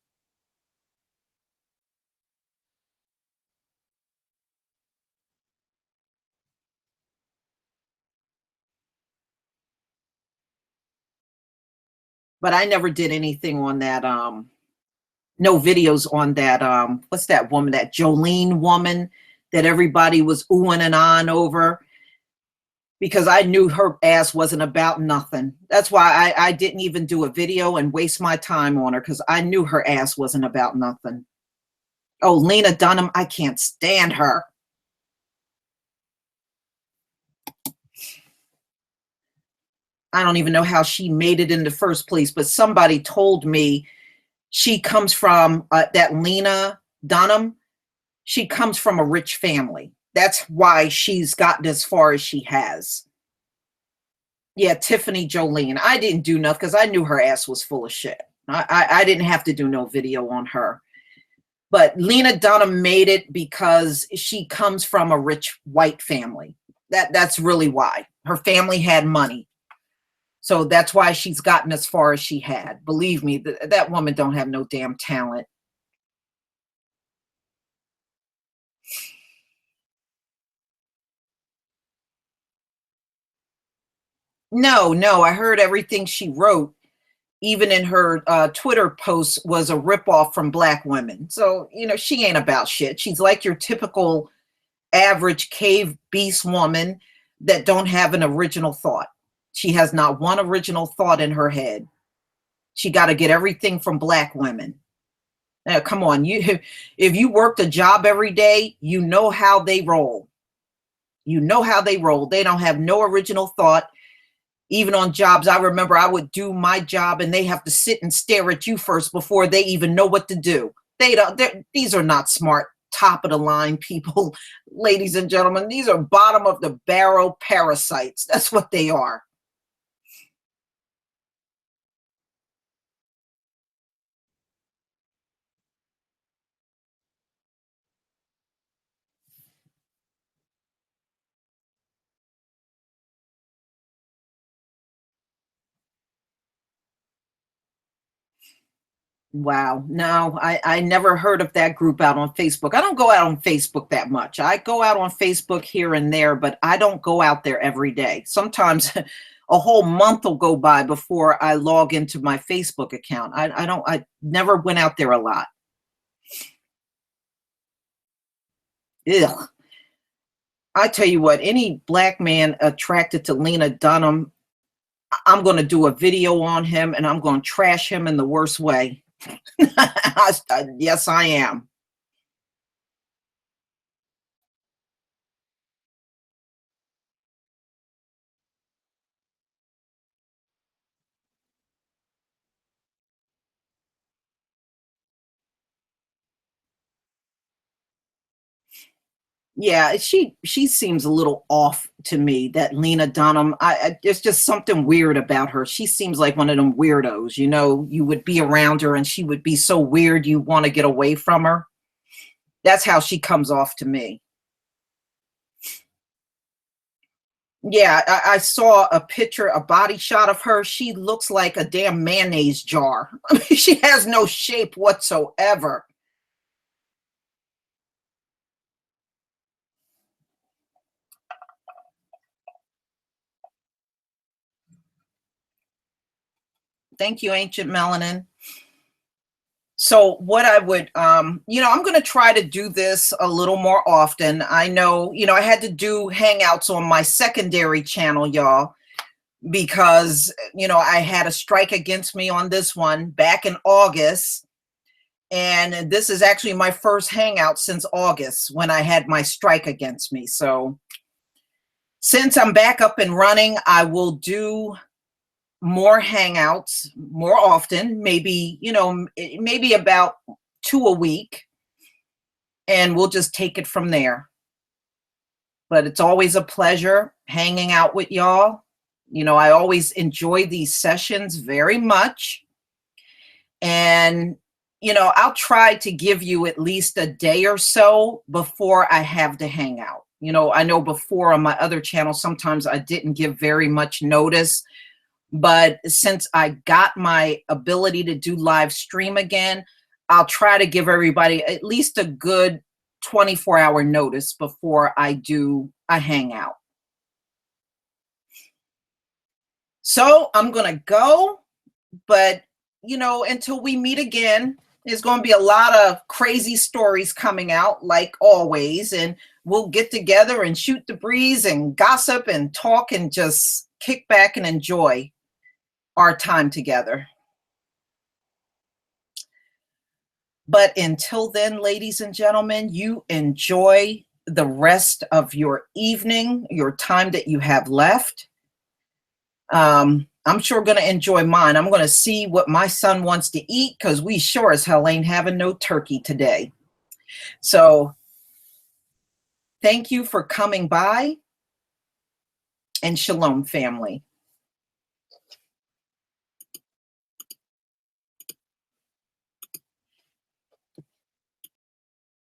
But I never did anything on that. No videos on that. What's that woman, that Jolene woman that everybody was oohing and ahhing over? Because I knew her ass wasn't about nothing. That's why I didn't even do a video and waste my time on her because I knew her ass wasn't about nothing. Oh, Lena Dunham, I can't stand her. I don't even know how she made it in the first place, but somebody told me she comes from that Lena Dunham. She comes from a rich family. That's why she's gotten as far as she has. Yeah, Tiffany Jolene. I didn't do nothing because I knew her ass was full of shit. I didn't have to do no video on her. But Lena Dunham made it because she comes from a rich white family. That's really why. Her family had money. So that's why she's gotten as far as she had. Believe me, that woman don't have no damn talent. No, no, I heard everything she wrote, even in her Twitter posts, was a ripoff from Black women. So, she ain't about shit. She's like your typical average cave beast woman that don't have an original thought. She has not one original thought in her head. She got to get everything from Black women. Now, come on, if you worked a job every day, you know how they roll. You know how they roll. They don't have no original thought. Even on jobs, I remember I would do my job and they have to sit and stare at you first before they even know what to do. They don't. These are not smart, top of the line people, ladies and gentlemen. These are bottom of the barrel parasites. That's what they are. Wow. No, I never heard of that group out on Facebook. I don't go out on Facebook that much. I go out on Facebook here and there, but I don't go out there every day. Sometimes a whole month will go by before I log into my Facebook account. I never went out there a lot. Ugh. I tell you what, any Black man attracted to Lena Dunham, I'm going to do a video on him and I'm going to trash him in the worst way. Yes, I am. Yeah, she seems a little off to me, that Lena Dunham. There's just something weird about her. She seems like one of them weirdos. You would be around her and she would be so weird you want to get away from her. That's how she comes off to me. Yeah, I saw a picture, a body shot of her. She looks like a damn mayonnaise jar. I mean, she has no shape whatsoever. Thank you, Ancient Melanin. So what I would, I'm going to try to do this a little more often. I know, I had to do hangouts on my secondary channel, y'all, because, I had a strike against me on this one back in August. And this is actually my first hangout since August when I had my strike against me. So since I'm back up and running, I will do more hangouts more often, maybe, maybe about 2 a week, and we'll just take it from there. But it's always a pleasure hanging out with y'all. I always enjoy these sessions very much. And, I'll try to give you at least a day or so before I have to hang out. I know before on my other channel, sometimes I didn't give very much notice. But since I got my ability to do live stream again, I'll try to give everybody at least a good 24-hour notice before I do a hangout. So I'm going to go, but, until we meet again, there's going to be a lot of crazy stories coming out, like always, and we'll get together and shoot the breeze and gossip and talk and just kick back and enjoy our time together. But until then, ladies and gentlemen, you enjoy the rest of your evening, your time that you have left. I'm sure going to enjoy mine. I'm going to see what my son wants to eat because we sure as hell ain't having no turkey today. So thank you for coming by, and shalom, family.